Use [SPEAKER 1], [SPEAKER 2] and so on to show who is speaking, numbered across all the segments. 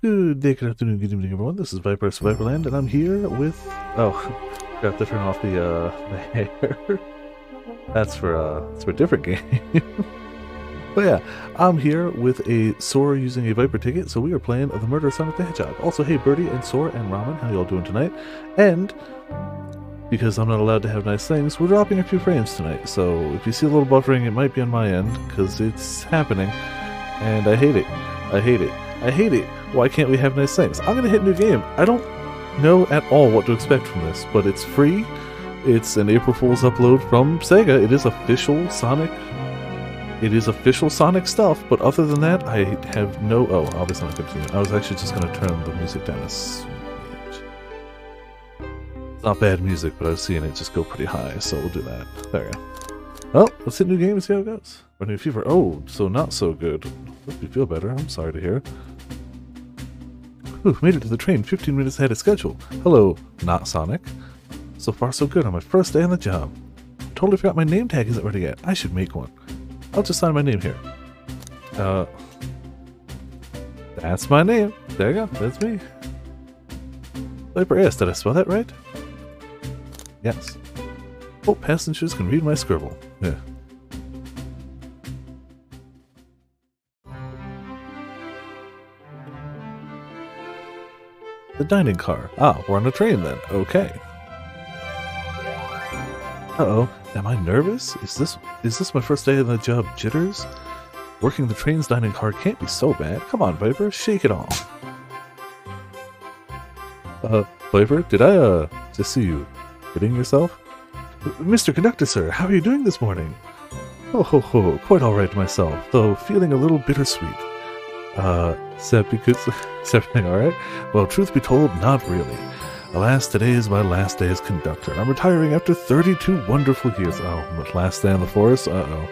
[SPEAKER 1] Good day, good afternoon, good evening, everyone. This is Viper Survivorland, and I'm here with... Oh, forgot to turn off the hair. That's for a different game. But yeah, I'm here with a Sora using a Viper ticket, so we are playing the Murder of Sonic the Hedgehog. Also, hey, Birdie and Sora and Ramen, how y'all doing tonight? And, because I'm not allowed to have nice things, we're dropping a few frames tonight. So, if you see a little buffering, it might be on my end, because it's happening. And I hate it. I hate it. I hate it. Why can't we have nice things? I'm gonna hit new game. I don't know at all what to expect from this, but it's free. It's an April Fool's upload from Sega. It is official Sonic. It is official Sonic stuff, but other than that, I have no... Oh, obviously not continue. I was actually just gonna turn the music down a smidge. It's not bad music, but I was seeing it just go pretty high, so we'll do that. There we go. Well, let's hit new game and see how it goes. Running fever. Oh, so not so good. Hope you feel better. I'm sorry to hear. Whew, made it to the train 15 minutes ahead of schedule. Hello, not Sonic. So far so good on my first day on the job. Totally forgot my name tag isn't ready yet. I should make one. I'll just sign my name here. That's my name. There you go. That's me. Viper S. Did I spell that right? Yes. Hope passengers can read my scribble. Yeah. The dining car. Ah, we're on a train then. Okay. Uh-oh. Am I nervous? Is this my first day on the job jitters? Working the train's dining car can't be so bad. Come on, Viper, shake it off. Viper, did I, just see you hitting yourself? Mr. Conductor, sir, how are you doing this morning? Oh ho ho, quite alright myself, though feeling a little bittersweet. Is that because... is everything alright? Well, truth be told, not really. Alas, today is my last day as conductor. I'm retiring after 32 wonderful years. Oh, my last day on the force? Uh-oh.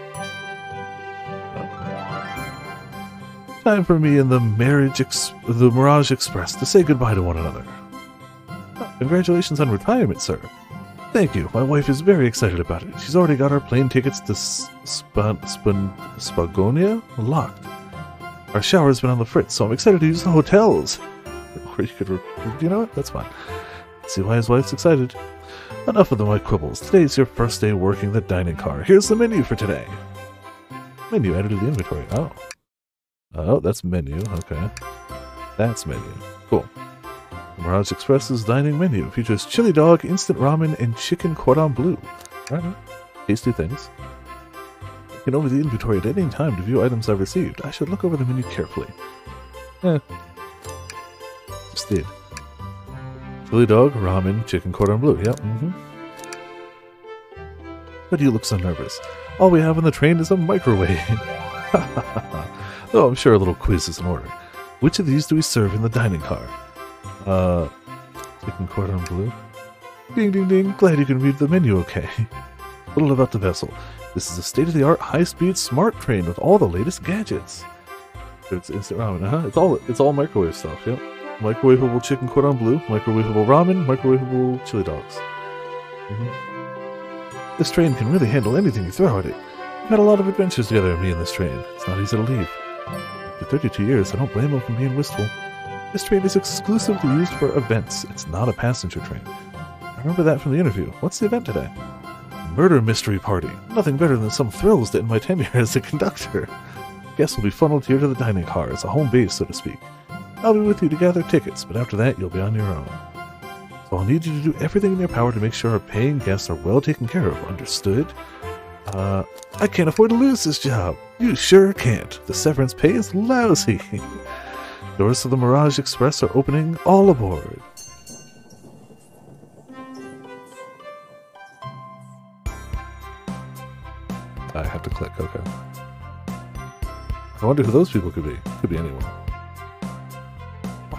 [SPEAKER 1] Time for me and the Mirage Express to say goodbye to one another. Congratulations on retirement, sir. Thank you. My wife is very excited about it. She's already got our plane tickets to Spagonia locked. Our shower's been on the fritz, so I'm excited to use the hotels. Or you could... you know what? That's fine. Let's see why his wife's excited. Enough of my quibbles. Today's your first day working the dining car. Here's the menu for today. Menu added to the inventory. Oh. Oh, that's menu. Okay. That's menu. Cool. Mirage Express's dining menu features chili dog, instant ramen, and chicken cordon bleu. Alright. Tasty things. I can over the inventory at any time to view items I've received. I should look over the menu carefully. Just did. Chili dog, ramen, chicken cordon bleu. Yep. Why do you look so nervous? All we have on the train is a microwave. Oh, I'm sure a little quiz is in order. Which of these do we serve in the dining car? Chicken cordon bleu. Ding ding ding, glad you can read the menu okay. A little about the vessel. This is a state-of-the-art, high-speed, smart train with all the latest gadgets. It's instant ramen, It's all microwave stuff, yep. Microwavable chicken cordon bleu, microwavable ramen, microwavable chili dogs. This train can really handle anything you throw at it. We've had a lot of adventures together, me and this train. It's not easy to leave. After 32 years, I don't blame him for being wistful. This train is exclusively used for events. It's not a passenger train. I remember that from the interview. What's the event today? Murder mystery party. Nothing better than some thrills to end my tenure as a conductor. Guests will be funneled here to the dining car. It's a home base, so to speak. I'll be with you to gather tickets, but after that, you'll be on your own. So I'll need you to do everything in your power to make sure our paying guests are well taken care of. Understood? I can't afford to lose this job. You sure can't. The severance pay is lousy. Doors to the Mirage Express are opening. All aboard. I have to click, okay. I wonder who those people could be. Could be anyone.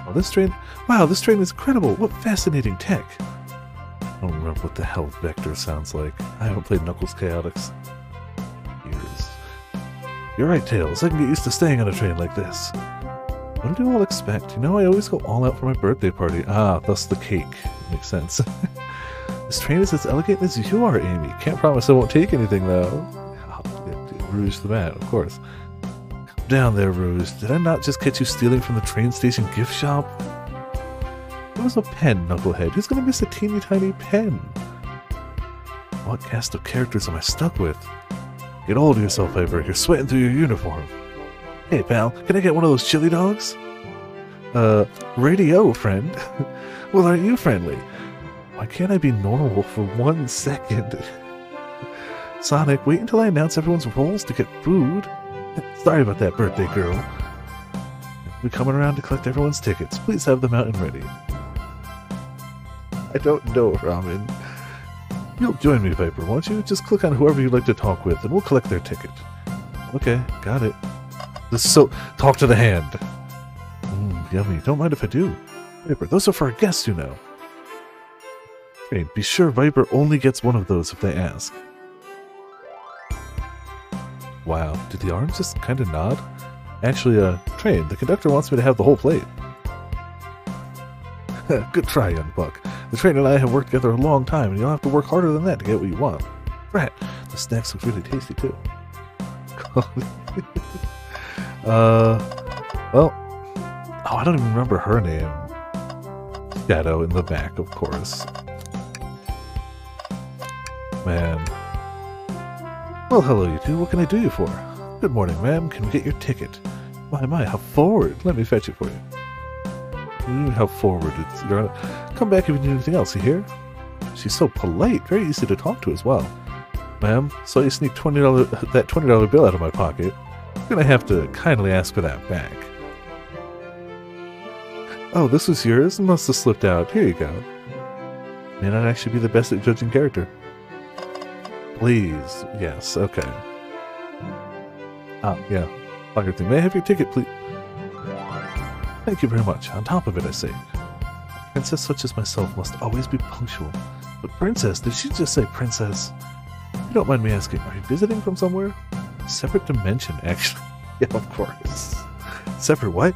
[SPEAKER 1] Wow, this train is incredible. What fascinating tech. I don't remember what the hell Vector sounds like. I haven't played Knuckles Chaotix years. You're right, Tails. I can get used to staying on a train like this. What do you all expect? You know I always go all out for my birthday party. Ah, thus the cake. Makes sense. This train is as elegant as you are, Amy. Can't promise I won't take anything, though. Oh, Rouge the Mat, of course. down there, Rouge. Did I not just catch you stealing from the train station gift shop? It was a pen, Knucklehead. Who's gonna miss a teeny tiny pen? What cast of characters am I stuck with? Get hold of yourself, Viper. You're sweating through your uniform. Hey, pal, can I get one of those chili dogs? Radio, friend. Well, aren't you friendly? Why can't I be normal for 1 second? Sonic, wait until I announce everyone's roles to get food. Sorry about that, birthday girl. We're coming around to collect everyone's tickets. Please have them out and ready. I don't know, Ramen. You'll join me, Viper, won't you? Just click on whoever you'd like to talk with, and we'll collect their ticket. Okay, got it. Talk to the hand. Yummy. Don't mind if I do. Viper, those are for our guests, you know. Train, be sure Viper only gets one of those if they ask. Wow, did the arms just kind of nod? Actually, Train, the conductor wants me to have the whole plate. Good try, young buck. The train and I have worked together a long time, and you'll have to work harder than that to get what you want. Right, the snacks look really tasty, too. Well... Oh, I don't even remember her name. Shadow in the back, of course. Man. Well, hello, you two. What can I do you for? Good morning, ma'am. Can we get your ticket? My, how forward. Let me fetch it for you. What do you mean, how forward? Come back if you need anything else, you hear? She's so polite. Very easy to talk to as well. Ma'am, saw you sneak that $20 bill out of my pocket. I'm gonna have to kindly ask for that back. Oh, this was yours? It must have slipped out. Here you go. May not actually be the best at judging character. Please. Yes, okay. Ah, yeah. Locker thing. May I have your ticket, please? Thank you very much. On top of it, I say. A princess such as myself must always be punctual. But princess? Did she just say princess? If you don't mind me asking, are you visiting from somewhere? Separate dimension, actually. Yeah, of course. Separate what?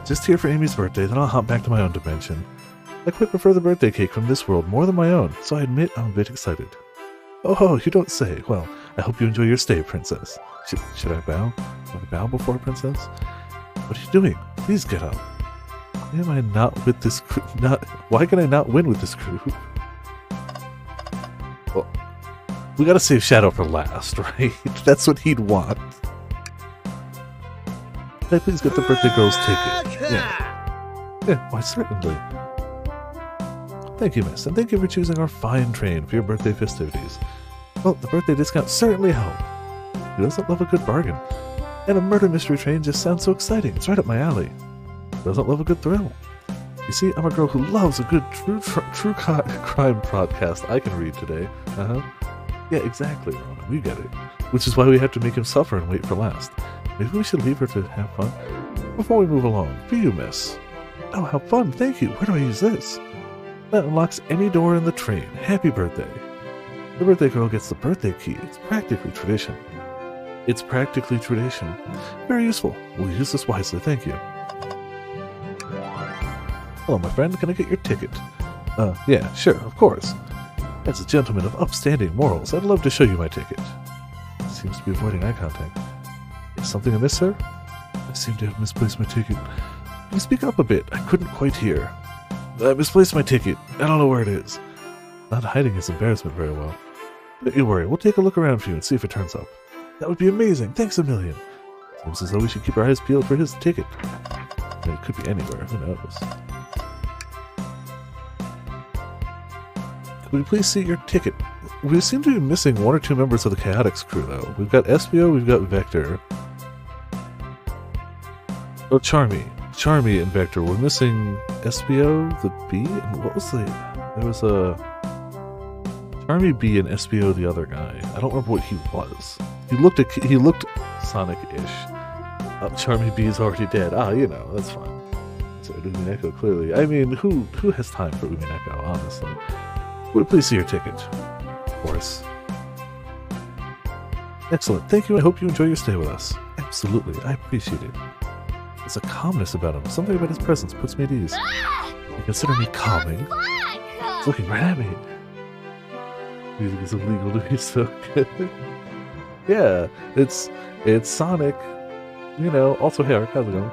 [SPEAKER 1] Just here for Amy's birthday, then I'll hop back to my own dimension. I quite prefer the birthday cake from this world more than my own, so I admit I'm a bit excited. Oh, you don't say. Well, I hope you enjoy your stay, princess. Should I bow? Should I bow before princess? What are you doing? Please get up. Why am I not with this group? Why can I not win with this group? Well, we gotta save Shadow for last, right? That's what he'd want. Can I please get the birthday girl's ticket? Yeah, why certainly. Thank you, miss, and thank you for choosing our fine train for your birthday festivities. Well, the birthday discount certainly helped. Who doesn't love a good bargain? And a murder mystery train just sounds so exciting. It's right up my alley. Who doesn't love a good thrill? You see, I'm a girl who loves a good true crime podcast I can read today. Yeah, exactly, Ronan. We get it. Which is why we have to make him suffer and wait for last. Maybe we should leave her to have fun. Before we move along, for you, miss. Oh, how fun. Thank you. Where do I use this? That unlocks any door in the train. Happy birthday. The birthday girl gets the birthday key. It's practically tradition. It's practically tradition. Very useful. We'll use this wisely. Thank you. Hello, my friend. Can I get your ticket? Yeah, sure, of course. As a gentleman of upstanding morals, I'd love to show you my ticket. Seems to be avoiding eye contact. Is something amiss, sir? I seem to have misplaced my ticket. Can you speak up a bit? I couldn't quite hear. I misplaced my ticket. I don't know where it is. Not hiding his embarrassment very well. Don't you worry. We'll take a look around for you and see if it turns up. That would be amazing. Thanks a million. Seems as though we should keep our eyes peeled for his ticket. I mean, it could be anywhere. Who knows? Could we please see your ticket? We seem to be missing one or two members of the Chaotix crew, though. We've got Espio, we've got Vector. Oh, Charmy. Charmy and Vector. We're missing Espio, the B, and what was the... There was a... Charmy B and Espio the other guy. I don't remember what he was. He looked Sonic-ish. Charmy B is already dead. Ah, you know, that's fine. So Umineko, clearly. I mean, who has time for Umineko, honestly? Would you please see your ticket? Of course. Excellent. Thank you. I hope you enjoy your stay with us. Absolutely. I appreciate it. There's a calmness about him. Something about his presence puts me at ease. You consider me calming? He's looking right at me. Music is illegal to be so good. Yeah, it's Sonic you know, also Herrick, how's it going?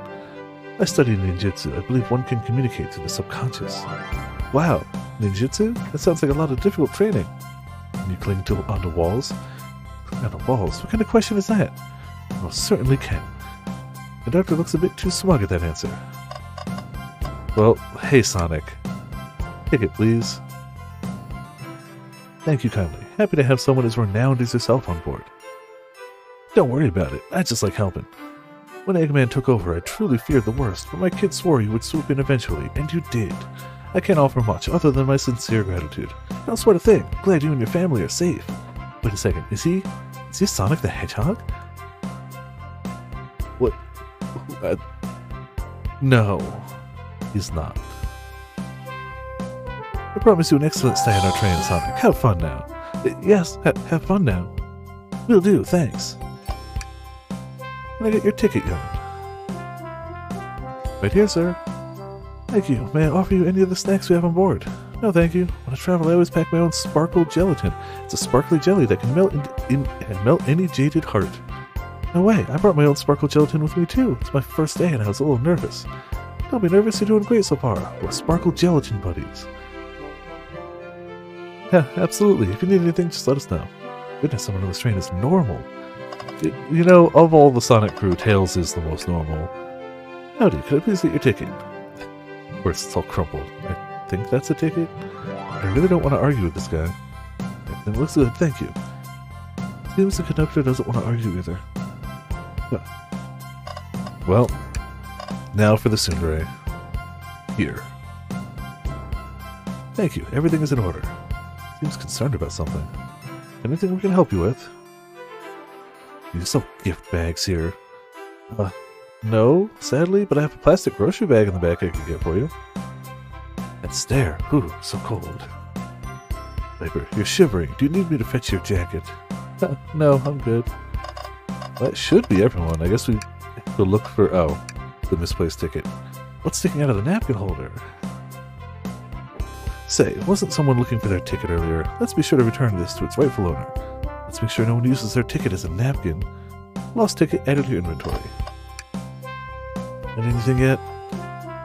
[SPEAKER 1] I study ninjutsu. I believe one can communicate through the subconscious. Wow, ninjutsu? That sounds like a lot of difficult training. Can you cling onto walls? Onto walls? What kind of question is that? Well, certainly can. The doctor looks a bit too smug at that answer. Well, hey Sonic. Ticket, please. Thank you kindly. Happy to have someone as renowned as yourself on board. Don't worry about it. I just like helping. When Eggman took over, I truly feared the worst, but my kid swore you would swoop in eventually, and you did. I can't offer much other than my sincere gratitude. Don't sweat a thing. Glad you and your family are safe. Wait a second. Is he Sonic the Hedgehog? What? No, he's not. I promise you an excellent stay on our train, Sonic. Have fun now. Yes, have fun now. Will do, thanks. Can I get your ticket, young? Right here, sir. Thank you. May I offer you any of the snacks we have on board? No, thank you. When I travel, I always pack my own sparkle gelatin. It's a sparkly jelly that can melt any jaded heart. No way, I brought my own sparkle gelatin with me too. It's my first day and I was a little nervous. Don't be nervous, you're doing great so far. We're sparkle gelatin buddies. Yeah, absolutely. If you need anything, just let us know. Goodness, someone on this train is normal. You know, of all the Sonic crew, Tails is the most normal. Howdy, could I please get your ticket? Of course, it's all crumpled. I think that's a ticket? I really don't want to argue with this guy. It looks good, thank you. Seems the conductor doesn't want to argue either. Well, now for the tsundere. Here. Thank you, everything is in order. Seems concerned about something. Anything we can help you with? You sell gift bags here. No, sadly, but I have a plastic grocery bag in the back I could get for you. And stare. Ooh, so cold. Viper, you're shivering. Do you need me to fetch your jacket? No, I'm good. That should be everyone. I guess we have to look for, the misplaced ticket. What's sticking out of the napkin holder? Say, wasn't someone looking for their ticket earlier? Let's be sure to return this to its rightful owner. Let's make sure no one uses their ticket as a napkin. Lost ticket added to your inventory. And anything yet?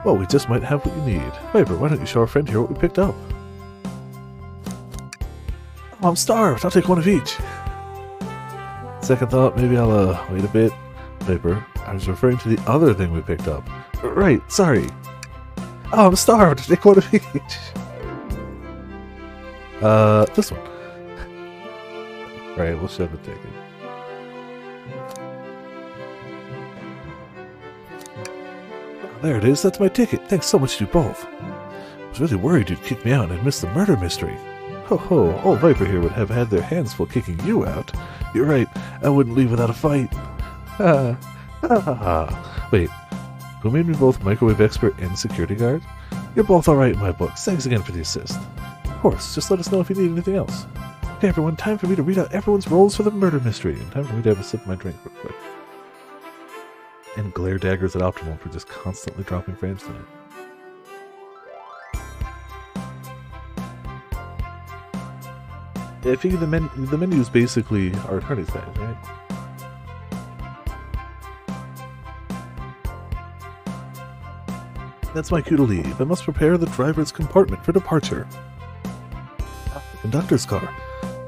[SPEAKER 1] Well, we just might have what you need. Viper, why don't you show our friend here what we picked up? Oh, I'm starved. I'll take one of each. Second thought, maybe I'll, wait a bit. Viper, I was referring to the other thing we picked up. Right, sorry. Oh, I'm starved. Take one of each. This one. Alright, we'll show the ticket. There it is, that's my ticket. Thanks so much to you both. I was really worried you'd kick me out and I'd miss the murder mystery. Ho ho, old Viper here would have had their hands full kicking you out. You're right, I wouldn't leave without a fight. Wait, who made me both microwave expert and security guard? You're both alright in my books. Thanks again for the assist. Of course, just let us know if you need anything else. Okay everyone, time for me to read out everyone's roles for the murder mystery, and time for me to have a sip of my drink real quick. And glare daggers at Optimal for just constantly dropping frames tonight. I think the menu is basically our attorney's badge, right? That's my cue to leave. I must prepare the driver's compartment for departure. The conductor's car.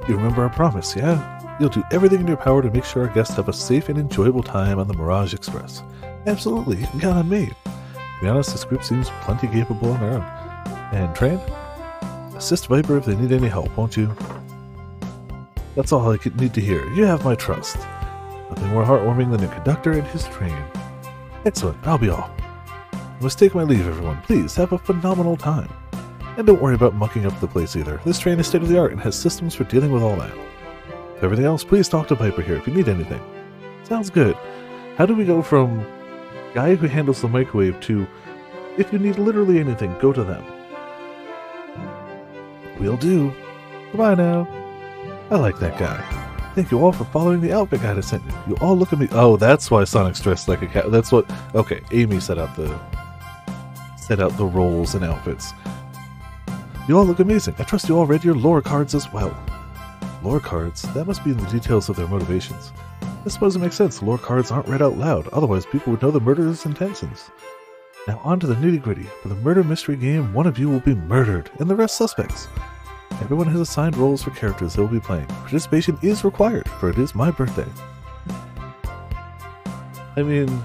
[SPEAKER 1] You remember our promise, yeah? You'll do everything in your power to make sure our guests have a safe and enjoyable time on the Mirage Express. Absolutely, you can count on me. To be honest, this group seems plenty capable on their own. And Tran? Assist Viper if they need any help, won't you? That's all I need to hear. You have my trust. Nothing more heartwarming than a conductor and his train. Excellent, I'll be off. I must take my leave, everyone. Please, have a phenomenal time. And don't worry about mucking up the place either. This train is state-of-the-art and has systems for dealing with all that. For everything else, please talk to Viper here if you need anything. Sounds good. How do we go from guy who handles the microwave to if you need literally anything, go to them? Will do. Goodbye now. I like that guy. Thank you all for following the outfit guide I sent you. You all look at me. Oh, that's why Sonic's dressed like a cat. That's what. Okay, Amy set out the roles and outfits. You all look amazing. I trust you all read your lore cards as well. Lore cards? That must be in the details of their motivations. I suppose it makes sense the lore cards aren't read out loud, otherwise people would know the murderer's intentions. Now on to the nitty-gritty. For the murder mystery game, one of you will be murdered, and the rest suspects. Everyone has assigned roles for characters they will be playing. Participation is required, for it is my birthday. I mean,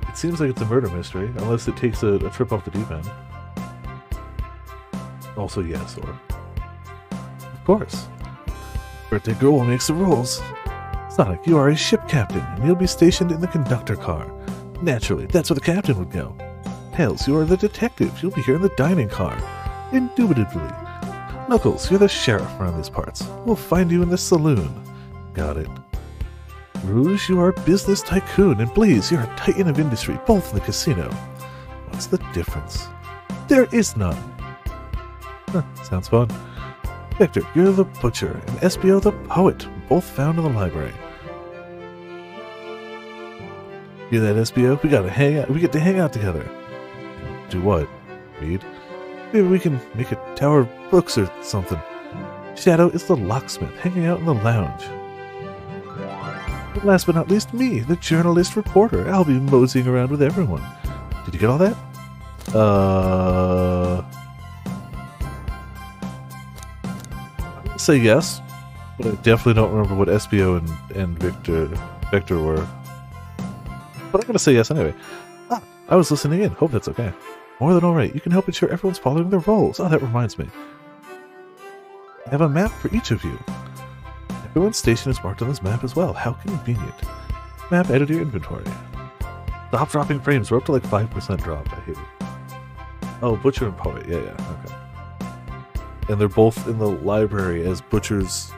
[SPEAKER 1] it seems like it's a murder mystery, unless it takes a trip off the deep end. Also, yes, or... Of course. Birthday girl makes the rules. Sonic, you are a ship captain, and you'll be stationed in the conductor car. Naturally, that's where the captain would go. Tails, you are the detective. You'll be here in the dining car. Indubitably. Knuckles, you're the sheriff around these parts. We'll find you in the saloon. Got it. Rouge, you are a business tycoon, and Blaze, you're a titan of industry, both in the casino. What's the difference? There is none. Huh, sounds fun. Vector, you're the butcher, and SBO the poet, both found in the library. Hear that, SBO? We gotta hang out. We get to hang out together. Do what? Read? Maybe we can make a tower of books or something. Shadow is the locksmith, hanging out in the lounge. And last but not least, me, the journalist reporter. I'll be moseying around with everyone. Did you get all that? I'll say yes, but I definitely don't remember what SBO and Vector were. But I'm gonna say yes anyway. Ah, I was listening in. Hope that's okay. More than alright. You can help ensure everyone's following their roles. Oh, that reminds me. I have a map for each of you. Everyone's station is marked on this map as well. How convenient. Map, edit your inventory. Stop dropping frames. We're up to like 5% drop. I hate it. Oh, Butcher and Poet. Yeah, okay. And they're both in the library as butchers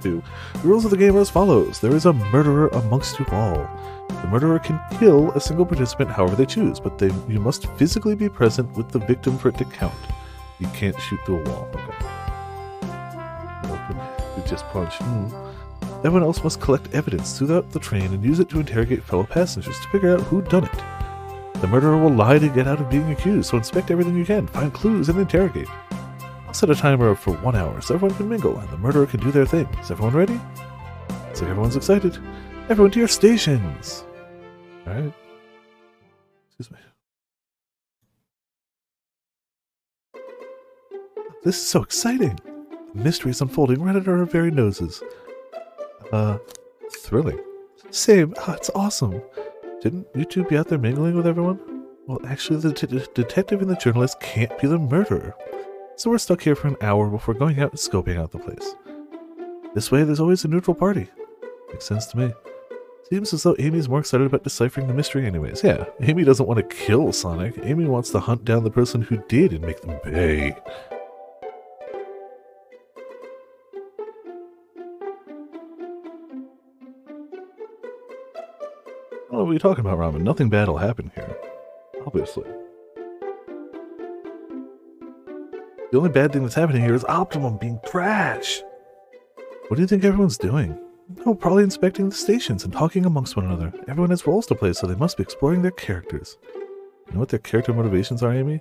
[SPEAKER 1] do. The rules of the game are as follows. There is a murderer amongst you all. The murderer can kill a single participant however they choose, but you must physically be present with the victim for it to count. You can't shoot through a wall. Okay. You just punch. Everyone else must collect evidence throughout the train and use it to interrogate fellow passengers to figure out who done it. The murderer will lie to get out of being accused, so inspect everything you can, find clues, and interrogate. I'll set a timer for 1 hour so everyone can mingle and the murderer can do their thing. Is everyone ready? Looks like everyone's excited. Everyone to your stations! Alright. Excuse me. This is so exciting! The mystery is unfolding right under our very noses. Thrilling. Same. It's awesome. Didn't you two be out there mingling with everyone? Well, actually, the detective and the journalist can't be the murderer. So we're stuck here for an hour before going out and scoping out the place. This way, there's always a neutral party. Makes sense to me. Seems as though Amy's more excited about deciphering the mystery anyways. Yeah, Amy doesn't want to kill Sonic. Amy wants to hunt down the person who did and make them pay. Oh, what are you talking about, Ramen? Nothing bad will happen here. Obviously. The only bad thing that's happening here is Optimum being trash. What do you think everyone's doing? Oh, probably inspecting the stations and talking amongst one another. Everyone has roles to play, so they must be exploring their characters. You know what their character motivations are, Amy?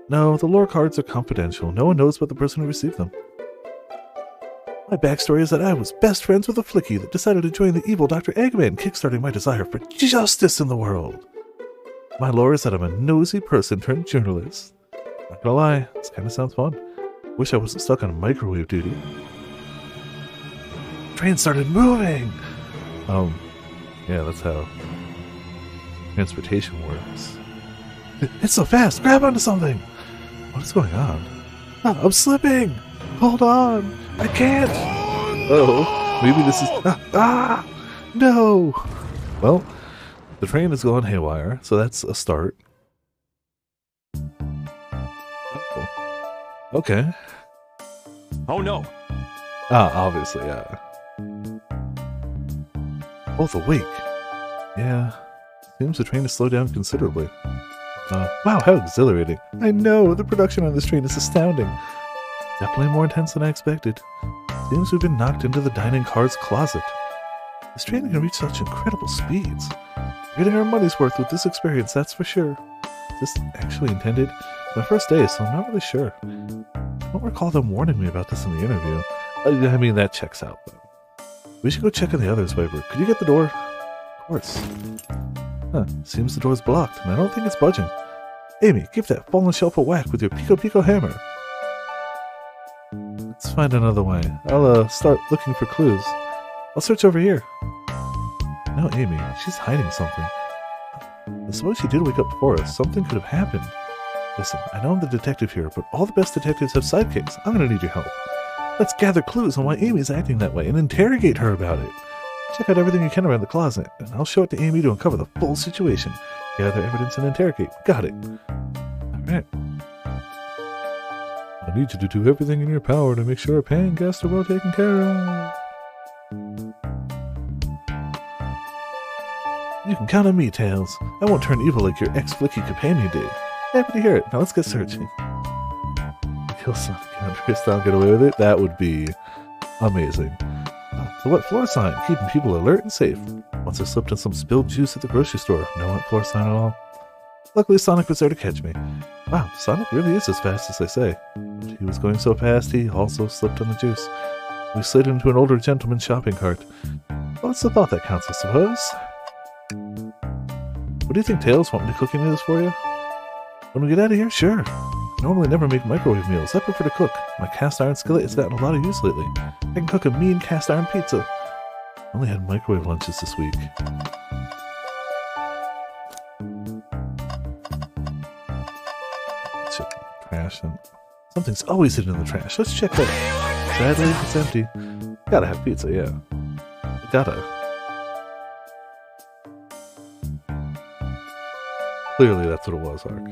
[SPEAKER 1] No, the lore cards are confidential. No one knows about the person who received them. My backstory is that I was best friends with a flicky that decided to join the evil Dr. Eggman, kickstarting my desire for justice in the world. My lore is that I'm a nosy person turned journalist. Not gonna lie, this kinda sounds fun. Wish I wasn't stuck on microwave duty. Train started moving! Yeah, that's how transportation works. It's so fast! Grab onto something! What is going on? Oh, I'm slipping! Hold on! I can't! Uh-oh. Maybe this is... No! Well, the train has gone haywire, so that's a start. Oh. Okay.
[SPEAKER 2] Oh no!
[SPEAKER 1] Obviously, yeah. Both awake. Yeah. Seems the train has slowed down considerably. Wow, how exhilarating. I know, the production on this train is astounding. Definitely more intense than I expected. Seems we've been knocked into the dining car's closet. This train can reach such incredible speeds. We're getting our money's worth with this experience, that's for sure. Is this actually intended? It's my first day, so I'm not really sure. I don't recall them warning me about this in the interview. I mean, that checks out, though. We should go check on the others, Viper. Could you get the door? course. Huh, seems the door's blocked, and I don't think it's budging. Amy, give that fallen shelf a whack with your Pico Pico hammer. Let's find another way. I'll, start looking for clues. I'll search over here. No, Amy, she's hiding something. I suppose she did wake up before us. Something could have happened. Listen, I know I'm the detective here, but all the best detectives have sidekicks. I'm gonna need your help. Let's gather clues on why Amy's acting that way and interrogate her about it. Check out everything you can around the closet, and I'll show it to Amy to uncover the full situation. Gather evidence and interrogate. Got it. Alright. I need you to do everything in your power to make sure our paying guests are well taken care of. You can count on me, Tails. I won't turn evil like your ex-flicky companion did. Happy to hear it. Now let's get searching. Kill Sonic and Andreas not get away with it? That would be amazing. The wet floor sign, keeping people alert and safe. Once I slipped in some spilled juice at the grocery store. No wet floor sign at all. Luckily Sonic was there to catch me. Wow, Sonic really is as fast as they say. But he was going so fast he also slipped on the juice. We slid into an older gentleman's shopping cart. Well, it's the thought that counts, I suppose. What do you think, Tails? Want me to cook any of this for you? When we get out of here, sure. I normally never make microwave meals. I prefer to cook. My cast iron skillet has gotten a lot of use lately. I can cook a mean cast iron pizza. I only had microwave lunches this week. Trash and something's always hidden in the trash. Let's check that. Sadly, it's empty. Gotta have pizza, yeah. Gotta. Clearly, that's what it was, Ark.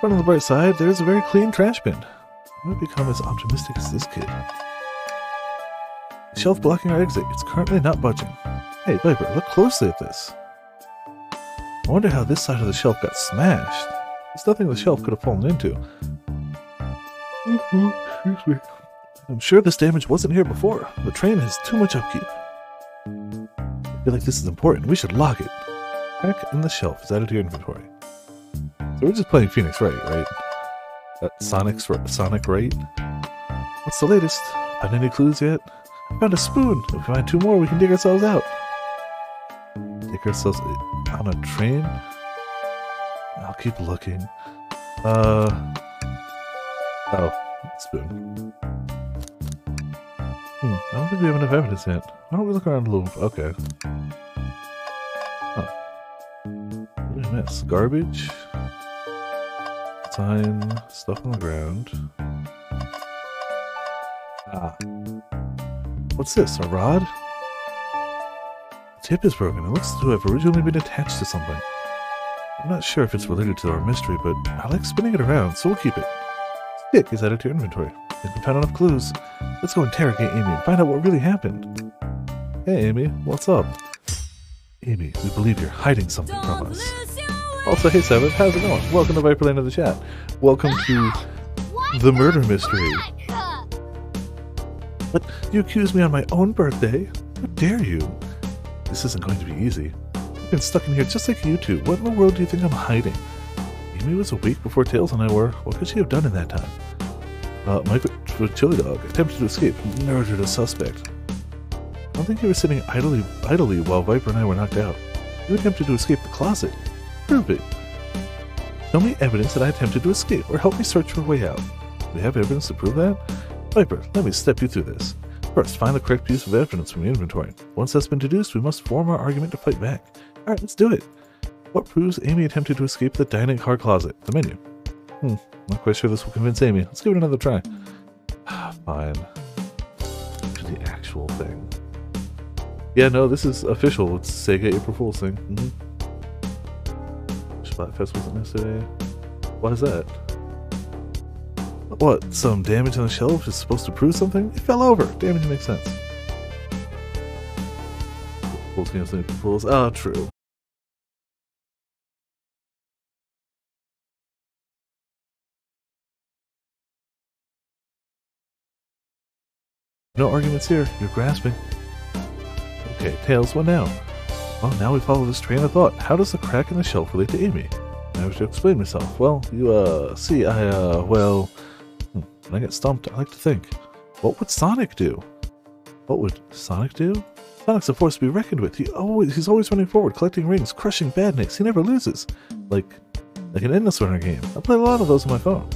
[SPEAKER 1] But on the bright side, there's a very clean trash bin. I might become as optimistic as this kid. Shelf blocking our exit. It's currently not budging. Hey, Viper, look closely at this. I wonder how this side of the shelf got smashed. There's nothing the shelf could have fallen into. Excuse me. I'm sure this damage wasn't here before. The train has too much upkeep. I feel like this is important. We should log it. Crack in the shelf is added to your inventory. So we're just playing Phoenix Wright, right? Sonic Wright? What's the latest? Found any clues yet? I found a spoon. If we find 2 more, we can dig ourselves out. Dig ourselves on a train? I'll keep looking. Oh, spoon. I don't think we have enough evidence yet. Why don't we look around a little? Okay. Huh. What did I miss? Garbage? Sign, stuff on the ground. Ah. What's this? A rod? The tip is broken. It looks to have originally been attached to something. I'm not sure if it's related to our mystery, but I like spinning it around, so we'll keep it. Stick is added to your inventory. If we found enough clues, let's go interrogate Amy and find out what really happened. Hey Amy, what's up? Amy, we believe you're hiding something from us. Also, hey Seven, how's it going? Welcome to Viperland in the chat. Welcome to the murder mystery. But you accused me on my own birthday? How dare you? This isn't going to be easy. I've been stuck in here just like you two. What in the world do you think I'm hiding? Amy was awake before Tails and I were. What could she have done in that time? Mike with Chili Dog attempted to escape, murdered a suspect. I don't think you were sitting idly while Viper and I were knocked out. You attempted to escape the closet. Prove it. Show me evidence that I attempted to escape, or help me search for a way out. Do we have evidence to prove that? Viper, let me step you through this. First, find the correct piece of evidence from your inventory. Once that's been deduced, we must form our argument to fight back. Alright, let's do it. What proves Amy attempted to escape the dining car closet? The menu. Not quite sure this will convince Amy. Let's give it another try. Fine. To the actual thing. Yeah, no, this is official. It's Sega April Fool's thing. Splatfest wasn't yesterday. Why is that? What? Some damage on the shelf is supposed to prove something? It fell over. Damage makes sense. Fool's games, April Fools. Oh, true. No arguments here. You're grasping. Okay, Tails, what now? Well, now we follow this train of thought. How does the crack in the shelf relate to Amy? I have to explain myself. Well, you, see, well... When I get stumped, I like to think. What would Sonic do? What would Sonic do? Sonic's a force to be reckoned with. He's always running forward, collecting rings, crushing badniks. He never loses. Like an endless runner game. I play a lot of those on my phone.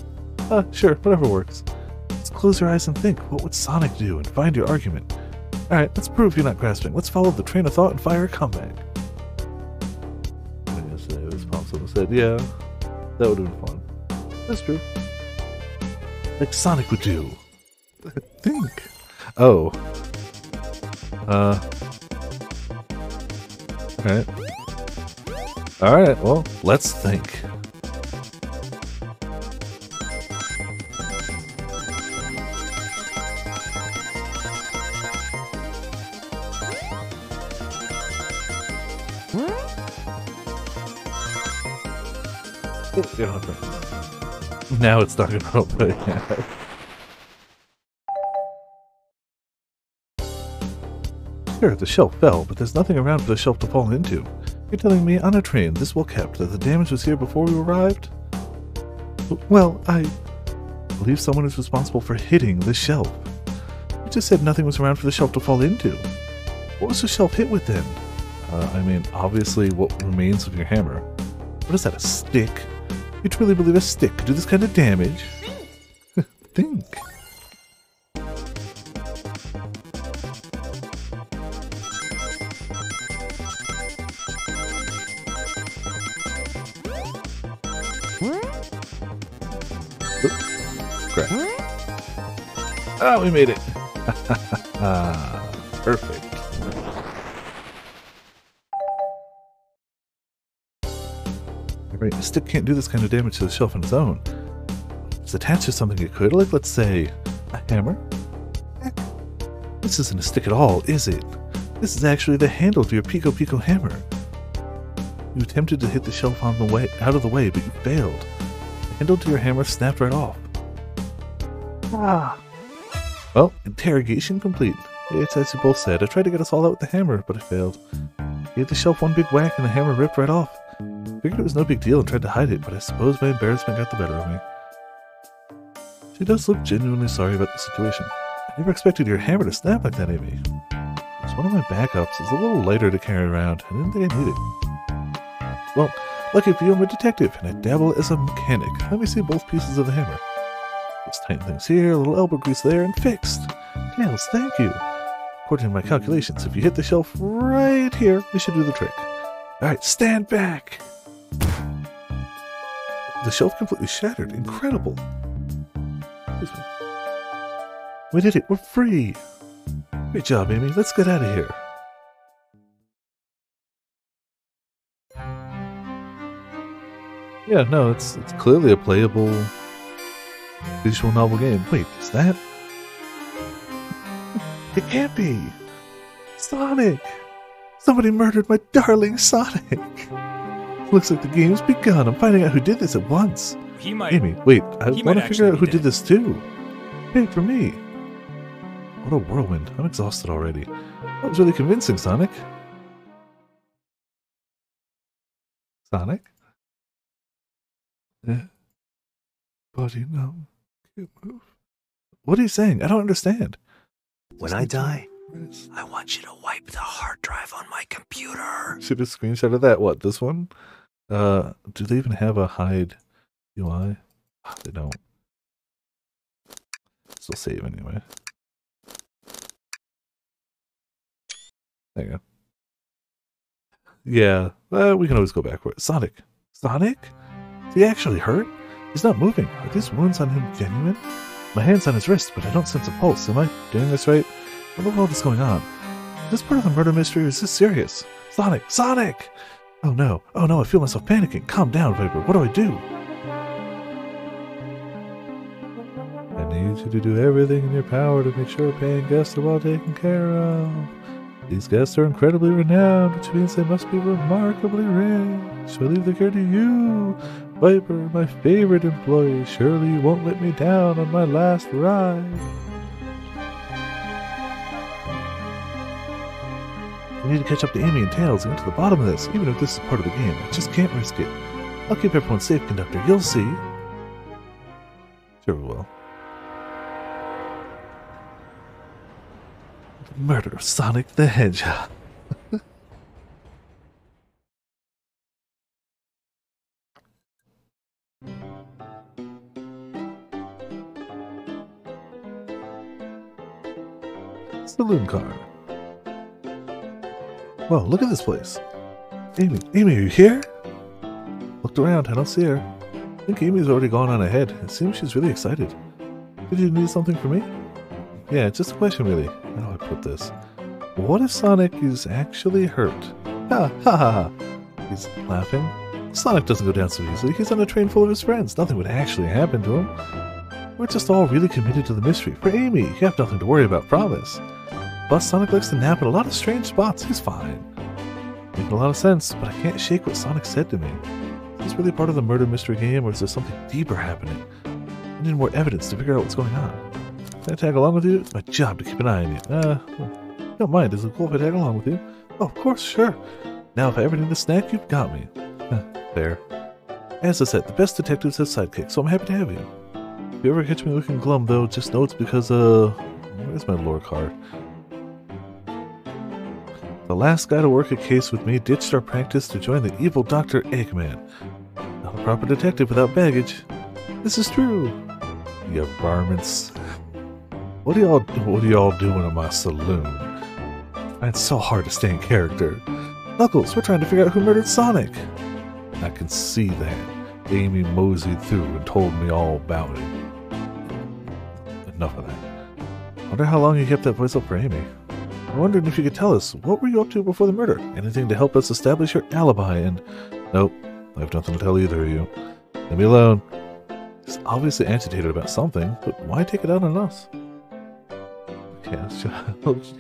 [SPEAKER 1] Sure, whatever works. Let's close your eyes and think. What would Sonic do? And find your argument. Alright, let's prove you're not grasping. Let's follow the train of thought and fire a comeback. I guess it was possible said, yeah, that would have been fun. That's true. Like Sonic would do. Think. Oh. Alright. Alright, well, let's think. Now it's talking about what I have. Sure, the shelf fell, but there's nothing around for the shelf to fall into. You're telling me on a train this well kept that the damage was here before we arrived? Well, I believe someone is responsible for hitting the shelf. You just said nothing was around for the shelf to fall into. What was the shelf hit with then? I mean, obviously what remains of your hammer. What is that, a stick? You truly believe a stick could do this kind of damage? Think. Crap. Oh, we made it. Perfect. Right, a stick can't do this kind of damage to the shelf on its own. If it's attached to something it could, like, let's say, a hammer? Heck, this isn't a stick at all, is it? This is actually the handle of your Pico Pico hammer. You attempted to hit the shelf out of the way, but you failed. The handle to your hammer snapped right off. Well, interrogation complete. It's as you both said. I tried to get us all out with the hammer, but I failed. You gave the shelf one big whack and the hammer ripped right off. Figured it was no big deal and tried to hide it, but I suppose my embarrassment got the better of me. She does look genuinely sorry about the situation. I never expected your hammer to snap like that, Amy. It's one of my backups. It's a little lighter to carry around. I didn't think I needed it. Well, lucky for you, I'm a detective, and I dabble as a mechanic. Let me see both pieces of the hammer. Let's tighten things here, a little elbow grease there, and fixed. Tails, thank you. According to my calculations, if you hit the shelf right here, it should do the trick. Alright, stand back! The shelf completely shattered. Incredible. Excuse me. We did it. We're free. Great job, Amy. Let's get out of here. Yeah, no, it's clearly a playable visual novel game. Wait, is that? It can't be. Sonic! Somebody murdered my darling Sonic! Looks like the game's begun. I'm finding out who did this at once. Amy, wait, I want to figure out who did this too. Wait for me. What a whirlwind. I'm exhausted already. That was really convincing, Sonic. Sonic? Body numb. Can't move. What are you saying? I don't understand.
[SPEAKER 3] When I die, I want you to wipe the hard drive on my computer.
[SPEAKER 1] Should have screenshot of that. What, this one? Do they even have a hide UI? They don't. Still save anyway. There you go. Yeah, we can always go back for it. Sonic. Sonic? Is he actually hurt? He's not moving. Are these wounds on him genuine? My hand's on his wrist, but I don't sense a pulse. Am I doing this right? What the world is going on? Is this part of the murder mystery or is this serious? Sonic! Sonic! Oh no, I feel myself panicking. Calm down, Viper. What do I do? I need you to do everything in your power to make sure paying guests are well taken care of. These guests are incredibly renowned, which means they must be remarkably rich. So I leave the care to you, Viper, my favorite employee. Surely you won't let me down on my last ride. I need to catch up to Amy and Tails and get to the bottom of this, even if this is part of the game. I just can't risk it. I'll keep everyone safe, Conductor. You'll see. Sure we will. What the Murder Sonic the Hedgehog. Saloon car. Whoa, look at this place. Amy, are you here? Looked around, I don't see her. I think Amy's already gone on ahead. It seems she's really excited. Did you need something from me? Yeah, just a question really. How do I put this? What if Sonic is actually hurt? Ha ha ha ha. He's laughing. Sonic doesn't go down so easily. He's on a train full of his friends. Nothing would actually happen to him. We're just all really committed to the mystery. For Amy, you have nothing to worry about, promise. But Sonic likes to nap in a lot of strange spots. He's fine. Making a lot of sense, but I can't shake what Sonic said to me. Is this really part of the murder mystery game, or is there something deeper happening? I need more evidence to figure out what's going on. Can I tag along with you? It's my job to keep an eye on you. Don't mind, is it cool if I tag along with you? Oh, of course, sure. Now, if I ever need a snack, you've got me. Fair. As I said, the best detectives have sidekicks, so I'm happy to have you. If you ever catch me looking glum, though, just know it's because, where's my lore card? The last guy to work a case with me ditched our practice to join the evil Dr. Eggman. Not a proper detective without baggage. This is true. You varmints. What are y'all doing in my saloon? It's so hard to stay in character. Knuckles, we're trying to figure out who murdered Sonic. I can see that. Amy moseyed through and told me all about it. Enough of that. I wonder how long you kept that voice up for Amy. I'm wondering if you could tell us, what were you up to before the murder? Anything to help us establish your alibi and... Nope, I have nothing to tell either of you. Leave me alone. He's obviously agitated about something, but why take it out on us?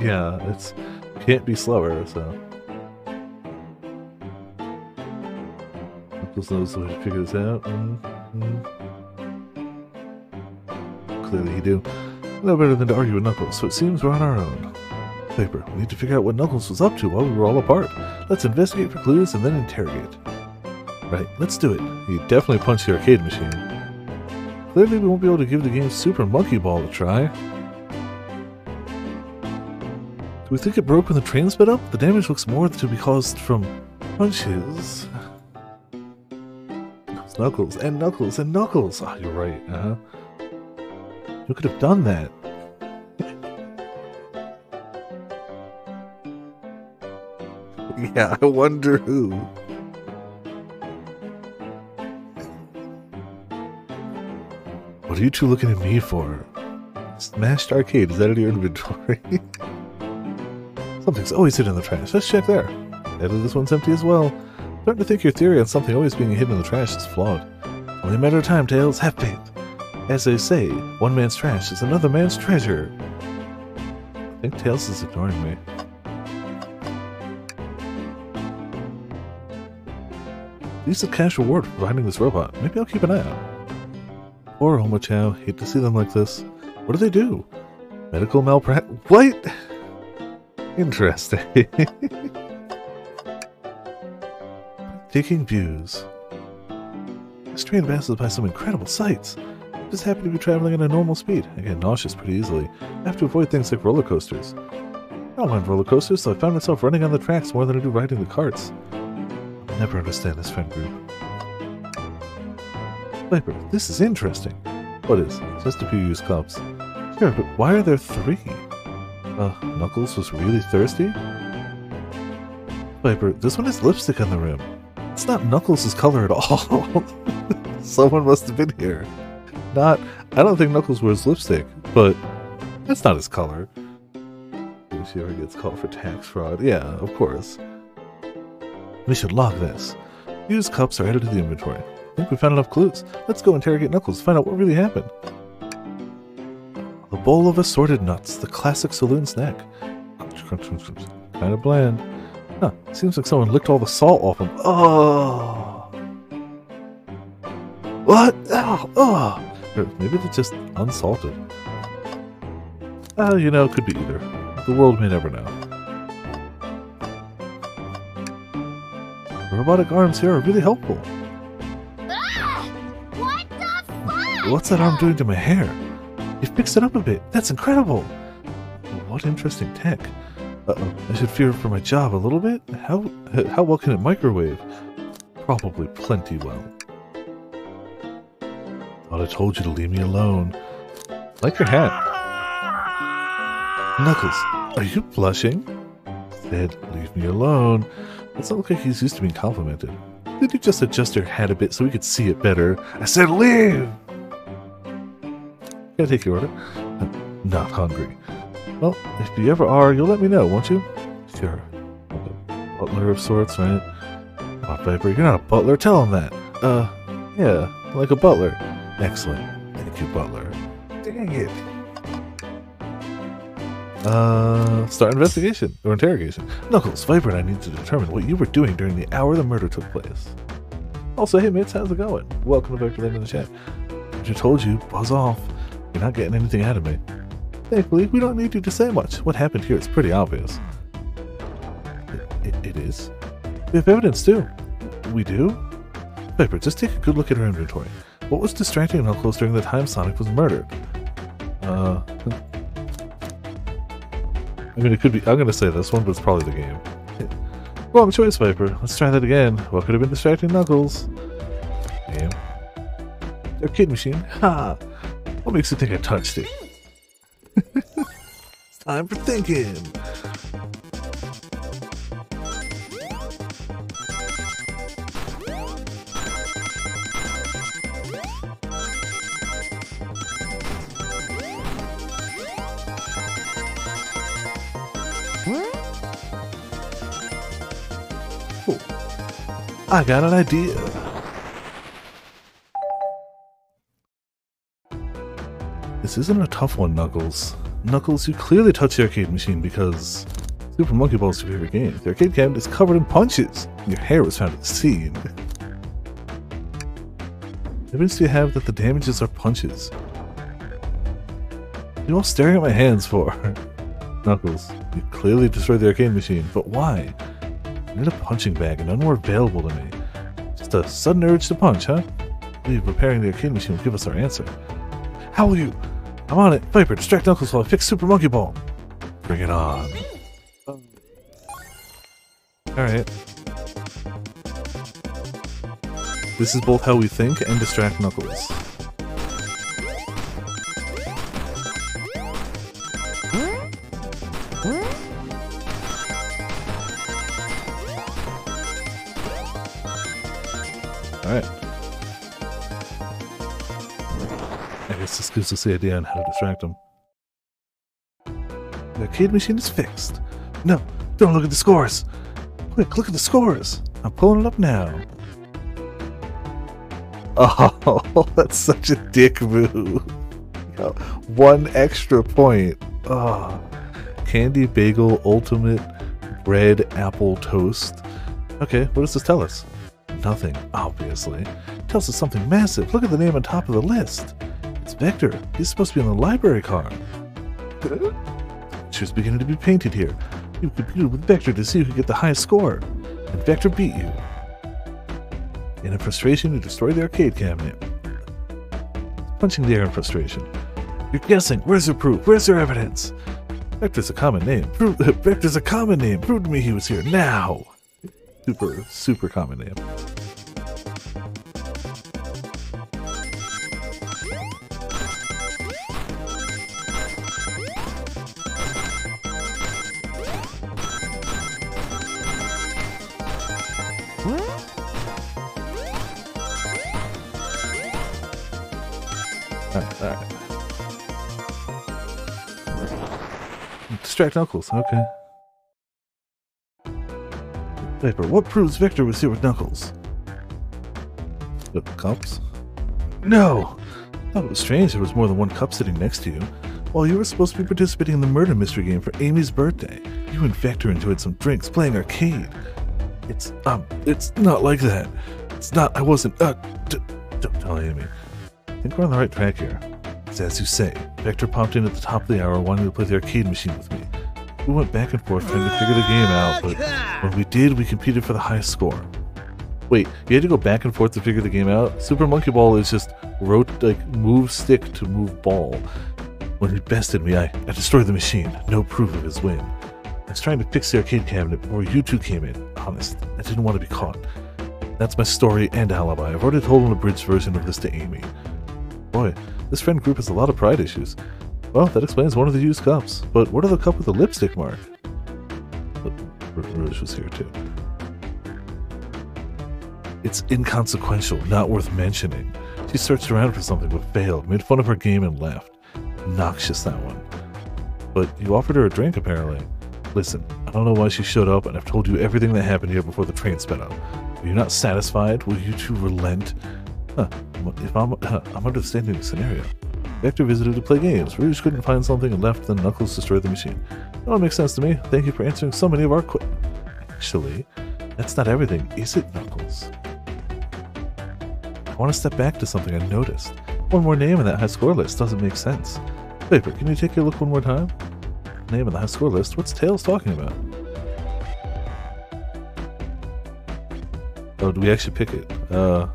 [SPEAKER 1] Yeah, it's... Can't be slower, so... Knuckles knows the way to figure this out. Clearly he do. No better than to argue with Knuckles, so it seems we're on our own. Paper, we need to figure out what Knuckles was up to while we were all apart. Let's investigate for clues and then interrogate. Right, let's do it. He definitely punched the arcade machine. Clearly we won't be able to give the game Super Monkey Ball a try. Do we think it broke when the train sped up? The damage looks more to be caused from punches. Knuckles and Knuckles and Knuckles. Ah, you're right. Who could have done that? Yeah, I wonder who. What are you two looking at me for? Smashed arcade, is that in your inventory? Something's always hidden in the trash. Let's check there. Sadly, this one's empty as well. Starting to think your theory on something always being hidden in the trash is flawed. Only a matter of time, Tails. Have faith. As they say, one man's trash is another man's treasure. I think Tails is ignoring me. Use the cash reward for finding this robot. Maybe I'll keep an eye out. Poor Homo-chow. Hate to see them like this. What do they do? Medical malpractice? What? Interesting. Taking views. This train passes by some incredible sights. I'm just happy to be traveling at a normal speed. I get nauseous pretty easily. I have to avoid things like roller coasters. I don't mind roller coasters, so I found myself running on the tracks more than I do riding the carts. I'll never understand this friend group. Viper, this is interesting. What is? Just a few used cups. Sure, but why are there 3? Knuckles was really thirsty? Viper, this one has lipstick on the rim. It's not Knuckles' color at all. Someone must have been here. I don't think Knuckles wears lipstick, but that's not his color. If she ever gets caught for tax fraud. Yeah, of course. We should log this. Used cups are added to the inventory. I think we found enough clues. Let's go interrogate Knuckles to find out what really happened. A bowl of assorted nuts, the classic saloon snack. Kind of bland. Huh, seems like someone licked all the salt off him. Oh! What? Oh! Or maybe they're just unsalted. You know, could be either. The world may never know. The robotic arms here are really helpful.
[SPEAKER 4] What the fuck?
[SPEAKER 1] What's that arm doing to my hair? You fixed it up a bit. That's incredible. what interesting tech. Uh-oh, I should fear for my job a little bit? How well can it microwave? Probably plenty well. Thought I told you to leave me alone. Like your hat. Knuckles, are you blushing? Said, leave me alone. Doesn't look like he's used to being complimented. Did you just adjust your hat a bit so we could see it better? I said leave! Can I take your order? I'm not hungry. Well, if you ever are, you'll let me know, won't you? Sure. Like a butler of sorts, right? Oh, Viper, you're not a butler. Tell him that. Yeah, like a butler. Excellent. Thank you, butler. Dang it. Start investigation or interrogation. Knuckles, Viper and I need to determine what you were doing during the hour the murder took place. Also, hey mates, how's it going? Welcome to Vector Land in the chat. I told you, buzz off. You're not getting anything out of me. Thankfully, we don't need you to say much. What happened here is pretty obvious. It is. We have evidence too. We do? Viper, just take a good look at our inventory. What was distracting Knuckles during the time Sonic was murdered? I mean, it could be. I'm gonna say this one, but it's probably the game. Wrong choice, Viper. Let's try that again. What could have been distracting Knuckles? Game. Arcade machine. Ha! What makes you think I touched it? It's time for thinking. Cool. I got an idea. This isn't a tough one, Knuckles. Knuckles, you clearly touched the arcade machine because Super Monkey Ball is your favorite game. The arcade cabinet is covered in punches. Your hair was found at the scene. Evidence do you have that the damages are punches? What are you all staring at my hands for? Knuckles, you clearly destroyed the arcade machine, but why? I need a punching bag and none more available to me. Just a sudden urge to punch, huh? I believe repairing the arcade machine will give us our answer. How will you? I'm on it. Viper, distract Knuckles while I fix Super Monkey Ball. Bring it on. Alright. This is both how we think and distract Knuckles. Alright. I guess this gives us the idea on how to distract him. The arcade machine is fixed. No, don't look at the scores. Quick, look at the scores. I'm pulling it up now. Oh, that's such a dick move. One extra point. Oh. Candy Bagel Ultimate Bread Apple Toast. Okay, what does this tell us? Nothing, obviously. It tells us something massive. Look at the name on top of the list. It's Vector. He's supposed to be on the library card. Picture's beginning to be painted here. You competed with Vector to see who could get the highest score. And Vector beat you. In a frustration, you destroyed the arcade cabinet. Punching the air in frustration. You're guessing. Where's your proof? Where's your evidence? Vector's a common name. Vector's a common name. Prove to me he was here now. Super common name. Alright. Distract Knuckles, okay. Viper, what proves Vector was here with Knuckles? The cups? No! I thought it was strange there was more than one cup sitting next to you. While you were supposed to be participating in the murder mystery game for Amy's birthday, you and Vector enjoyed some drinks playing arcade. It's not like that. It's not, I wasn't, don't tell Amy. I think we're on the right track here. It's as you say. Vector popped in at the top of the hour wanting to play the arcade machine with me. We went back and forth trying to figure the game out, but when we did, we competed for the highest score. Wait, you had to go back and forth to figure the game out? Super Monkey Ball is just move stick to move ball. When he bested me, I destroyed the machine. No proof of his win. I was trying to fix the arcade cabinet before you two came in. Honest, I didn't want to be caught. That's my story and alibi. I've already told an abridged version of this to Amy. Boy, this friend group has a lot of pride issues. Well, that explains one of the used cups. But what of the cup with the lipstick mark? Rouge was here too. It's inconsequential, not worth mentioning. She searched around for something but failed, made fun of her game and left. Noxious, that one. But you offered her a drink, apparently. Listen, I don't know why she showed up, and I've told you everything that happened here before the train sped up. Are you not satisfied? Will you two relent? If I'm understanding the scenario. Vector visited to play games. Rouge couldn't find something and left, then Knuckles destroyed the machine. That all makes sense to me. Thank you for answering so many of our Actually, that's not everything, is it, Knuckles? I want to step back to something I noticed. One more name in that high score list doesn't make sense. Viper, can you take a look one more time? Name in the high score list? What's Tails talking about? Oh, do we actually pick it? Gotta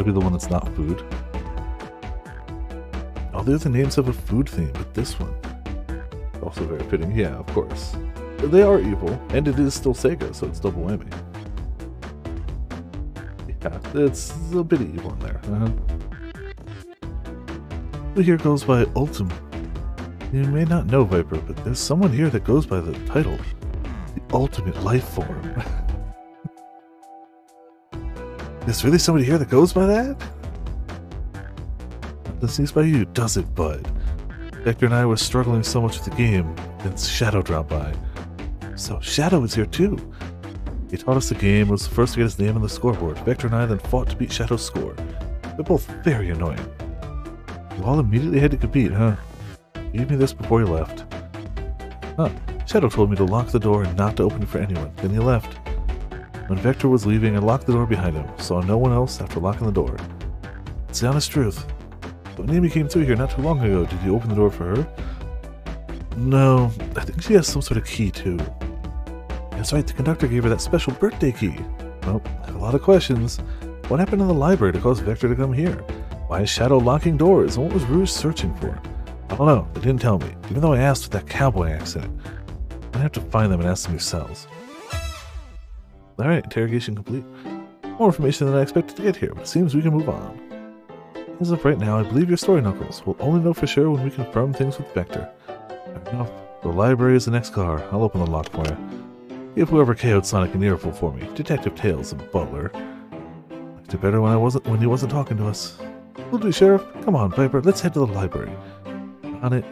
[SPEAKER 1] be the one that's not food. Oh, the other names have a food theme, but this one. Also very fitting. Yeah, of course. They are evil, and it is still Sega, so it's double whammy. Yeah, it's a bit evil in there. Who here goes by Ultim? You may not know, Viper, but there's someone here that goes by the title, the Ultimate Life Form. There's really somebody here that goes by that? That seems by you, does it, bud? Vector and I were struggling so much with the game, then Shadow dropped by. So Shadow is here too. He taught us the game, was the first to get his name on the scoreboard. Vector and I then fought to beat Shadow's score. They're both very annoying. You all immediately had to compete, huh? You gave me this before you left. Huh. Shadow told me to lock the door and not to open it for anyone. Then he left. When Vector was leaving, I locked the door behind him. Saw no one else after locking the door. It's the honest truth. But when Amy came through here not too long ago, did you open the door for her? No, I think she has some sort of key too. That's right, the conductor gave her that special birthday key. Well, I have a lot of questions. What happened in the library to cause Vector to come here? Why is Shadow locking doors, and what was Rouge searching for? I don't know, they didn't tell me, even though I asked with that cowboy accident. I have to find them and ask them yourselves. Alright, interrogation complete. More information than I expected to get here, but it seems we can move on. As of right now, I believe your story, Knuckles. We'll only know for sure when we confirm things with Vector. Fair enough. The library is the next car. I'll open the lock for you. Give whoever KO'd Sonic an earful for me. Detective Tails, the butler. Liked it better when he wasn't talking to us. Will do, Sheriff. Come on, Viper. Let's head to the library. On it.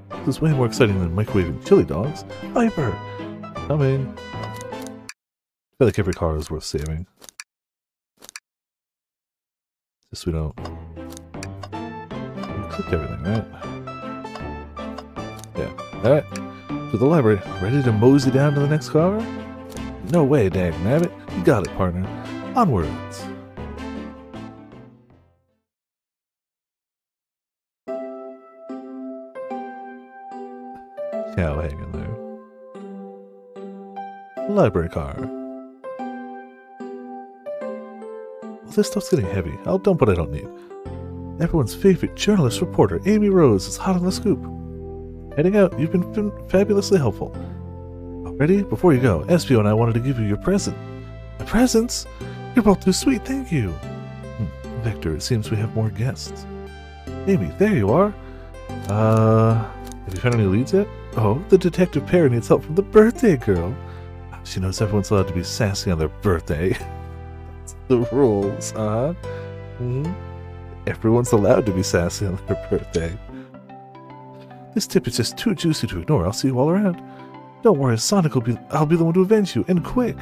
[SPEAKER 1] This is way more exciting than microwaving chili dogs. Viper! Coming. I feel like every car is worth saving. Just we don't... We clicked everything, right? Yeah. Alright. To the library. Ready to mosey down to the next car? No way, dang nabbit. You got it, partner. Onwards. Cow hanging there. Library car. Well, this stuff's getting heavy. I'll dump what I don't need. Everyone's favorite journalist reporter, Amy Rose, is hot on the scoop. Heading out, you've been fabulously helpful. Ready? Before you go, Espio and I wanted to give you your present. My presents? You're both too sweet, thank you. Vector, it seems we have more guests. Amy, there you are. Have you found any leads yet? Oh, the detective pair needs help from the birthday girl. She knows everyone's allowed to be sassy on their birthday. That's the rules, Everyone's allowed to be sassy on their birthday. This tip is just too juicy to ignore. I'll see you all around. Don't worry, Sonic will be... I'll be the one to avenge you, and quick.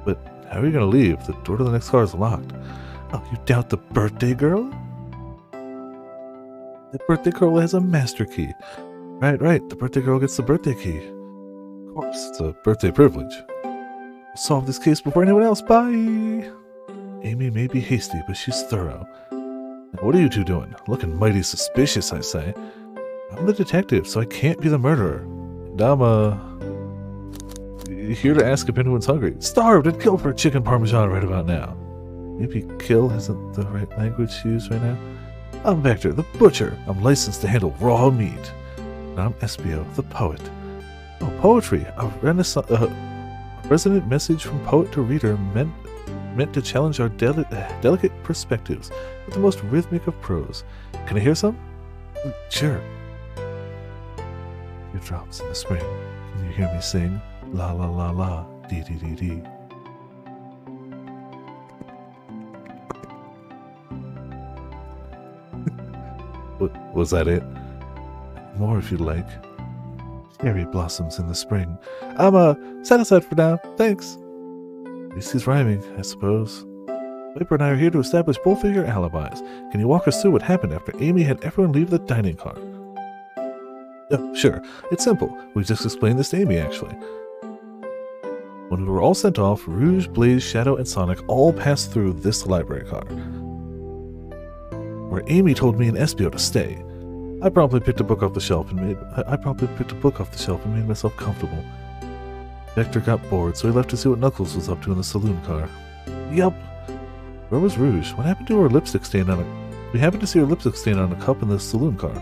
[SPEAKER 1] But how are you going to leave? The door to the next car is locked. Oh, you doubt the birthday girl? The birthday girl has a master key. Right. The birthday girl gets the birthday key. Of course, it's a birthday privilege. We'll solve this case before anyone else. Bye! Amy may be hasty, but she's thorough. Now, what are you two doing? Looking mighty suspicious, I say. I'm the detective, so I can't be the murderer. And I'm, here to ask if anyone's hungry. Starved and killed for chicken parmesan right about now. Maybe kill isn't the right language to use right now. I'm Vector, the butcher. I'm licensed to handle raw meat. And I'm Espio, the poet. Oh, poetry. A resonant message from poet to reader meant to challenge our delicate perspectives with the most rhythmic of prose. Can I hear some? Sure. Teardrops in the spring. Can you hear me sing? La la la la, dee dee dee dee. Was that it? More if you'd like. Cherry blossoms in the spring. I'm satisfied for now, thanks. At least he's rhyming, I suppose. Viper and I are here to establish both of your alibis. Can you walk us through what happened after Amy had everyone leave the dining car? Oh, sure. It's simple. We just explained this to Amy, actually. When we were all sent off, Rouge, Blaze, Shadow, and Sonic all passed through this library car, where Amy told me and Espio to stay. I promptly picked a book off the shelf and made myself comfortable. Vector got bored, so he left to see what Knuckles was up to in the saloon car. Yup. Where was Rouge? What happened to her lipstick stain on it? We happened to see her lipstick stain on a cup in the saloon car.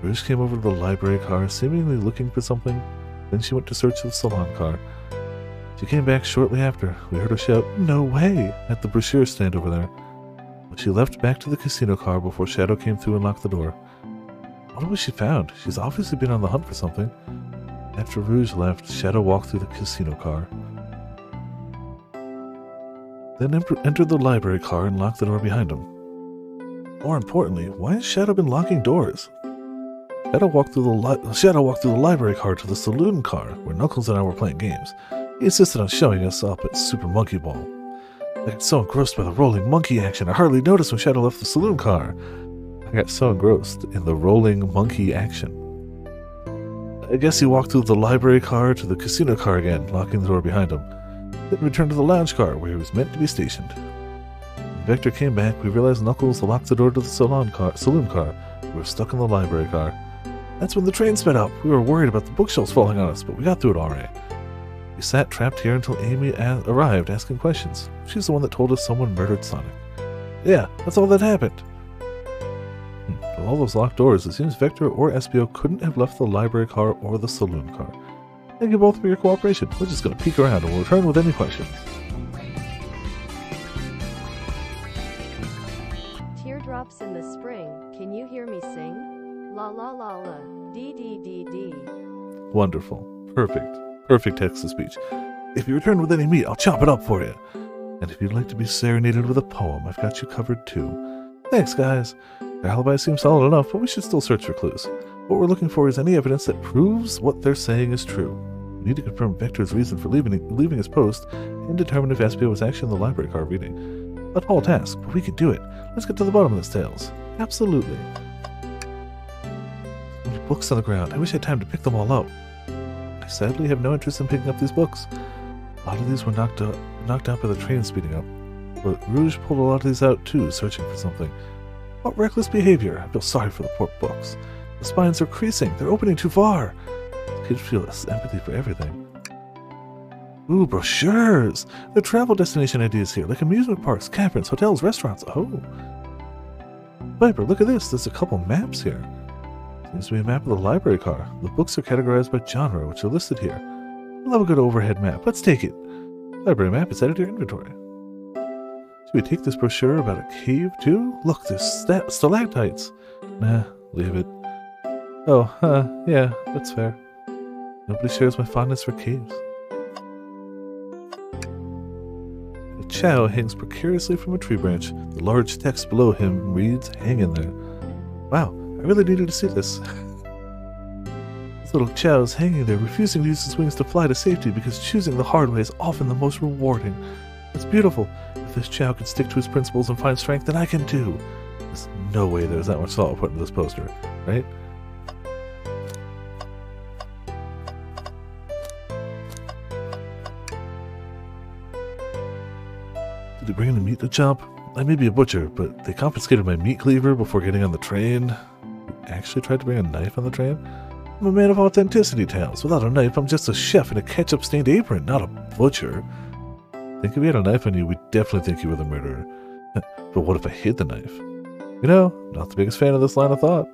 [SPEAKER 1] Rouge came over to the library car, seemingly looking for something. Then she went to search the salon car. She came back shortly after. We heard her shout, "No way!" at the brochure stand over there. But she left back to the casino car before Shadow came through and locked the door. I wonder what she found. She's obviously been on the hunt for something. After Rouge left, Shadow walked through the casino car. Then entered the library car and locked the door behind him. More importantly, why has Shadow been locking doors? Shadow walked through the library car to the saloon car, where Knuckles and I were playing games. He insisted on showing us up at Super Monkey Ball. I got so engrossed by the rolling monkey action, I hardly noticed when Shadow left the saloon car. I got so engrossed in the rolling monkey action. I guess he walked through the library car to the casino car again, locking the door behind him. Then returned to the lounge car, where he was meant to be stationed. When Vector came back, we realized Knuckles locked the door to the saloon car. We were stuck in the library car. That's when the train sped up. We were worried about the bookshelves falling on us, but we got through it alright. We sat trapped here until Amy arrived, asking questions. She's the one that told us someone murdered Sonic. Yeah, that's all that happened. With all those locked doors, it seems Vector or Espio couldn't have left the library car or the saloon car. Thank you both for your cooperation. We're just going to peek around and we'll return with any questions.
[SPEAKER 4] Teardrops in the spring, can you hear me sing? La la la la, dee dee dee dee.
[SPEAKER 1] Wonderful. Perfect. Perfect text-to-speech. If you return with any meat, I'll chop it up for you. And if you'd like to be serenaded with a poem, I've got you covered too. Thanks, guys. Their alibi seems solid enough, but we should still search for clues. What we're looking for is any evidence that proves what they're saying is true. We need to confirm Vector's reason for leaving his post and determine if Espio was actually in the library car reading. A tall task, but we can do it. Let's get to the bottom of this, Tails. Absolutely. So many books on the ground. I wish I had time to pick them all up. I sadly have no interest in picking up these books. A lot of these were knocked out by the train speeding up. But Rouge pulled a lot of these out too, searching for something. What reckless behavior. I feel sorry for the poor books. The spines are creasing. They're opening too far. Kids feel empathy for everything. Ooh, brochures! There are travel destination ideas here, like amusement parks, campgrounds, hotels, restaurants. Oh. Viper, look at this. There's a couple maps here. Seems to be a map of the library car. The books are categorized by genre, which are listed here. I love a good overhead map. Let's take it. Library map is added to your inventory. Should we take this brochure about a cave too? Look, there's stalactites. Nah, leave it. Oh, yeah, that's fair. Nobody shares my fondness for caves. A chow hangs precariously from a tree branch. The large text below him reads, "Hang in there." Wow, I really needed to see this. This little chow is hanging there, refusing to use his wings to fly to safety because choosing the hard way is often the most rewarding. It's beautiful. If this chow can stick to his principles and find strength, then I can too. There's no way there's that much thought put into this poster, right? Did they bring in the meat to chop? I may be a butcher, but they confiscated my meat cleaver before getting on the train. You actually tried to bring a knife on the train? I'm a man of authenticity, Tails. Without a knife, I'm just a chef in a ketchup-stained apron, not a butcher. Think if we had a knife on you, we'd definitely think you were the murderer. But what if I hid the knife? You know, not the biggest fan of this line of thought.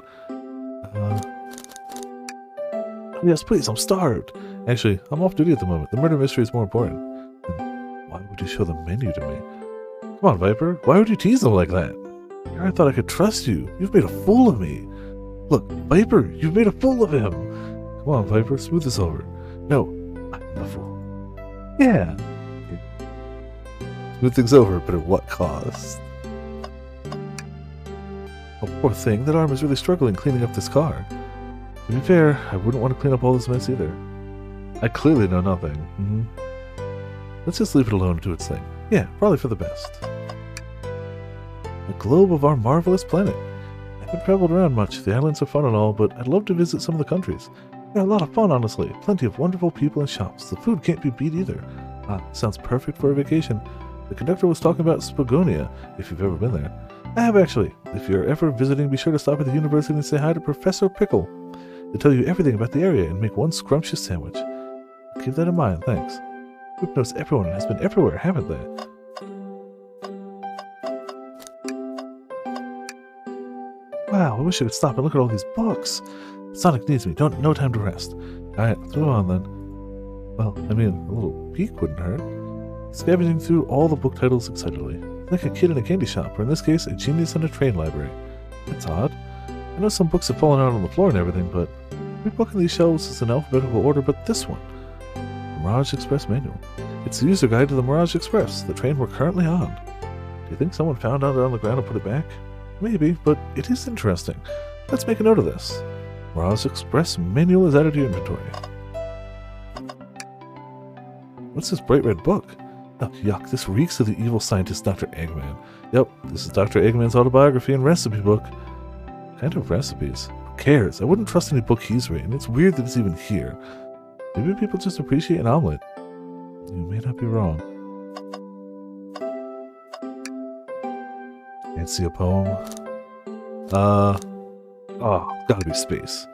[SPEAKER 1] Yes, please, I'm starved. Actually, I'm off duty at the moment. The murder mystery is more important. Then why would you show the menu to me? Come on, Viper. Why would you tease them like that? I thought I could trust you. You've made a fool of me. Look, Viper, you've made a fool of him. Come on, Viper, smooth this over. No, I'm the fool. Yeah. Smooth things over, but at what cost? Oh, poor thing. That arm is really struggling cleaning up this car. To be fair, I wouldn't want to clean up all this mess either. I clearly know nothing. Let's just leave it alone and do its thing. Yeah, probably for the best. The globe of our marvelous planet. I haven't traveled around much. The islands are fun and all, but I'd love to visit some of the countries. They're a lot of fun, honestly. Plenty of wonderful people and shops. The food can't be beat either. Sounds perfect for a vacation. The conductor was talking about Spagonia, if you've ever been there. I have actually. If you're ever visiting, be sure to stop at the university and say hi to Professor Pickle. They'll tell you everything about the area and make one scrumptious sandwich. Keep that in mind, thanks. Group knows everyone and has been everywhere, haven't they? Wow, I wish I could stop and look at all these books. Sonic needs me. No time to rest. Alright, let's move on then. Well, I mean, a little peek wouldn't hurt. Scavenging through all the book titles excitedly. Like a kid in a candy shop, or in this case, a genius in a train library. That's odd. I know some books have fallen out on the floor and everything, but every book in these shelves is in alphabetical order but this one. The Mirage Express Manual. It's the user guide to the Mirage Express, the train we're currently on. Do you think someone found it on the ground and put it back? Maybe, but it is interesting. Let's make a note of this. Mirage Express Manual is added to your inventory. What's this bright red book? Oh, yuck, this reeks of the evil scientist Dr. Eggman. Yep, this is Dr. Eggman's autobiography and recipe book. What kind of recipes? Who cares? I wouldn't trust any book he's written. It's weird that it's even here. Maybe people just appreciate an omelet. You may not be wrong. Can't see a poem. Oh, gotta be space.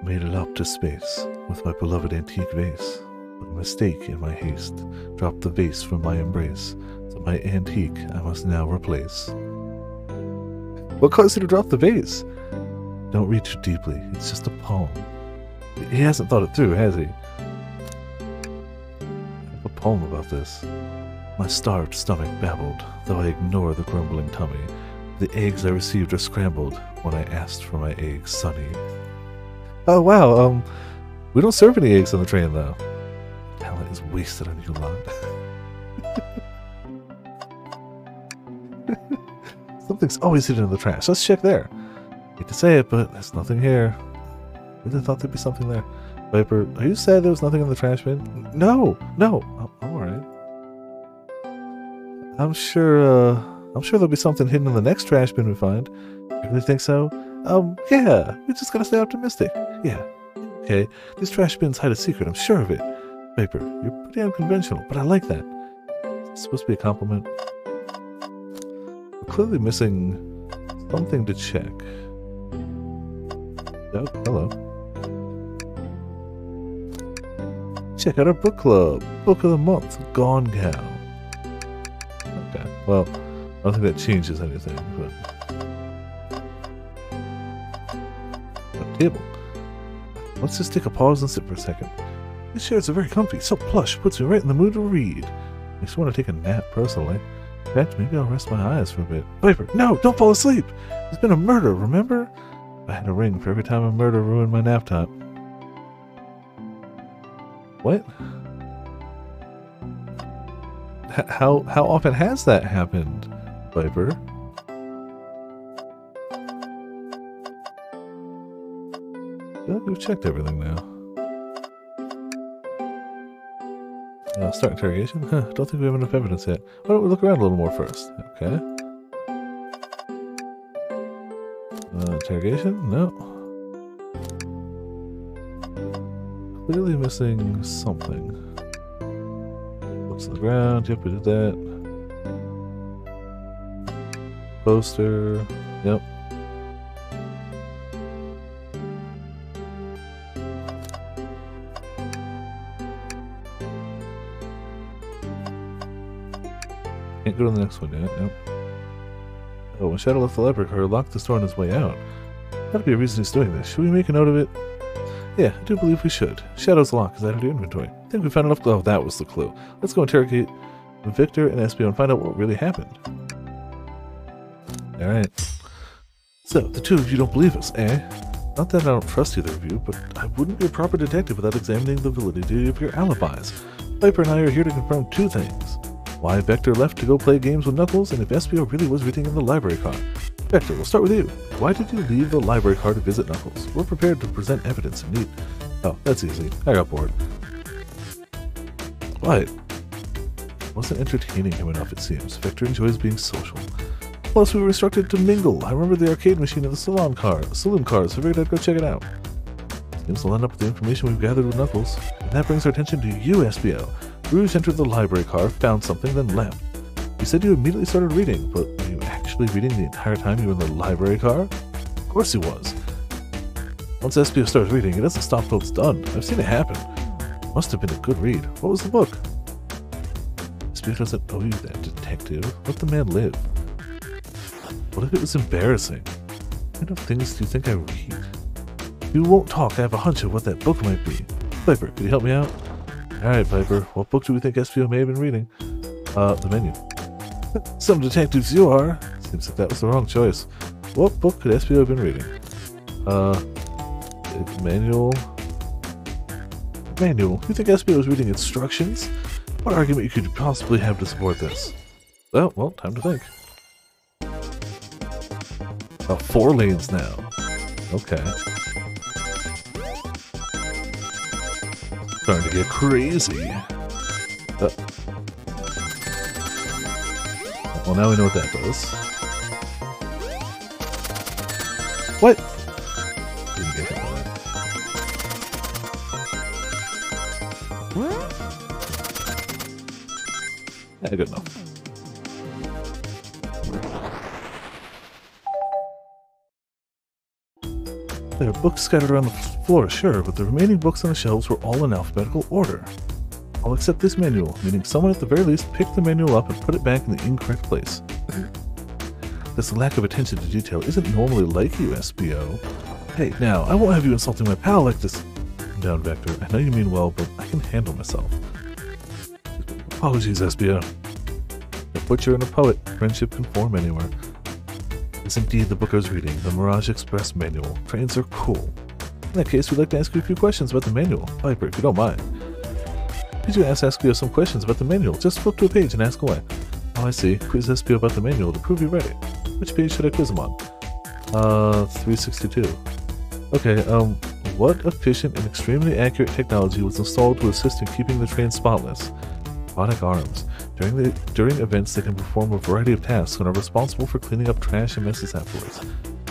[SPEAKER 1] Made it up to space with my beloved antique vase. But a mistake in my haste dropped the vase from my embrace. So my antique I must now replace. What caused you to drop the vase? Don't read too deeply. It's just a poem. He hasn't thought it through, has he? I have a poem about this. My starved stomach babbled, though I ignore the grumbling tummy. The eggs I received are scrambled when I asked for my eggs sunny. Oh wow, we don't serve any eggs on the train though. Talent is wasted on you lot. Something's always hidden in the trash. Let's check there. Hate to say it, but there's nothing here. Really thought there'd be something there. Viper, are you sad there was nothing in the trash bin? No, I'm alright. I'm sure there'll be something hidden in the next trash bin we find. You really think so? Yeah, we just gotta stay optimistic. Yeah, okay, these trash bins hide a secret, I'm sure of it. Viper, you're pretty unconventional, but I like that. It's supposed to be a compliment. We're clearly missing something to check. Oh, hello. Check out our book club. Book of the month, Gone Gal. Okay, well, I don't think that changes anything, but... A table. Let's just take a pause and sit for a second. These chairs are very comfy, so plush, puts me right in the mood to read. I just want to take a nap, personally. In fact, maybe I'll rest my eyes for a bit. Viper, no, don't fall asleep! There's been a murder, remember? I had a ring for every time a murder ruined my nap time. What? How often has that happened, Viper? I feel like we've checked everything now. Start interrogation? Don't think we have enough evidence yet. Why don't we look around a little more first? Okay. Interrogation? No. Clearly missing something. Looks on the ground. Yep, we did that. Poster. Yep. Can't go to the next one yet. Yep. Oh, when Shadow left the library car, he locked the store on his way out. Gotta be a reason he's doing this. Should we make a note of it? Yeah, I do believe we should. Shadow's lock is added to your inventory. I think we found enough. Oh, that was the clue. Let's go interrogate Victor and Espio and find out what really happened. Alright. So, the two of you don't believe us, eh? Not that I don't trust either of you, but I wouldn't be a proper detective without examining the validity of your alibis. Viper and I are here to confirm two things. Why Vector left to go play games with Knuckles, and if Espio really was reading in the library car. Vector, we'll start with you. Why did you leave the library car to visit Knuckles? We're prepared to present evidence in need. Oh, that's easy. I got bored. What? Wasn't entertaining him enough, it seems. Vector enjoys being social. Plus, we were instructed to mingle. I remember the arcade machine of the saloon car, so I figured I'd go check it out. Seems to line up with the information we've gathered with Knuckles. And that brings our attention to you, Espio. Rouge entered the library car, found something, then left. You said you immediately started reading, but were you actually reading the entire time you were in the library car? Of course he was. Once Espio starts reading, he doesn't stop till it's done. I've seen it happen. Must have been a good read. What was the book? Espio doesn't owe you that, detective. Let the man live. What if it was embarrassing? What kind of things do you think I read? If you won't talk, I have a hunch of what that book might be. Viper, could you help me out? Alright, Viper. What book do we think Espio may have been reading? The menu. Some detectives you are. Seems like that was the wrong choice. What book could Espio have been reading? Manual. Manual. You think Espio was reading instructions? What argument you could possibly have to support this? Oh, well, time to think. 4 lanes now. Okay. Starting to get crazy. Well, now we know what that does. What? Didn't get hit by that. Yeah, good enough. There are books scattered around the floor, sure, but the remaining books on the shelves were all in alphabetical order. All except this manual, meaning someone at the very least picked the manual up and put it back in the incorrect place. This lack of attention to detail isn't normally like you, Espio. Hey, now, I won't have you insulting my pal like this. Calm down, Vector. I know you mean well, but I can handle myself. Apologies, Espio. A butcher and a poet. Friendship can form anywhere. It's indeed the book I was reading, the Mirage Express manual. Trains are cool. In that case, we'd like to ask you a few questions about the manual. Viper, if you don't mind. Could you ask Espio some questions about the manual? Just flip to a page and ask away. Oh, I see. Quiz Espio about the manual to prove you're ready. Which page should I quiz him on? 362. Okay, what efficient and extremely accurate technology was installed to assist in keeping the train spotless? Robotic arms. During events, they can perform a variety of tasks and are responsible for cleaning up trash and messes afterwards.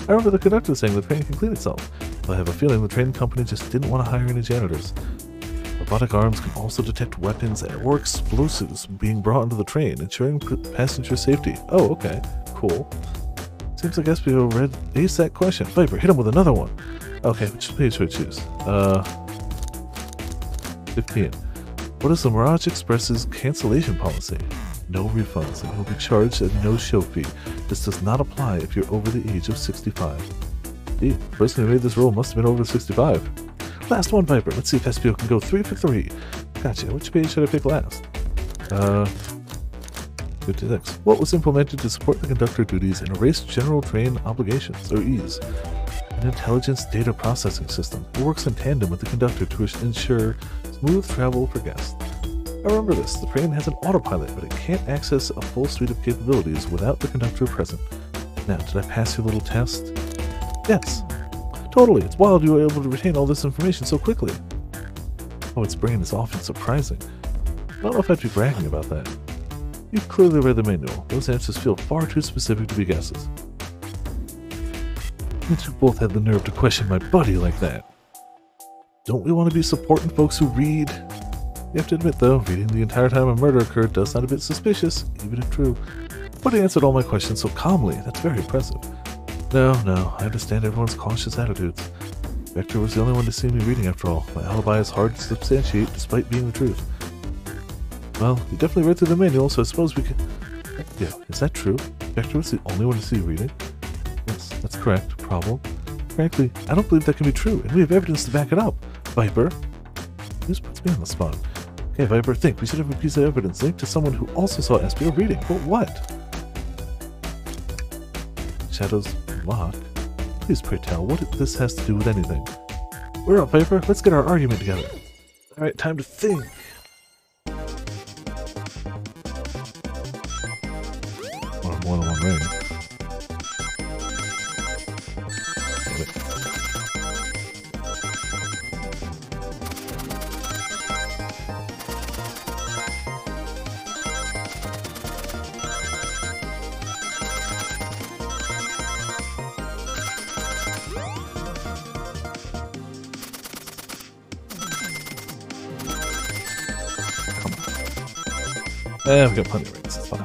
[SPEAKER 1] I remember the conductor saying the train can clean itself, but I have a feeling the train company just didn't want to hire any janitors. Robotic arms can also detect weapons or explosives being brought into the train, ensuring passenger safety. Oh, okay. Cool. Seems like Espio aced that question. Viper, hit him with another one. Okay, which page should I choose? 15. What is the Mirage Express's cancellation policy? No refunds, and you'll be charged a no-show fee. This does not apply if you're over the age of 65. Gee, the person who made this rule must have been over 65. Last one, Viper. Let's see if Espio can go 3 for 3. Gotcha. Which page should I pick last? 56. What was implemented to support the conductor duties and erase general train obligations, or ease? An intelligence data processing system. It works in tandem with the conductor to ensure smooth travel for guests. I remember this. The train has an autopilot, but it can't access a full suite of capabilities without the conductor present. Now, did I pass your little test? Yes. Totally. It's wild you were able to retain all this information so quickly. Oh, its brain is often surprising. I don't know if I'd be bragging about that. You've clearly read the manual. Those answers feel far too specific to be guesses. You two both had the nerve to question my buddy like that. Don't we want to be supporting folks who read? You have to admit, though, reading the entire time a murder occurred does sound a bit suspicious, even if true. But he answered all my questions so calmly. That's very impressive. No, I understand everyone's cautious attitudes. Vector was the only one to see me reading after all. My alibi is hard to substantiate despite being the truth. Well, you definitely read through the manual, so I suppose we can... Yeah, is that true? Vector was the only one to see you reading? Yes, that's correct. Problem? Frankly, I don't believe that can be true, and we have evidence to back it up. Viper? This puts me on the spot. Okay, Viper, think. We should have a piece of evidence linked to someone who also saw Espio reading. But what? Shadow's lock? Please pray tell, what this has to do with anything? We're up, Viper. Let's get our argument together. Alright, time to think. Or more than one ring. Damn it. I've got plenty of rings, it's fine.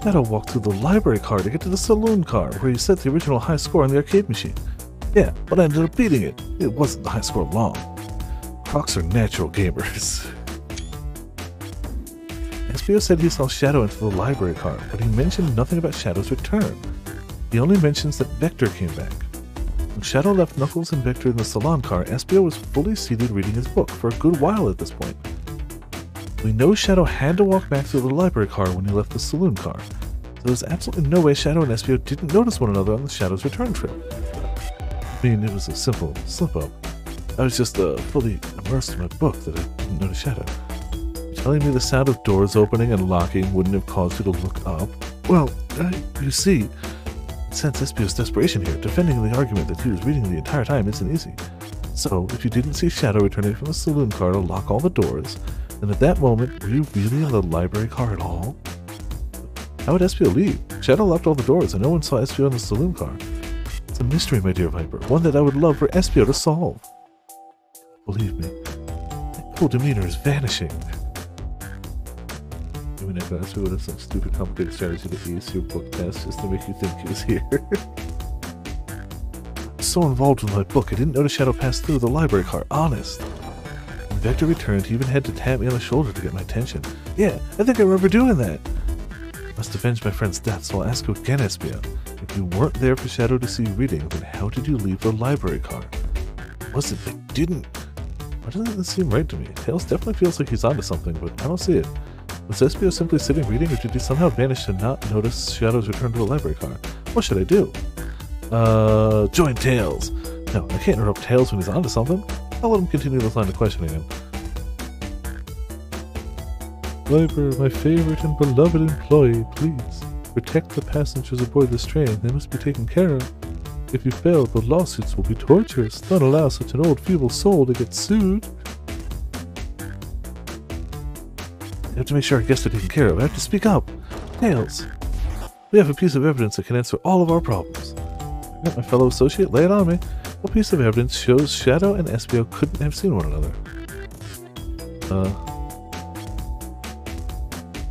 [SPEAKER 1] Shadow walked through the library car to get to the saloon car, where he set the original high score on the arcade machine. Yeah, but I ended up beating it. It wasn't the high score long. Crocs are natural gamers. Espio said he saw Shadow into the library car, but he mentioned nothing about Shadow's return. He only mentions that Vector came back. When Shadow left Knuckles and Vector in the salon car, Espio was fully seated reading his book for a good while at this point. We know Shadow had to walk back through the library car when he left the saloon car, so there's absolutely no way Shadow and Espio didn't notice one another on the Shadow's return trip. I mean, it was a simple slip-up. I was just fully immersed in my book that I didn't notice Shadow. You're telling me the sound of doors opening and locking wouldn't have caused you to look up? Well, you see, sense Espio's desperation here, defending the argument that he was reading the entire time isn't easy. So, if you didn't see Shadow returning from the saloon car to lock all the doors, then at that moment, were you really in the library car at all? How would Espio leave? Shadow locked all the doors and no one saw Espio in the saloon car. It's a mystery, my dear Viper, one that I would love for Espio to solve. Believe me, that cool demeanor is vanishing. I mean, I thought Espio would have some stupid complicated strategy to ace your book test just to make you think he was here. I'm so involved with my book, I didn't notice Shadow pass through the library car, honest. When Vector returned, he even had to tap me on the shoulder to get my attention. Yeah, I think I remember doing that. I must avenge my friend's death, so I'll ask you again, Espio. If you weren't there for Shadow to see you reading, then how did you leave the library car? Was it I didn't? Why doesn't this seem right to me? Tails definitely feels like he's onto something, but I don't see it. Was Espio simply sitting reading, or did he somehow manage to not notice Shadow's return to the library car? What should I do? Join Tails! No, I can't interrupt Tails when he's onto something. I'll let him continue this line of questioning him. Viper, my favorite and beloved employee, please. Protect the passengers aboard this train. They must be taken care of. If you fail, the lawsuits will be torturous. Don't allow such an old, feeble soul to get sued. I have to make sure our guests are taken care of. I have to speak up. Tails, we have a piece of evidence that can answer all of our problems. My fellow associate, lay it on me. What piece of evidence shows Shadow and Espio couldn't have seen one another?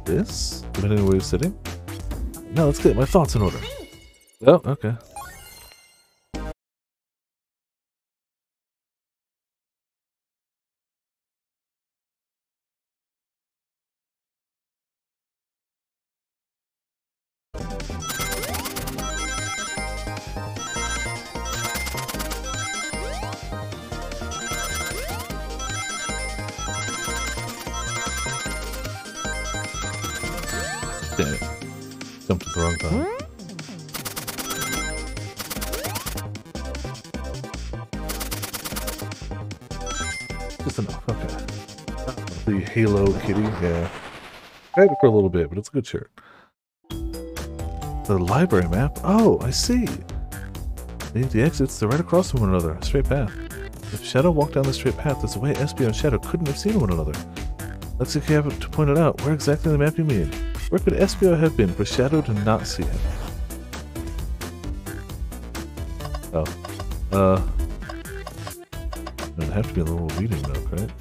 [SPEAKER 1] This? Depending on where you're sitting? Now let's get my thoughts in order. Oh, okay. Damn it. Jumped at the wrong time. Just enough, okay. The Halo kitty, yeah. I had it for a little bit, but it's a good shirt. The library map? Oh, I see. The exits, they're right across from one another, a straight path. If Shadow walked down the straight path, there's a way Espio and Shadow couldn't have seen one another. Let's see if you have to point it out. Where exactly on the map you mean? Where could Espio have been for Shadow to not see him? Oh. It'd have to be a little reading nook, right?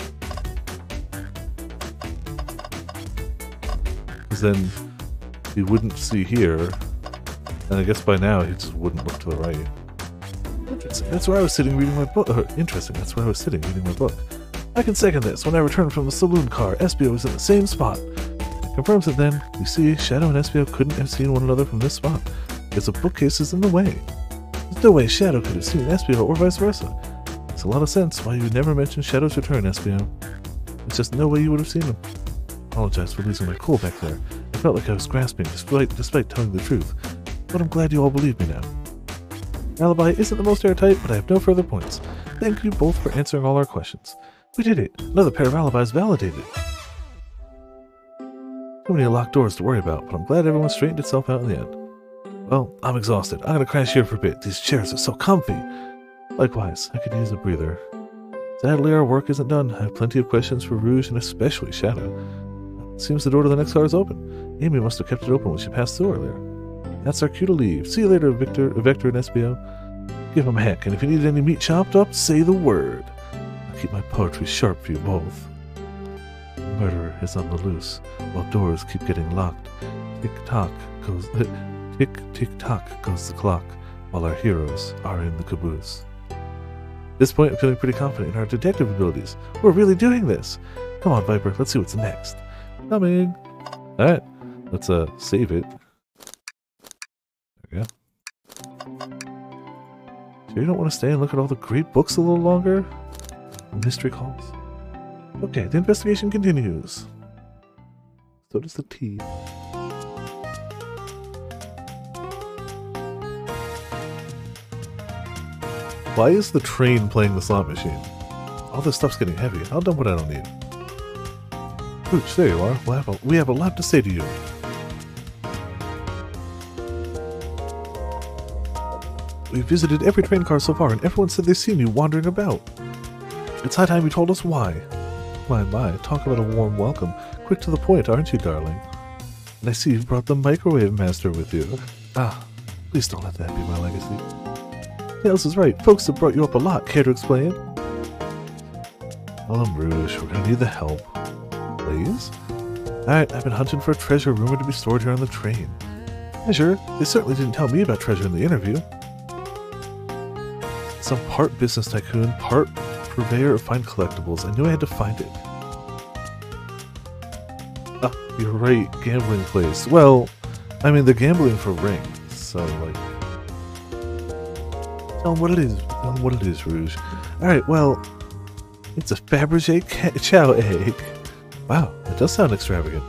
[SPEAKER 1] Because then he wouldn't see here, and I guess by now he just wouldn't look to the right. Interesting. That's where I was sitting reading my book. Interesting. That's where I was sitting reading my book. I can second this. When I returned from the saloon car, Espio was in the same spot. It confirms it then. You see, Shadow and Espio couldn't have seen one another from this spot, because the bookcase is in the way. There's no way Shadow could have seen Espio or vice versa. Makes a lot of sense why you never mentioned Shadow's return, Espio. There's just no way you would have seen him. Apologize for losing my cool back there. I felt like I was grasping despite telling the truth. But I'm glad you all believe me now. Alibi isn't the most airtight, but I have no further points. Thank you both for answering all our questions. We did it! Another pair of alibis validated. Too many locked doors to worry about, but I'm glad everyone straightened itself out in the end. Well, I'm exhausted. I'm gonna crash here for a bit. These chairs are so comfy. Likewise, I could use a breather. Sadly, our work isn't done. I have plenty of questions for Rouge and especially Shadow. Seems the door to the next car is open. Amy must have kept it open when she passed through earlier. That's our cue to leave. See you later, Vector and Espio. Give him a heck, and if you need any meat chopped up, say the word. I'll keep my poetry sharp for you both. The murderer is on the loose, while doors keep getting locked. Tick-tock goes the clock, while our heroes are in the caboose. At this point, I'm feeling pretty confident in our detective abilities. We're really doing this! Come on, Viper, let's see what's next. Coming! Alright, let's save it. There we go. Sure you don't want to stay and look at all the great books a little longer? Mystery calls. Okay, the investigation continues. So does the tea. Why is the train playing the slot machine? All this stuff's getting heavy. I'll dump what I don't need. Pooch, there you are. We have a lot to say to you. We've visited every train car so far, and everyone said they've seen you wandering about. It's high time you told us why. My, talk about a warm welcome. Quick to the point, aren't you, darling? And I see you've brought the microwave master with you. Ah, please don't let that be my legacy. Tails is right. Folks have brought you up a lot. Care to explain? Rouge, we're gonna need the help. Please? Alright, I've been hunting for a treasure rumored to be stored here on the train. Treasure? They certainly didn't tell me about treasure in the interview. Some part business tycoon, part purveyor of fine collectibles. I knew I had to find it. Ah, you're right. Gambling place. Well, I mean, they're gambling for rings, so, like... Tell them what it is. Tell them what it is, Rouge. Alright, well... It's a Fabergé chow egg. Wow, that does sound extravagant.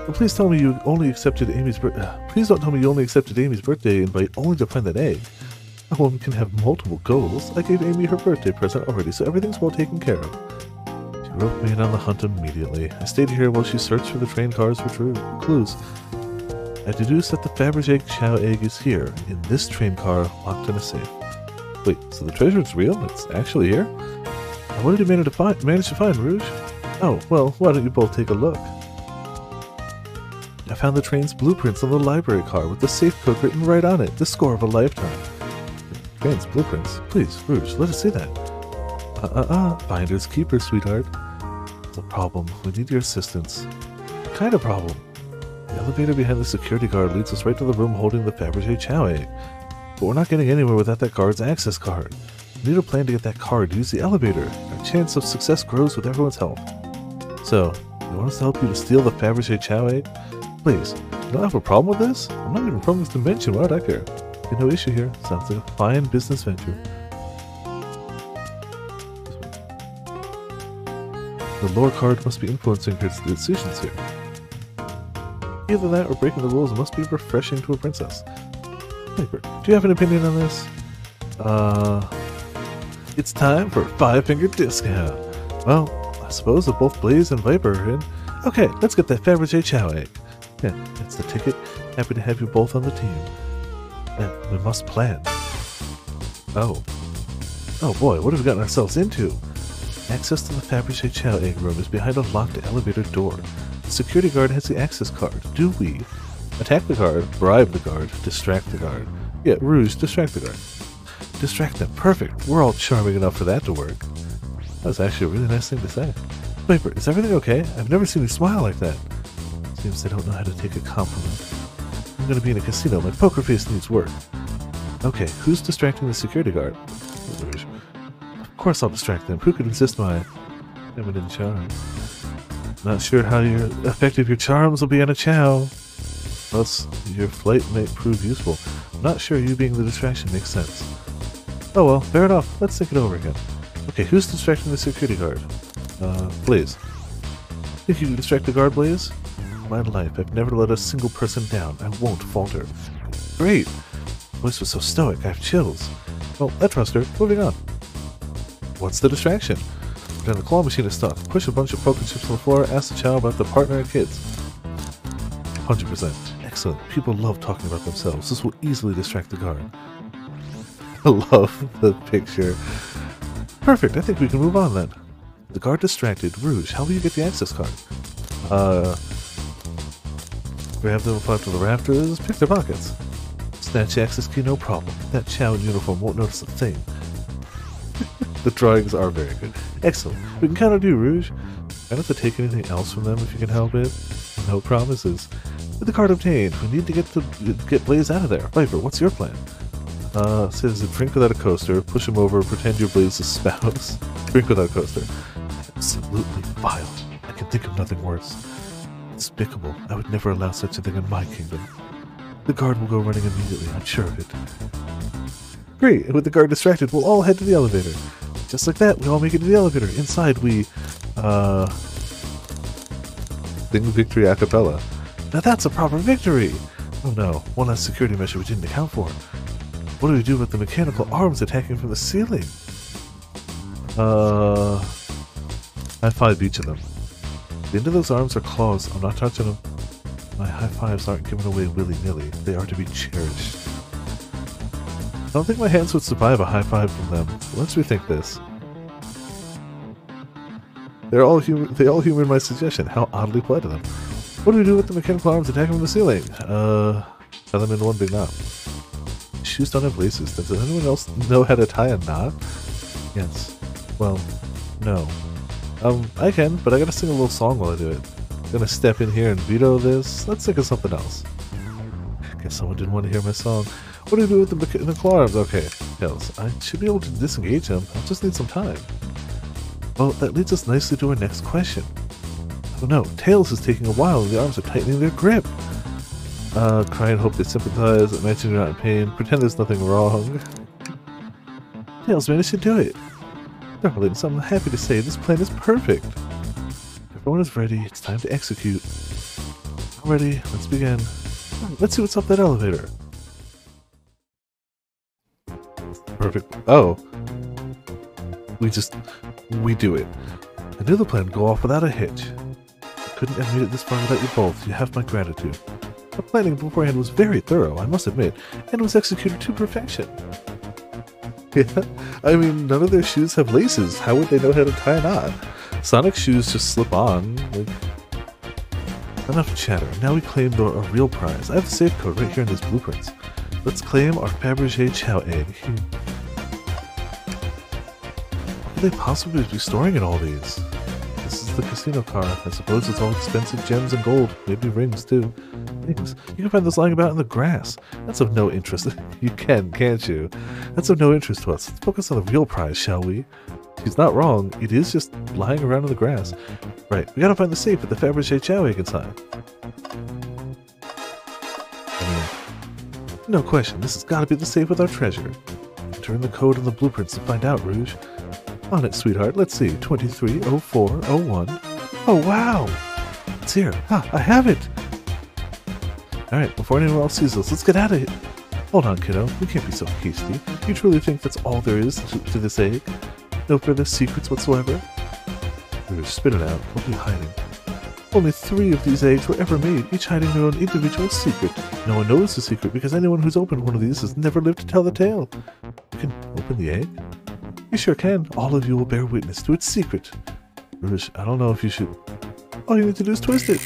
[SPEAKER 1] But please tell me you only accepted Amy's please don't tell me you only accepted Amy's birthday invite only to find that egg. A woman can have multiple goals. I gave Amy her birthday present already, so everything's well taken care of. She roped me in on the hunt immediately. I stayed here while she searched for the train cars for clues. I deduce that the Fabergé chow egg is here, in this train car, locked in a safe. Wait, so the treasure's real? It's actually here? What did you manage to find, Rouge? Oh, well, why don't you both take a look? I found the train's blueprints on the library car with the safe code written right on it, the score of a lifetime. Train's blueprints? Please, Rouge, let us see that. Finders keepers, sweetheart. It's a problem. We need your assistance. What kind of problem? The elevator behind the security guard leads us right to the room holding the Fabergé chow egg. But we're not getting anywhere without that guard's access card. We need a plan to get that card to use the elevator. Our chance of success grows with everyone's help. So, you want us to help you to steal the Fabergé chow egg? Please, you don't have a problem with this? I'm not even from this dimension, why would I care? No issue here. Sounds like a fine business venture. The lore card must be influencing her decisions here. Either that or breaking the rules must be refreshing to a princess. Viper, do you have an opinion on this? It's time for a 5-finger discount. Well, I suppose if both Blaze and Viper are in. Okay, let's get that Fabergé chow egg. Yeah, that's the ticket. Happy to have you both on the team. And we must plan. Oh boy, what have we gotten ourselves into? Access to the Fabergé chow egg room is behind a locked elevator door. The security guard has the access card. Do we? Attack the guard, bribe the guard, distract the guard. Yeah, Rouge, distract the guard. Distract them. Perfect. We're all charming enough for that to work. That was actually a really nice thing to say. Viper, is everything okay? I've never seen you smile like that. Seems they don't know how to take a compliment. I'm gonna be in a casino. My poker face needs work. Okay, who's distracting the security guard? Rouge. Of course I'll distract them. Who could resist my... Feminine charm. Not sure how effective your charms will be on a Chow. Plus, your flight might prove useful. I'm not sure you being the distraction makes sense. Oh well, fair enough. Let's think it over again. Okay, who's distracting the security guard? Blaze. Think you can distract the guard, Blaze? In my life, I've never let a single person down. I won't falter. Great! The voice was so stoic, I have chills. Well, I trust her. Moving on. What's the distraction? Then the claw machine is stuck. Push a bunch of poker chips on the floor, ask the child about the partner and kids. 100%. Excellent. People love talking about themselves. This will easily distract the guard. I love the picture. Perfect. I think we can move on then. The guard distracted. Rouge, how will you get the access card? Grab them up onto the rafters, pick their pockets. Snatch the access key, no problem. That Chow in uniform won't notice a thing. The drawings are very good. Excellent. We can count on you, Rouge. I don't have to take anything else from them if you can help it. No promises. With the card obtained, we need to get Blaze out of there. Viper, what's your plan? Says drink without a coaster, push him over, pretend you're Blaze's spouse. Drink without a coaster. Absolutely vile. I can think of nothing worse. Despicable. I would never allow such a thing in my kingdom. The guard will go running immediately, I'm sure of it. Great, and with the guard distracted, we'll all head to the elevator. Just like that, we all make it to the elevator. Inside, we, sing victory a cappella. Now that's a proper victory! Oh no, one last security measure we didn't account for. What do we do with the mechanical arms attacking from the ceiling? High five each of them. The end of those arms are claws. I'm not touching them. My high fives aren't given away willy-nilly. They are to be cherished. I don't think my hands would survive a high five from them. Let's rethink this. They all humor my suggestion. How oddly polite of them. What do we do with the mechanical arms attacking from the ceiling? Tie them into one big knot. Shoes don't have laces. Does anyone else know how to tie a knot? Yes. Well, no. I can, but I gotta sing a little song while I do it. I'm gonna step in here and veto this. Let's think of something else. Guess someone didn't want to hear my song. What do you do with the mechanical arms? Okay, Tails. I should be able to disengage them. I'll just need some time. Well, that leads us nicely to our next question. Oh no, Tails is taking a while and the arms are tightening their grip. Cry and hope they sympathize. Imagine you're not in pain. Pretend there's nothing wrong. Tails managed to do it. Darling, so I'm happy to say this plan is perfect. Everyone is ready. It's time to execute. I'm ready. Let's begin. Right, let's see what's up that elevator. Perfect. Oh. We do it. I knew the plan would go off without a hitch. I couldn't have made it this far without you both. You have my gratitude. The planning beforehand was very thorough, I must admit, and was executed to perfection. Yeah, I mean, none of their shoes have laces. How would they know how to tie a knot? Sonic's shoes just slip on. Like... Enough chatter. Now we claim a real prize. I have the safe code right here in these blueprints. Let's claim our Fabergé Chow egg. What could they possibly be storing in all these? This is the casino car. I suppose it's all expensive gems and gold. Maybe rings, too. Things. You can find those lying about in the grass. That's of no interest. You can, can't you? That's of no interest to us. Let's focus on the real prize, shall we? She's not wrong. It is just lying around in the grass. Right, we gotta find the safe with the Fabergé Chow egg inside. No question, this has gotta be the safe with our treasure. Enter in the code in the blueprints to find out, Rouge. On it, sweetheart. Let's see. 230401. Oh, wow! It's here. Ah, I have it! Alright, before anyone else sees us, let's get out of here. Hold on, kiddo. We can't be so hasty. You truly think that's all there is to this egg? No further secrets whatsoever? Rouge, spit it out. What are you hiding? Only 3 of these eggs were ever made, each hiding their own individual secret. No one knows the secret because anyone who's opened one of these has never lived to tell the tale. You can open the egg? You sure can. All of you will bear witness to its secret. Rouge, I don't know if you should... All you need to do is twist it.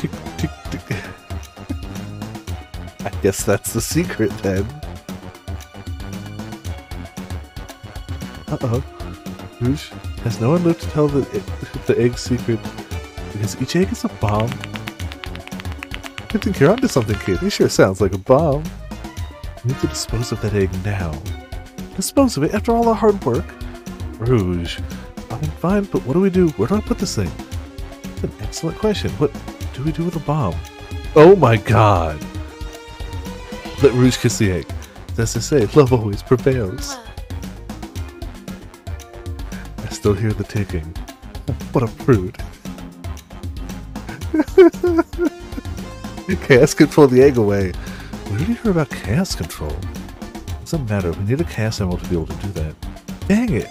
[SPEAKER 1] Tick, tick, tick, tick. I guess that's the secret then. Uh-oh. Rouge, has no one lived to tell the egg's secret because each egg is a bomb? I think you're onto something, kid. It sure sounds like a bomb. We need to dispose of that egg now. Dispose of it after all our hard work? Rouge. Fine, fine, but what do we do? Where do I put this thing? That's an excellent question. What do we do with a bomb? Oh my god! Let Rouge kiss the egg. As they say, love always prevails. I still hear the ticking. What a prude. Chaos control the egg away. Where did you hear about chaos control? Doesn't matter. We need a chaos emerald to be able to do that. Dang it.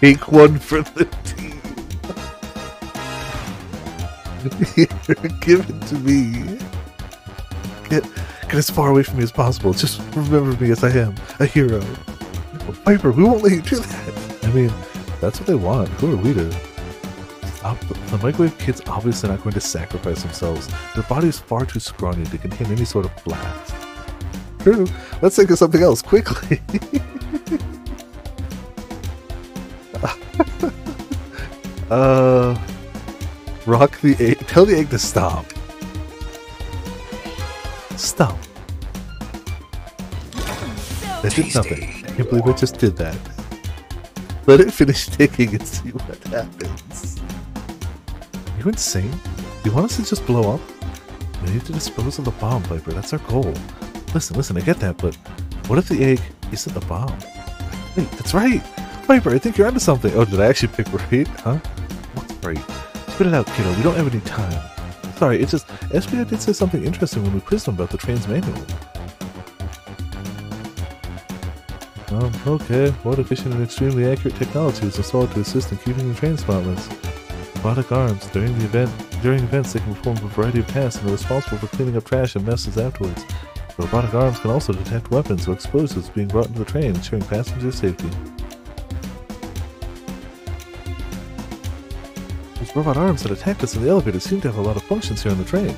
[SPEAKER 1] Take one for the team. Here, give it to me. Get as far away from me as possible. Just remember me as I am, a hero. Viper, we won't let you do that. I mean, that's what they want. Who are we to stop? The microwave kid's obviously not going to sacrifice themselves. Their body is far too scrawny to contain any sort of blast. True. Let's think of something else quickly. Rock the egg. Tell the egg to stop. Stop. That did nothing. I can't believe I just did that. Let it finish ticking and see what happens. Are you insane? You want us to just blow up? We need to dispose of the bomb, Viper. That's our goal. Listen, I get that, but what if the egg isn't the bomb? Wait, that's right! Viper, I think you're onto something. Oh, did I actually pick right? Huh? What's right? Spit it out, kiddo. We don't have any time. Sorry, it's just, SBI did say something interesting when we quizzed them about the train's manual. Okay. What efficient and extremely accurate technology was installed to assist in keeping the train spotless? Robotic arms. During events, they can perform a variety of tasks and are responsible for cleaning up trash and messes afterwards. The robotic arms can also detect weapons or explosives being brought into the train, ensuring passenger safety. Those robot arms that attacked us in the elevator seem to have a lot of functions here on the train.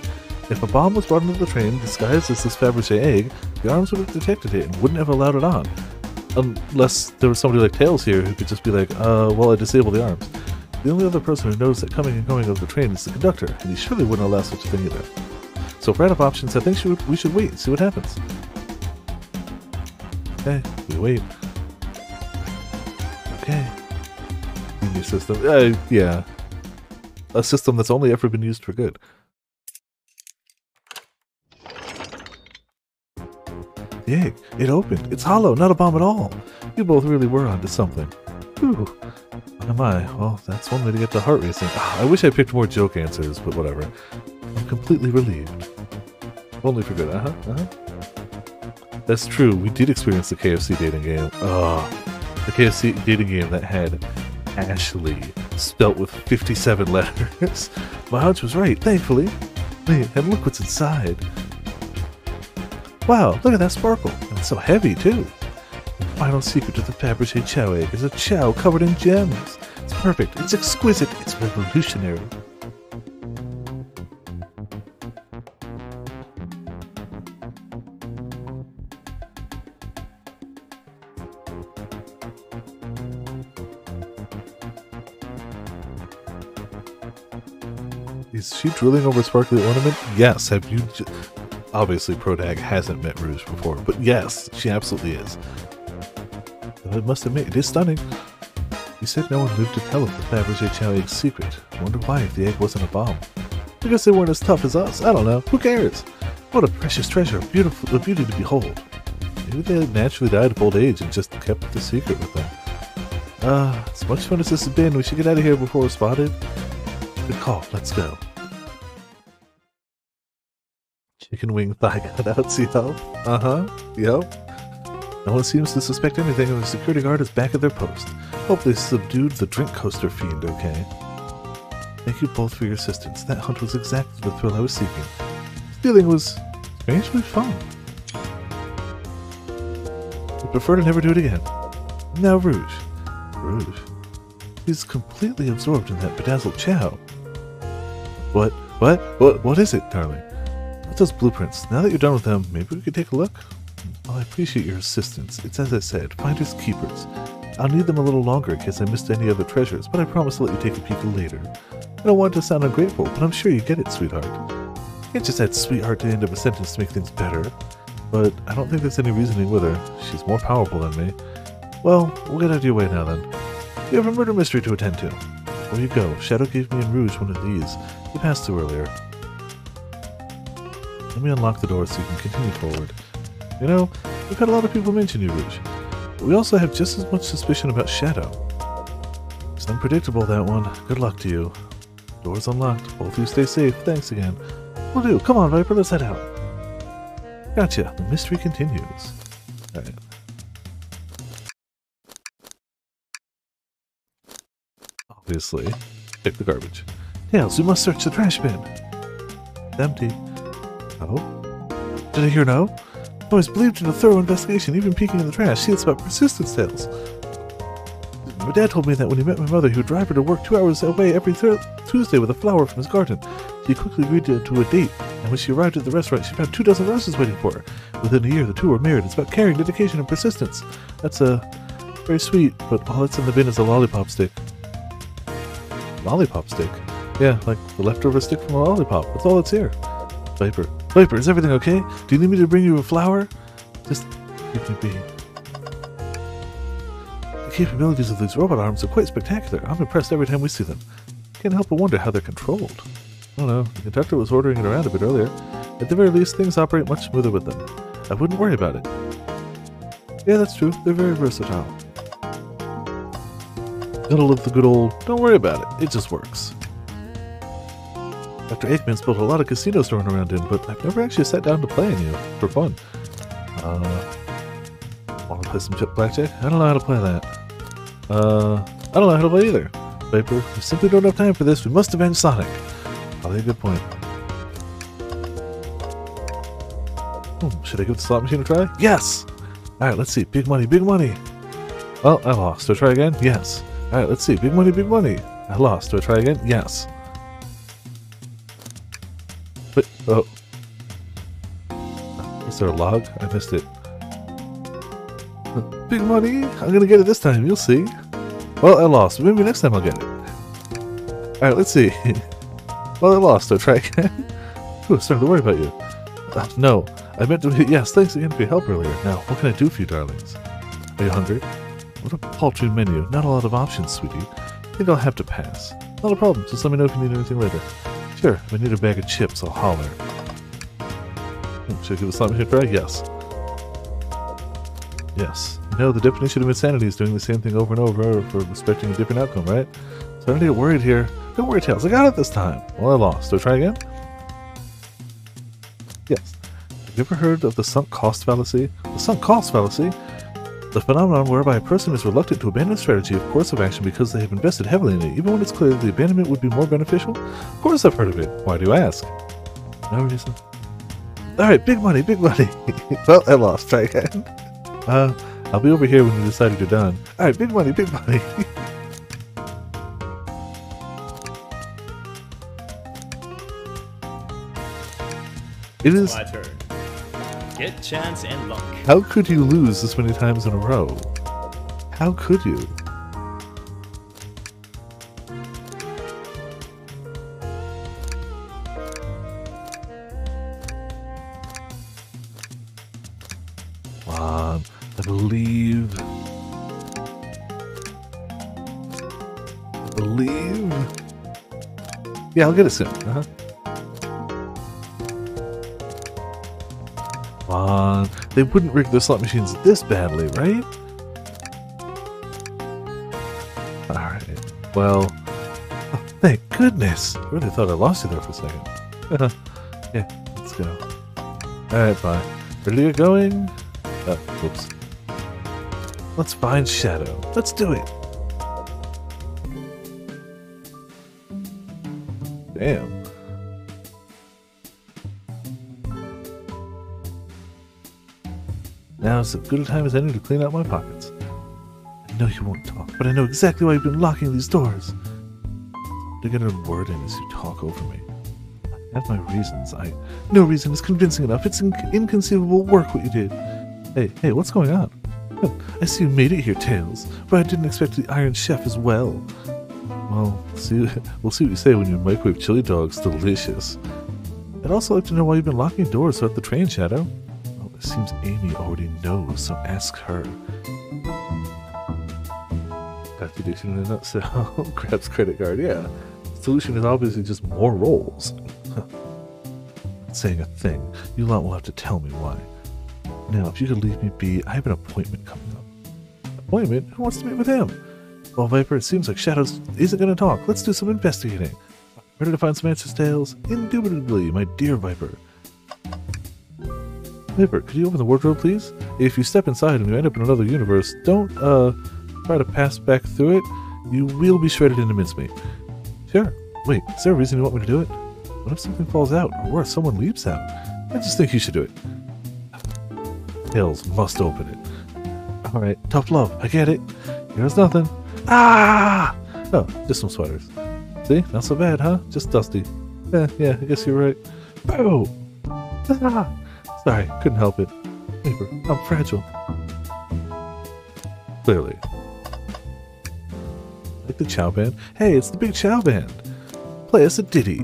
[SPEAKER 1] If a bomb was brought into the train disguised as this Fabergé egg, the arms would have detected it and wouldn't have allowed it on. Unless there was somebody like Tails here who could just be like, well, I disabled the arms. The only other person who knows that coming and going of the train is the conductor, and he surely wouldn't allow such a thing either. So if we're out of options, I think we should wait and see what happens. Okay, we wait. Okay. New system. Yeah. A system that's only ever been used for good. The egg. It opened. It's hollow, not a bomb at all. You both really were onto something. Whew. What am I? Well, that's one way to get the heart racing. I wish I picked more joke answers, but whatever. I'm completely relieved. Only for good, That's true, we did experience the KFC dating game. The KFC dating game that had Ashley spelt with 57 letters. My hunch was right, thankfully. Wait, and look what's inside. Wow, look at that sparkle. And it's so heavy, too. The final secret to the Fabergé Chow egg is a chow covered in gems. It's perfect, it's exquisite, it's revolutionary. Is she drooling over a sparkly ornament? Yes. Have you... Obviously, Prodag hasn't met Rouge before, but yes, she absolutely is. I must admit, it is stunning. You said no one lived to tell of the Fabergé Chow egg's secret. I wonder why if the egg wasn't a bomb. I guess they weren't as tough as us. I don't know. Who cares? What a precious treasure. A beauty to behold. Maybe they naturally died of old age and just kept the secret with them. As much fun as this has been, we should get out of here before we're spotted. Good call. Let's go. Chicken wing thigh cutouts, yep. Yep. No one seems to suspect anything, and the security guard is back at their post. Hope they subdued the drink coaster fiend, okay? Thank you both for your assistance. That hunt was exactly the thrill I was seeking. The feeling was strangely fun. I prefer to never do it again. Now Rouge. Rouge? He's completely absorbed in that bedazzled chow. What is it, darling? What's those blueprints? Now that you're done with them, maybe we could take a look? Well, I appreciate your assistance. It's as I said, finders keepers. I'll need them a little longer in case I missed any other treasures, but I promise to let you take a peek later. I don't want to sound ungrateful, but I'm sure you get it, sweetheart. You can't just add sweetheart to the end of a sentence to make things better. But I don't think there's any reasoning with her. She's more powerful than me. Well, we'll get out of your way now then. We have a murder mystery to attend to. There you go. Shadow gave me and Rouge one of these. You passed through earlier. Let me unlock the door so you can continue forward. You know, we've had a lot of people mention you, Rouge. But we also have just as much suspicion about Shadow. It's unpredictable, that one. Good luck to you. Door's unlocked. Both of you stay safe. Thanks again. Will do. Come on, Viper, let's head out. Gotcha. The mystery continues. Alright. Obviously. Pick the garbage. Tails, we must search the trash bin. It's empty. Oh? Did I hear no? I was believed in a thorough investigation, even peeking in the trash. See, it's about persistence, Tails. My dad told me that when he met my mother, he would drive her to work 2 hours away every Tuesday with a flower from his garden. She quickly agreed to a date, and when she arrived at the restaurant, she found 24 roses waiting for her. Within a year, the two were married. It's about caring, dedication, and persistence. That's very sweet, but all that's in the bin is a lollipop stick. Lollipop stick? Yeah, like the leftover stick from a lollipop. That's all that's here. Viper. Viper, is everything okay? Do you need me to bring you a flower? Just leave me be. The capabilities of these robot arms are quite spectacular. I'm impressed every time we see them. Can't help but wonder how they're controlled. I don't know. The conductor was ordering it around a bit earlier. At the very least, things operate much smoother with them. I wouldn't worry about it. Yeah, that's true. They're very versatile. Gotta love the good old, don't worry about it. It just works. Dr. Eggman's built a lot of casinos to run around in, but I've never actually sat down to play any for fun. Want to play some blackjack? I don't know how to play that. I don't know how to play either. Viper, we simply don't have time for this. We must avenge Sonic. Probably a good point. Should I give the slot machine a try? Yes! Alright, let's see. Big money, big money! Well, I lost. Do I try again? Yes. Alright, let's see. Big money, big money! I lost. Do I try again? Yes. But, oh. Is there a log? I missed it. Big money! I'm gonna get it this time, you'll see. Well, I lost. Maybe next time I'll get it. Alright, let's see. Well, I lost. Do I try again? Ooh, I'm starting to worry about you. No. I meant to... Yes, thanks again for your help earlier. Now, what can I do for you, darlings? Are you hungry? What a paltry menu. Not a lot of options, sweetie. I think I'll have to pass. Not a problem. Just let me know if you need anything later. Sure. If I need a bag of chips, I'll holler. Should I give the slot machine a try? Yes. Yes. You know, the definition of insanity is doing the same thing over and over for expecting a different outcome, right? So I don't get worried here. Don't worry, Tails. I got it this time. Well, I lost. Do I try again? Yes. Have you ever heard of the sunk cost fallacy? The sunk cost fallacy? The phenomenon whereby a person is reluctant to abandon a strategy of course of action because they have invested heavily in it, even when it's clear that the abandonment would be more beneficial? Of course I've heard of it. Why do you ask? No reason. Alright, big money, big money. Well, I lost. Try again. I'll be over here when you decide you're done. Alright, big money, big money. It is...
[SPEAKER 5] My turn. Get chance and luck.
[SPEAKER 1] How could you lose this many times in a row? How could you? Come on, I believe. Yeah, I'll get it soon. Come on. They wouldn't rig their slot machines this badly, right? Alright. Well. Oh, thank goodness. I really thought I lost you there for a second. Yeah, let's go. Alright, bye. Ready to get going? Oops. Let's find Shadow. Let's do it. Damn. Now is as good a time as any to clean out my pockets. I know you won't talk, but I know exactly why you've been locking these doors. To get a word in as you talk over me. I have my reasons. No reason is convincing enough. It's inconceivable work what you did. Hey, what's going on? I see you made it here, Tails, but I didn't expect the Iron Chef as well. Well, we'll see what you say when your microwave chili dog's delicious. I'd also like to know why you've been locking doors throughout the train, Shadow. Well, it seems Amy already knows, so ask her. solution in a nutshell. Grabs credit card, yeah. Solution is obviously just more rolls. Not saying a thing. You lot will have to tell me why. Now, if you could leave me be, I have an appointment coming up. Appointment? Who wants to meet with him? Well, Viper, it seems like Shadows isn't going to talk. Let's do some investigating. Ready to find some answers, Tails? Indubitably, my dear Viper. Viper, could you open the wardrobe, please? If you step inside and you end up in another universe, don't, try to pass back through it. You will be shredded into mincemeat. Sure. Wait, is there a reason you want me to do it? What if something falls out, or worse, someone leaps out? I just think you should do it. Tails must open it. Alright, tough love, I get it. Here's nothing. Ah! Oh, just some sweaters. See? Not so bad, huh? Just dusty. Yeah, I guess you're right. Boo! Ah! Sorry, couldn't help it. Paper, I'm fragile. Clearly. Like the Chow Band? Hey, it's the big Chow Band! Play us a ditty.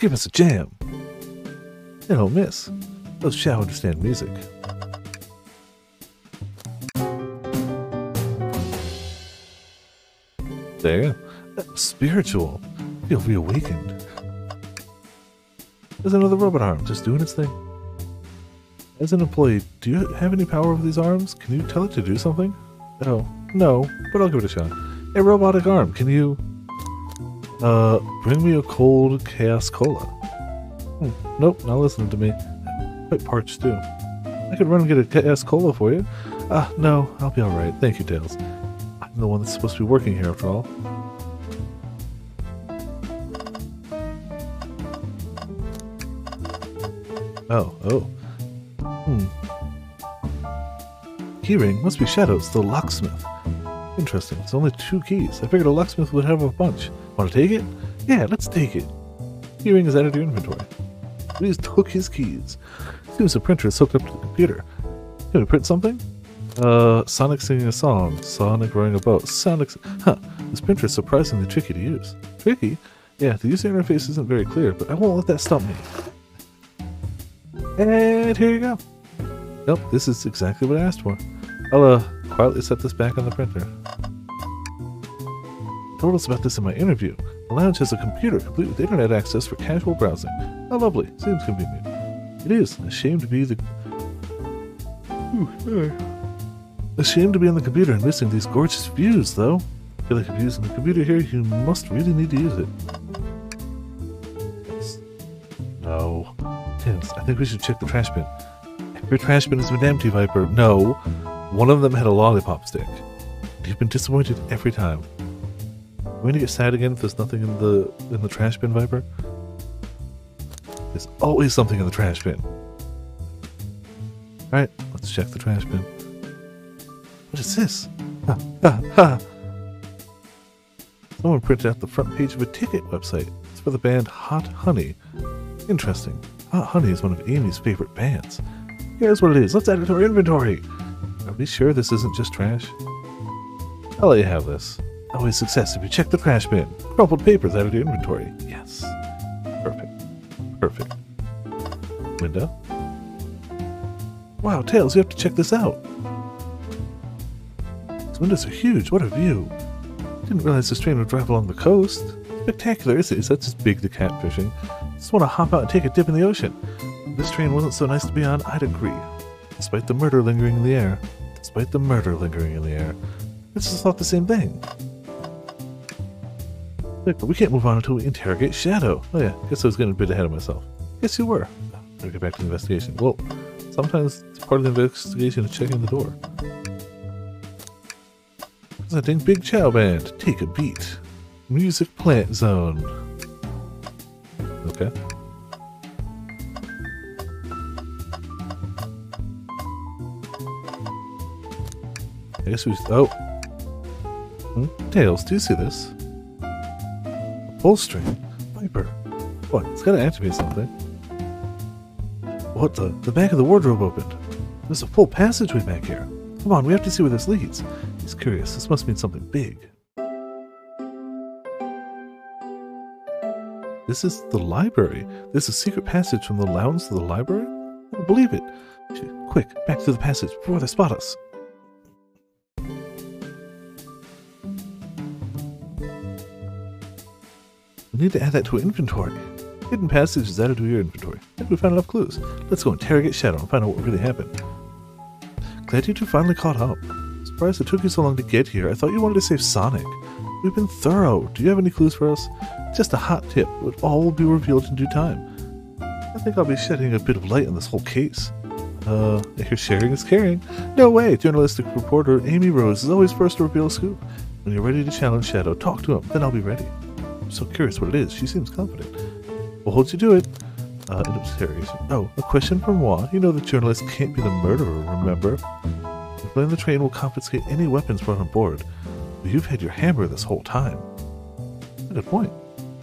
[SPEAKER 1] Give us a jam. They don't miss. Those Chow understand music. There. That was spiritual. Feel reawakened. There's another robot arm, just doing its thing. As an employee, do you have any power over these arms? Can you tell it to do something? Oh, no, but I'll give it a shot. Hey, robotic arm, can you... bring me a cold Chaos Cola. Nope, not listening to me. Quite parched, too. I could run and get a Chaos Cola for you. No, I'll be alright. Thank you, Tails. I'm the one that's supposed to be working here, after all. Oh. Keyring must be Shadows, the locksmith. Interesting, it's only 2 keys. I figured a locksmith would have a bunch. Want to take it? Yeah, let's take it. Keyring is added to your inventory. Please took his keys. Seems the printer is hooked up to the computer. Can we print something? Sonic singing a song. Sonic rowing a boat. This printer is surprisingly tricky to use. Tricky? Yeah, the user interface isn't very clear, but I won't let that stop me. And here you go. Nope, this is exactly what I asked for. I'll, quietly set this back on the printer. Told us about this in my interview. The lounge has a computer complete with internet access for casual browsing. How lovely. Seems convenient. It is. Ashamed to be on the computer and missing these gorgeous views, though. I feel like if you're using the computer here, you must really need to use it. Yes. No. Tails, I think we should check the trash bin. Every trash bin has been empty, Viper. No. One of them had a lollipop stick. You've been disappointed every time. Are we gonna get sad again if there's nothing in the trash bin, Viper? There's always something in the trash bin. Alright, let's check the trash bin. What is this? Someone printed out the front page of a ticket website. It's for the band Hot Honey. Interesting. Hot Honey is one of Amy's favorite bands. Here's what it is. Let's add it to our inventory. Are we sure this isn't just trash? I'll let you have this. Always success if you check the trash bin. Crumpled papers added to your inventory. Yes. Perfect. Window. Wow, Tails, you have to check this out. These windows are huge. What a view. Didn't realize this train would drive along the coast. Spectacular, is it? Is that just big to catfishing? Just want to hop out and take a dip in the ocean. If this train wasn't so nice to be on, I'd agree. Despite the murder lingering in the air. This is not the same thing. Look, but we can't move on until we interrogate Shadow. Oh yeah, guess I was getting a bit ahead of myself. Guess you were. Better get back to the investigation. Well, sometimes it's part of the investigation to check in the door. Presenting Big Chow Band. Take a beat. Music Plant Zone. Okay. I guess we... Oh. Tails, do you see this? Pull string. Viper. What? It's gotta activate something. What the? The back of the wardrobe opened. There's a full passageway back here. Come on, we have to see where this leads. He's curious. This must mean something big. This is the library. There's a secret passage from the lounge to the library? I don't believe it. Quick, back through the passage before they spot us. We need to add that to our inventory. Hidden passage is added to your inventory. I think we found enough clues. Let's go interrogate Shadow and find out what really happened. Glad you two finally caught up. Surprised it took you so long to get here. I thought you wanted to save Sonic. We've been thorough. Do you have any clues for us? Just a hot tip, but all will be revealed in due time. I think I'll be shedding a bit of light on this whole case. I hear sharing is caring. No way! Journalistic reporter Amy Rose is always first to reveal a scoop. When you're ready to challenge Shadow, talk to him, then I'll be ready. I'm so curious what it is. She seems confident. What holds you to it? Interrogation. Oh, a question from moi. You know the journalist can't be the murderer, remember? If the train will confiscate any weapons brought on board. But you've had your hammer this whole time. Good point.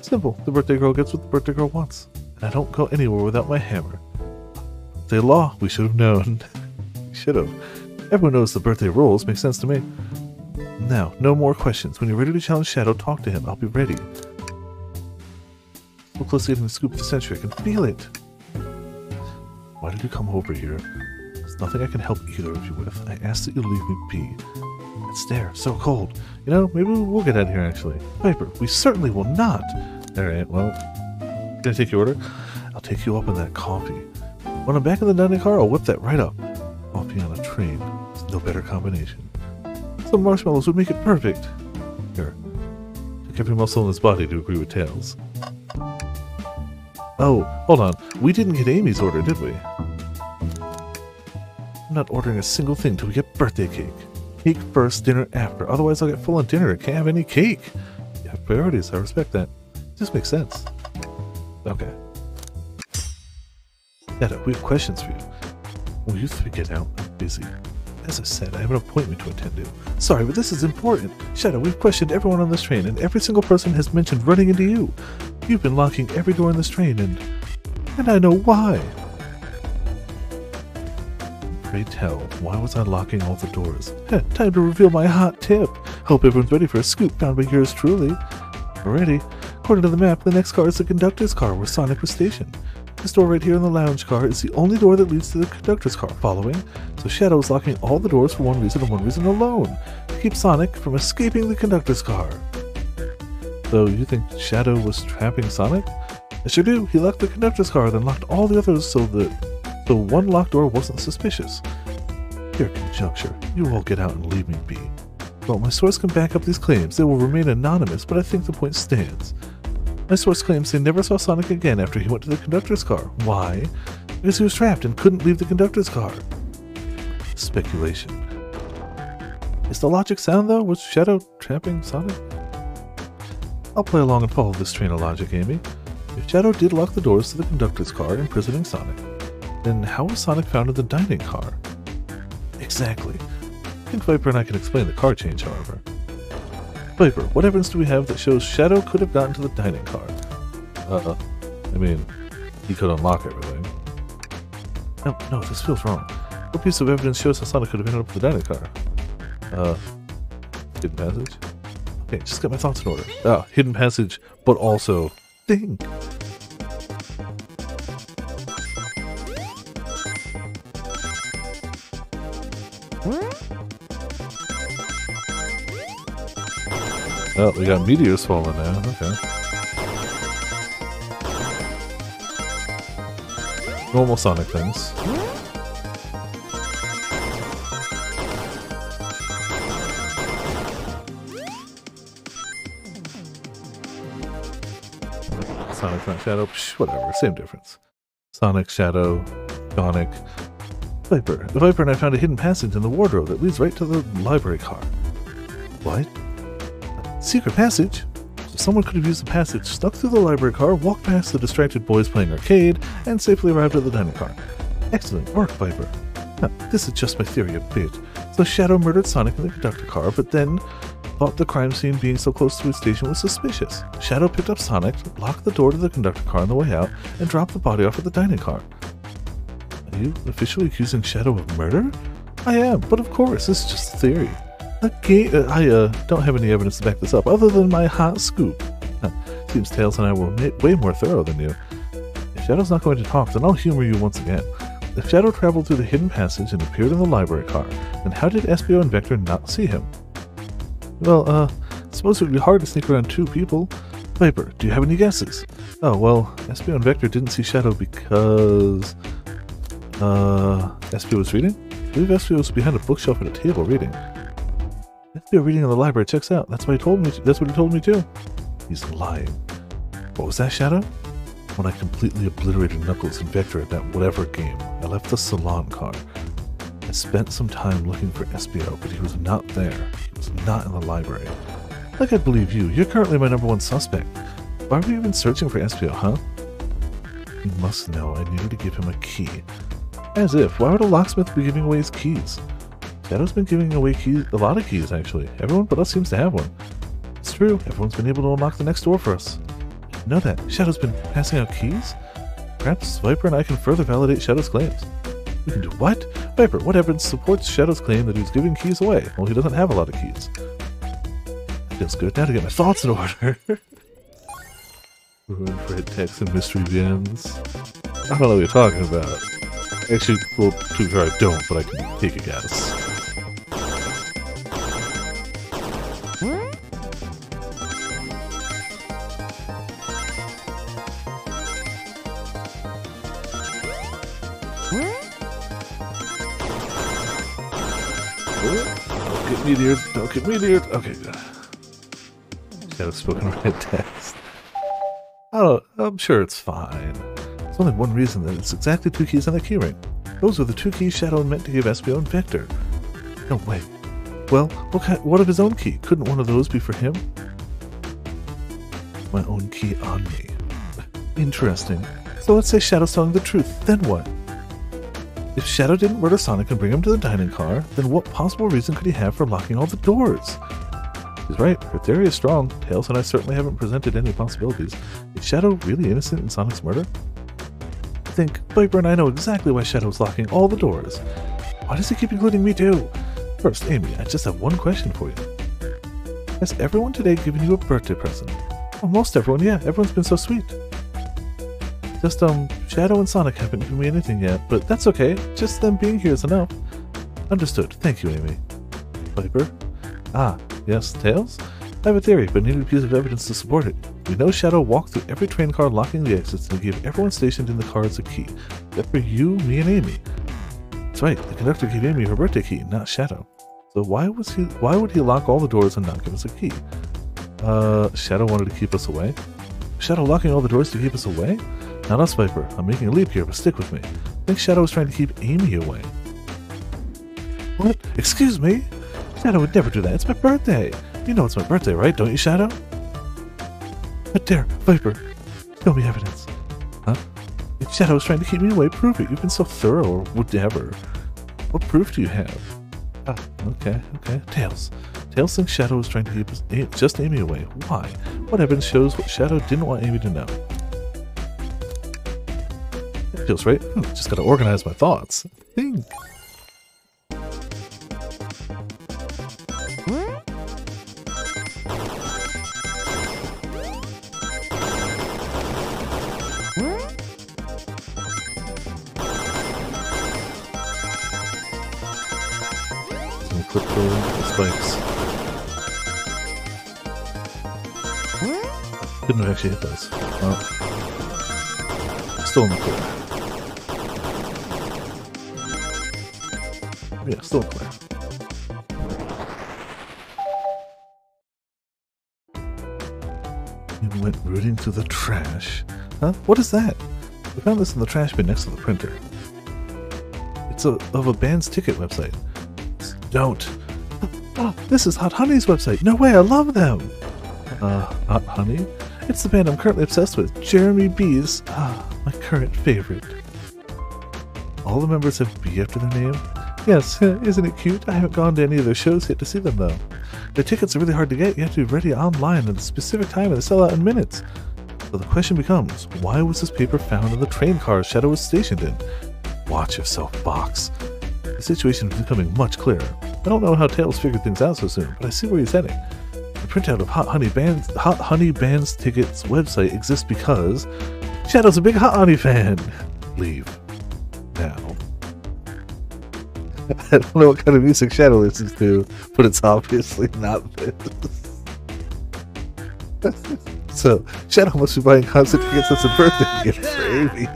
[SPEAKER 1] Simple. The birthday girl gets what the birthday girl wants. And I don't go anywhere without my hammer. Birthday law. We should have known. We should have. Everyone knows the birthday rules. Makes sense to me. Now, no more questions. When you're ready to challenge Shadow, talk to him. I'll be ready. So close to getting the scoop of the century. I can feel it. Why did you come over here? There's nothing I can help either of you with. I asked that you leave me be. It's there. So cold. You know, maybe we'll get out of here, actually. Viper, we certainly will not. Alright, well, can I take your order? I'll take you up on that coffee. When I'm back in the dining car, I'll whip that right up. Coffee on a train. There's no better combination. Some marshmallows would make it perfect. Here. Take every muscle in his body to agree with Tails. Oh, hold on. We didn't get Amy's order, did we? I'm not ordering a single thing till we get birthday cake. Cake first, dinner after. Otherwise I'll get full on dinner. I can't have any cake. You have priorities. I respect that. This makes sense. Okay. Shadow, we have questions for you. Will you three get out? I'm busy. As I said, I have an appointment to attend to. Sorry, but this is important. Shadow, we've questioned everyone on this train, and every single person has mentioned running into you. You've been locking every door in this train, and I know why. Pray tell, why was I locking all the doors? Time to reveal my hot tip. Hope everyone's ready for a scoop found by yours truly. Already. According to the map, the next car is the conductor's car where Sonic was stationed. This door right here in the lounge car is the only door that leads to the conductor's car. Following? So Shadow is locking all the doors for one reason and one reason alone. To keep Sonic from escaping the conductor's car. So you think Shadow was trapping Sonic? I sure do. He locked the conductor's car, then locked all the others so one locked door wasn't suspicious. Here, conjuncture. You all get out and leave me be. Well, my source can back up these claims. They will remain anonymous, but I think the point stands. My source claims they never saw Sonic again after he went to the conductor's car. Why? Because he was trapped and couldn't leave the conductor's car. Speculation. Is the logic sound, though? Was Shadow trapping Sonic? I'll play along and follow this train of logic, Amy. If Shadow did lock the doors to the conductor's car, imprisoning Sonic, then how was Sonic found in the dining car? Exactly. I think Viper and I can explain the car change, however. Viper, what evidence do we have that shows Shadow could have gotten to the dining car? I mean, he could unlock everything. No, this feels wrong. What piece of evidence shows how Sonic could have ended up in the dining car? Hidden passage? Okay, just get my thoughts in order. Hidden passage, but also think. Oh, we got meteors falling now. Okay. Normal Sonic things. Sonic, not Shadow. Psh, whatever, same difference. Sonic, Shadow, Sonic. Viper. The Viper and I found a hidden passage in the wardrobe that leads right to the library car. What? Secret passage? So someone could have used the passage, stuck through the library car, walked past the distracted boys playing arcade, and safely arrived at the dining car. Excellent work, Viper. Now, this is just my theory a bit. So Shadow murdered Sonic in the conductor car, but then thought the crime scene being so close to his station was suspicious. Shadow picked up Sonic, locked the door to the conductor car on the way out, and dropped the body off at the dining car. Are you officially accusing Shadow of murder? I am, but of course, this is just a theory. I don't have any evidence to back this up, other than my hot scoop. Seems Tails and I were way more thorough than you. If Shadow's not going to talk, then I'll humor you once again. If Shadow traveled through the hidden passage and appeared in the library car, then how did Espio and Vector not see him? Well, I suppose it would be hard to sneak around two people. Viper, do you have any guesses? Oh, well, SP and Vector didn't see Shadow because... SP was reading? I believe SP was behind a bookshelf at a table reading. SP reading in the library checks out. That's what he told me. That's what he told me too. He's lying. What was that, Shadow? When I completely obliterated Knuckles and Vector in that whatever game, I left the salon car. I spent some time looking for SBO, but he was not there. He was not in the library. Like I believe you, you're currently my #1 suspect. Why were you even searching for SBO, huh? You must know I needed to give him a key. As if, why would a locksmith be giving away his keys? Shadow's been giving away keys, a lot of keys actually. Everyone but us seems to have one. It's true, everyone's been able to unlock the next door for us. You know that, Shadow's been passing out keys? Perhaps Viper and I can further validate Shadow's claims. We can do what? Viper, what evidence supports Shadow's claim that he's giving keys away? Well, he doesn't have a lot of keys. That feels good, now to get my thoughts in order. Room for hit text and mystery begins. I don't know what you're talking about. Actually, well, to be fair, I don't, but I can take a guess. Don't get meteored, don't get meteored. Okay, good. Shadow spoken red text. I'm sure it's fine. There's only one reason that it's exactly 2 keys on the keyring. Those were the 2 keys Shadow meant to give SBO and Vector. No way. Well, what of his own key? Couldn't one of those be for him? My own key on me. Interesting. So let's say Shadow's telling the truth, then what? If Shadow didn't murder Sonic and bring him to the dining car, then what possible reason could he have for locking all the doors? She's right, her theory is strong. Tails and I certainly haven't presented any possibilities. Is Shadow really innocent in Sonic's murder? I think Viper and I know exactly why Shadow's locking all the doors. Why does he keep including me too? First, Amy, I just have one question for you. Has everyone today given you a birthday present? Well, most everyone, yeah. Everyone's been so sweet. Just, Shadow and Sonic haven't given me anything yet, but that's okay. Just them being here is enough. Understood. Thank you, Amy. Viper? Ah, yes, Tails? I have a theory, but need a piece of evidence to support it. We know Shadow walked through every train car locking the exits and gave everyone stationed in the cars a key. Except for you, me, and Amy. That's right, the conductor gave Amy her birthday key, not Shadow. So why would he lock all the doors and not give us a key? Shadow wanted to keep us away? Shadow locking all the doors to keep us away? Not us, Viper. I'm making a leap here, but stick with me. I think Shadow was trying to keep Amy away. What? Excuse me? Shadow would never do that. It's my birthday. You know it's my birthday, right? Don't you, Shadow? But dare, Viper. Show me evidence. Huh? If Shadow was trying to keep me away, prove it. You've been so thorough, or whatever. What proof do you have? Ah, okay. Tails. Tails thinks Shadow was trying to keep just Amy away. Why? What evidence shows what Shadow didn't want Amy to know? That feels right. Just gotta organize my thoughts. Think. Clip the spikes. Couldn't have actually hit those. Oh. Still in the clear. Yeah, still clear. You went rooting through the trash. Huh? What is that? We found this in the trash bin next to the printer. It's of a band's ticket website. Don't. Oh, this is Hot Honey's website. No way, I love them. Hot Honey? It's the band I'm currently obsessed with. Jeremy B's, my current favorite. All the members have B after their name? Yes, isn't it cute? I haven't gone to any of their shows yet to see them though. Their tickets are really hard to get. You have to be ready online at a specific time and they sell out in minutes. So the question becomes, why was this paper found in the train car Shadow was stationed in? Watch yourself, Fox. The situation is becoming much clearer. I don't know how Tails figured things out so soon, but I see where he's heading. The printout of Hot Honey Band's tickets website exists because Shadow's a big Hot Honey fan. Leave now. I don't know what kind of music Shadow listens to, but it's obviously not this. So, Shadow must be buying concert tickets as a birthday gift for Amy.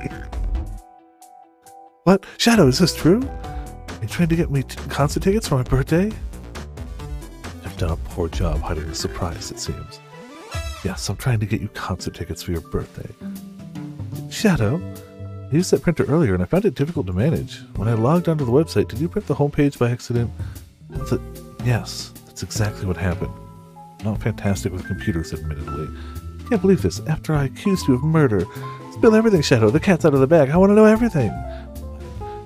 [SPEAKER 1] What? Shadow, is this true? Are you trying to get me concert tickets for my birthday? I've done a poor job hiding the surprise, it seems. Yes, I'm trying to get you concert tickets for your birthday. Shadow, I used that printer earlier and I found it difficult to manage. When I logged onto the website, did you print the homepage by accident? Yes, that's exactly what happened. Not fantastic with computers, admittedly. Can't believe this. After I accused you of murder. Spill everything, Shadow. The cat's out of the bag. I want to know everything.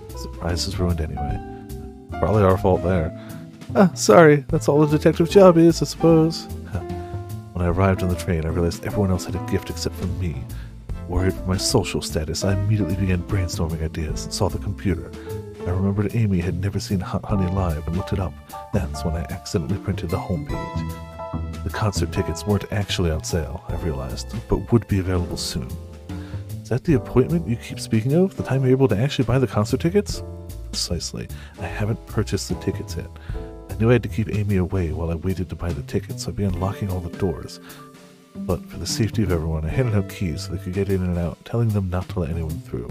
[SPEAKER 1] The surprise is ruined anyway. Probably our fault there. Sorry. That's all a detective's job is, I suppose. When I arrived on the train, I realized everyone else had a gift except for me. Worried for my social status, I immediately began brainstorming ideas and saw the computer. I remembered Amy had never seen Hot Honey live and looked it up. That's when I accidentally printed the homepage. The concert tickets weren't actually on sale, I realized, but would be available soon. Is that the appointment you keep speaking of? The time you're able to actually buy the concert tickets? Precisely. I haven't purchased the tickets yet. I knew I had to keep Amy away while I waited to buy the tickets, so I began locking all the doors. But for the safety of everyone, I handed out keys so they could get in and out, telling them not to let anyone through.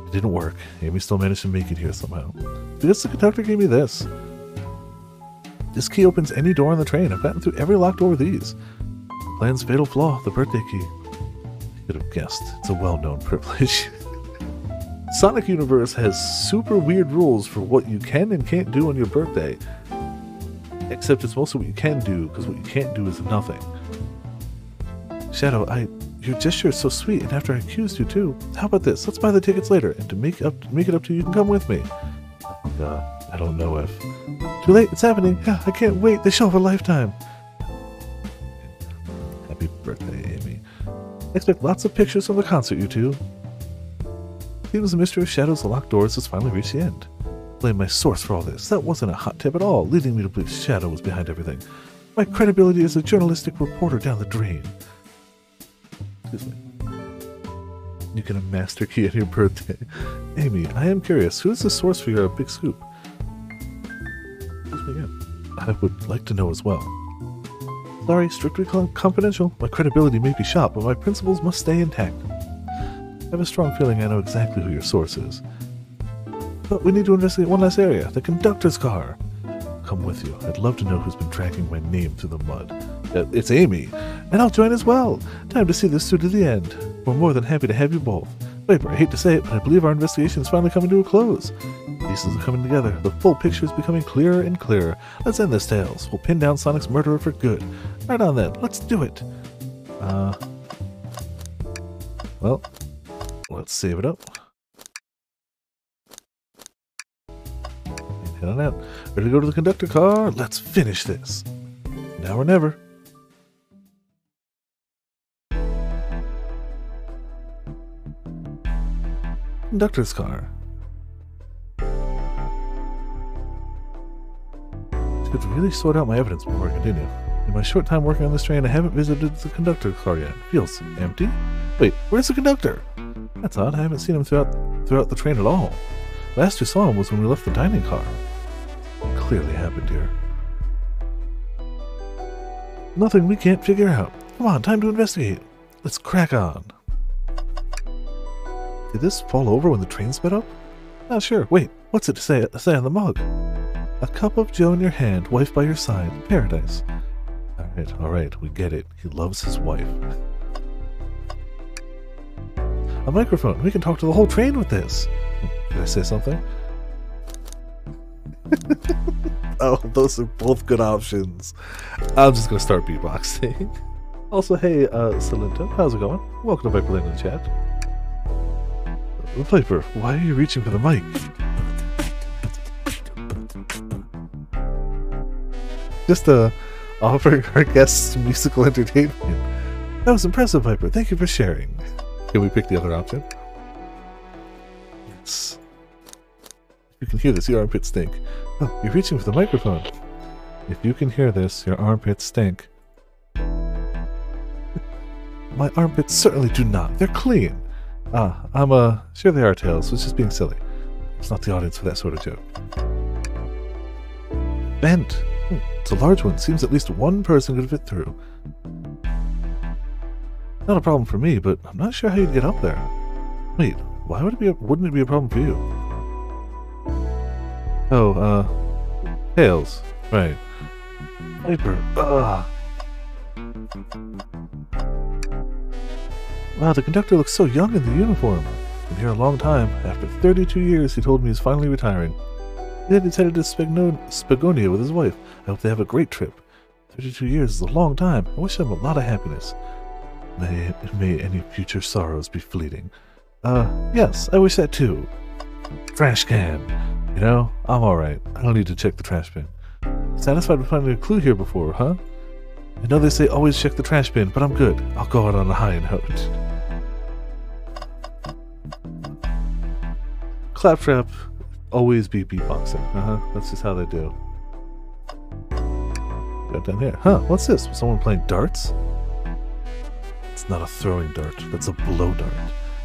[SPEAKER 1] It didn't work. Amy still managed to make it here somehow. Because the conductor gave me this. This key opens any door on the train. I've gotten through every locked door with these. The plan's fatal flaw, the birthday key. I could have guessed. It's a well-known privilege. Sonic Universe has super weird rules for what you can and can't do on your birthday. Except it's mostly what you can do, because what you can't do is nothing. Shadow, your gesture is so sweet, and after I accused you too. How about this? Let's buy the tickets later, and to make it up to you, you can come with me. I don't know if... Too late, it's happening. Yeah, I can't wait. They show of a lifetime. Happy birthday, Amy. I expect lots of pictures from the concert, you two. Seems the mystery of Shadow's locked doors has finally reached the end. Blame my source for all this. That wasn't a hot tip at all, leading me to believe Shadow was behind everything. My credibility as a journalistic reporter down the drain. Excuse me. You get a master key on your birthday. Amy, I am curious. Who is the source for your big scoop? Excuse me again. I would like to know as well. Sorry, strictly confidential. My credibility may be shot, but my principles must stay intact. I have a strong feeling I know exactly who your source is. But we need to investigate one last area. The conductor's car. I'll come with you. I'd love to know who's been dragging my name through the mud. It's Amy. And I'll join as well. Time to see this through to the end. We're more than happy to have you both. Viper, I hate to say it, but I believe our investigation is finally coming to a close. Pieces are coming together. The full picture is becoming clearer and clearer. Let's end this tales. We'll pin down Sonic's murderer for good. Right on then. Let's do it. Well, let's save it up. And head on out. Ready to go to the conductor car? Let's finish this. Now or never. Conductor's car. Could really sort out my evidence before I continue. In my short time working on this train, I haven't visited the conductor's car yet. Feels empty. Wait, where's the conductor? That's odd. I haven't seen him throughout the train at all. Last we saw him was when we left the dining car. It clearly happened here. Nothing we can't figure out. Come on, time to investigate. Let's crack on. Did this fall over when the train sped up? Not sure. Wait, what's it say on the mug? A cup of joe in your hand, wife by your side, paradise. Alright, we get it. He loves his wife. A microphone. We can talk to the whole train with this. Did I say something? Oh, those are both good options. I'm just gonna start beatboxing. Also, hey, Salento, how's it going? Welcome to Viper in the chat. Viper, why are you reaching for the mic? Just offering our guests musical entertainment. That was impressive, Viper. Thank you for sharing. Can we pick the other option? Yes. If you can hear this, your armpits stink. Oh, you're reaching for the microphone. If you can hear this, your armpits stink. My armpits certainly do not. They're clean. Sure they are, Tails. It's just being silly. It's not the audience for that sort of joke. Bent. It's a large one. Seems at least one person could fit through. Not a problem for me, but I'm not sure how you'd get up there. Wait, why would wouldn't it be a problem for you? Oh, Tails. Right. Viper. Ugh. Wow, the conductor looks so young in the uniform. Been here a long time. After 32 years, he told me he's finally retiring. Then he's headed to Spagonia with his wife. I hope they have a great trip. 32 years is a long time. I wish them a lot of happiness. May any future sorrows be fleeting. Yes, I wish that too. Trash can. You know, I'm alright. I don't need to check the trash bin. Satisfied with finding a clue here before, huh? I know they say always check the trash bin, but I'm good. I'll go out on a high note. Claptrap, always be beatboxing. That's just how they do. Got down here. Huh, what's this? Was someone playing darts? It's not a throwing dart. That's a blow dart.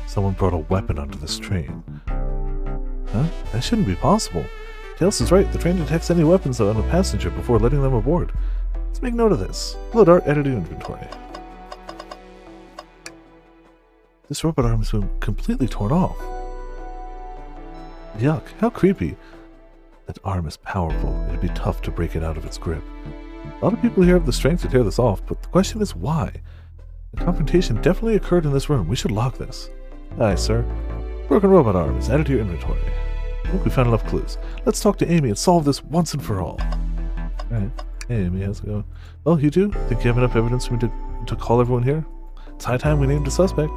[SPEAKER 1] Someone brought a weapon onto this train. Huh? That shouldn't be possible. Tails is right. The train detects any weapons on a passenger before letting them aboard. Let's make note of this. Blow dart added to inventory. This robot arm has been completely torn off. Yuck, how creepy. That arm is powerful. It'd be tough to break it out of its grip. A lot of people here have the strength to tear this off, but the question is why? The confrontation definitely occurred in this room. We should log this. Aye, sir. Broken robot arm is added to your inventory. I think we found enough clues. Let's talk to Amy and solve this once and for all. Alright. Hey, Amy, how's it going? Well, you do? Think you have enough evidence for me to call everyone here? It's high time we named a suspect.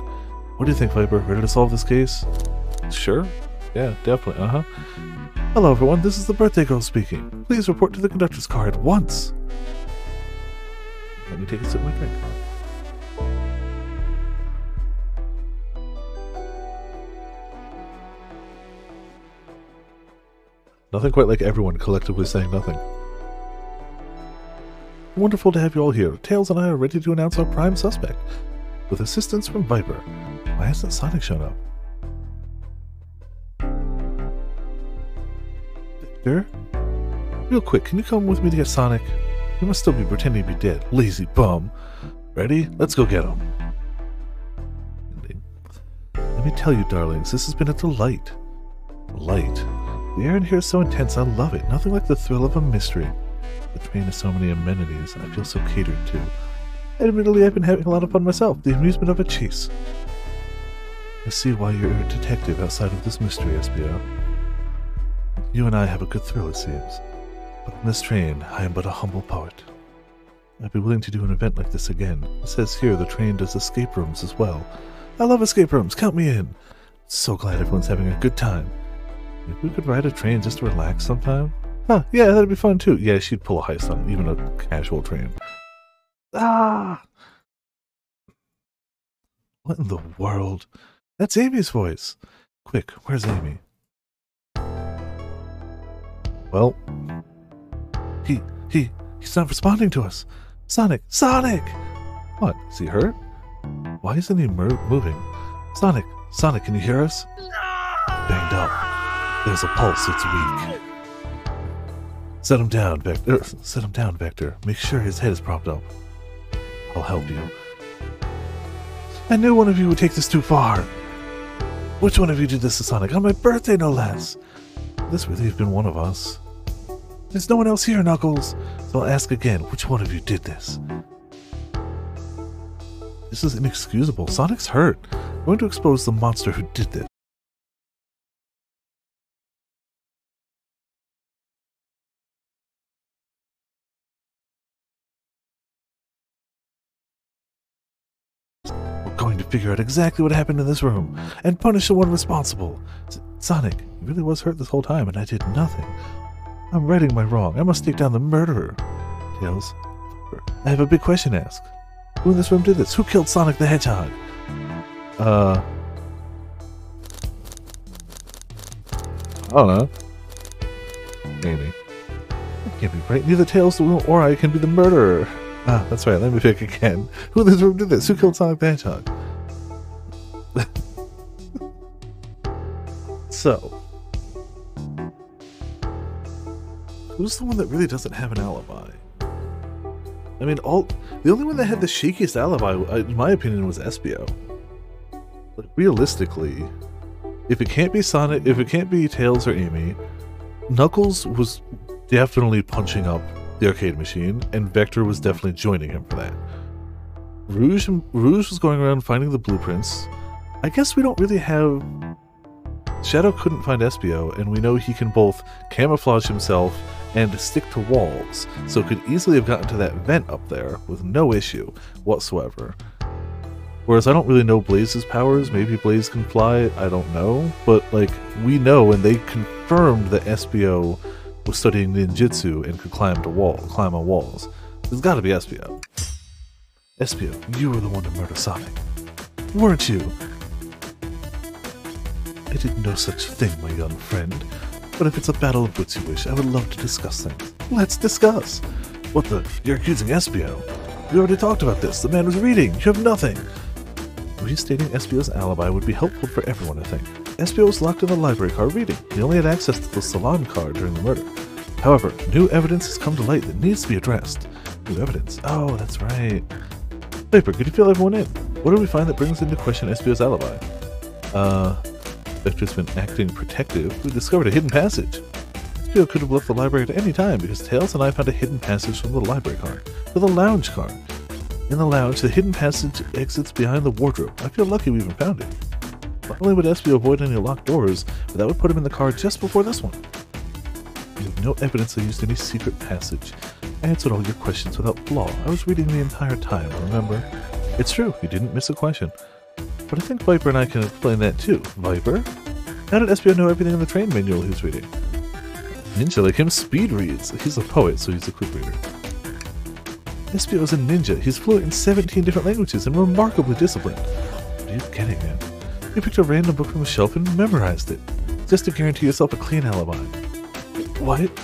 [SPEAKER 1] What do you think, Viper? Ready to solve this case? Sure. Yeah, definitely. Hello, everyone. This is the birthday girl speaking. Please report to the conductor's car at once. Let me take a sip of my drink. Nothing quite like everyone collectively saying nothing. Wonderful to have you all here. Tails and I are ready to announce our prime suspect. With assistance from Viper. Why hasn't Sonic shown up? Victor? Real quick, can you come with me to get Sonic? You must still be pretending to be dead. Lazy bum. Ready? Let's go get him. Let me tell you, darlings, this has been a delight. Delight. The air in here is so intense, I love it. Nothing like the thrill of a mystery. The train has so many amenities, I feel so catered to. Admittedly, I've been having a lot of fun myself, the amusement of a chase. I see why you're a detective outside of this mystery, SBO. You and I have a good thrill, it seems. But on this train, I am but a humble poet. I'd be willing to do an event like this again. It says here the train does escape rooms as well. I love escape rooms, count me in. So glad everyone's having a good time. If we could ride a train just to relax sometime? Huh, yeah, that'd be fun too. Yeah, she'd pull a heist on even a casual train. Ah! What in the world? That's Amy's voice. Quick, where's Amy? Well, he's not responding to us. Sonic! Sonic! What? Is he hurt? Why isn't he moving? Sonic! Sonic, can you hear us? Banged up. There's a pulse, it's weak. Set him down, Vector. Set him down, Vector. Make sure his head is propped up. I'll help you. I knew one of you would take this too far. Which one of you did this to Sonic? On my birthday, no less. This really has been one of us. There's no one else here, Knuckles. So I'll ask again, which one of you did this? This is inexcusable. Sonic's hurt. I'm going to expose the monster who did this. We're going to figure out exactly what happened in this room and punish the one responsible. Sonic, he really was hurt this whole time and I did nothing. I'm righting my wrong. I must take down the murderer. Tails, I have a big question to ask. Who in this room did this? Who killed Sonic the Hedgehog? I don't know. Maybe. That can't be right. Neither Tails or I can be the murderer. Ah, that's right. Let me pick again. Who in this room did this? Who killed Sonic the Hedgehog? So, who's the one that really doesn't have an alibi? I mean, the only one that had the shakiest alibi, in my opinion, was Espio. Like, realistically, if it can't be Sonic, if it can't be Tails or Amy, Knuckles was definitely punching up the arcade machine, and Vector was definitely joining him for that. Rouge was going around finding the blueprints. I guess we don't really have... Shadow couldn't find Espio, and we know he can both camouflage himself and stick to walls, so could easily have gotten to that vent up there with no issue whatsoever. Whereas I don't really know Blaze's powers. Maybe Blaze can fly, I don't know. But, like, we know, and they confirmed that Espio was studying ninjutsu and could climb on walls. There's gotta be Espio. Espio, you were the one to murder Sonic, weren't you? I did no such thing, my young friend. But if it's a battle of wits you wish, I would love to discuss things. Let's discuss! What the? You're accusing Espio? We already talked about this. The man was reading. You have nothing. Restating Espio's alibi would be helpful for everyone, I think. Espio was locked in the library car reading. He only had access to the salon car during the murder. However, new evidence has come to light that needs to be addressed. New evidence? Oh, that's right. Viper, could you fill everyone in? What do we find that brings into question Espio's alibi? Vector's been acting protective. We discovered a hidden passage. Espio could have left the library at any time because Tails and I found a hidden passage from the library car to the lounge car. In the lounge, the hidden passage exits behind the wardrobe. I feel lucky we even found it. Not only would Espio avoid any locked doors, but that would put him in the car just before this one. You have no evidence I used any secret passage. I answered all your questions without flaw. I was reading the entire time, remember? It's true, you didn't miss a question. But I think Viper and I can explain that too. Viper? How did Espio know everything in the train manual he was reading? Ninja like him speed reads. He's a poet, so he's a quick reader. Espio is a ninja. He's fluent in 17 different languages and remarkably disciplined. What are you getting at? You picked a random book from a shelf and memorized it, just to guarantee yourself a clean alibi. What?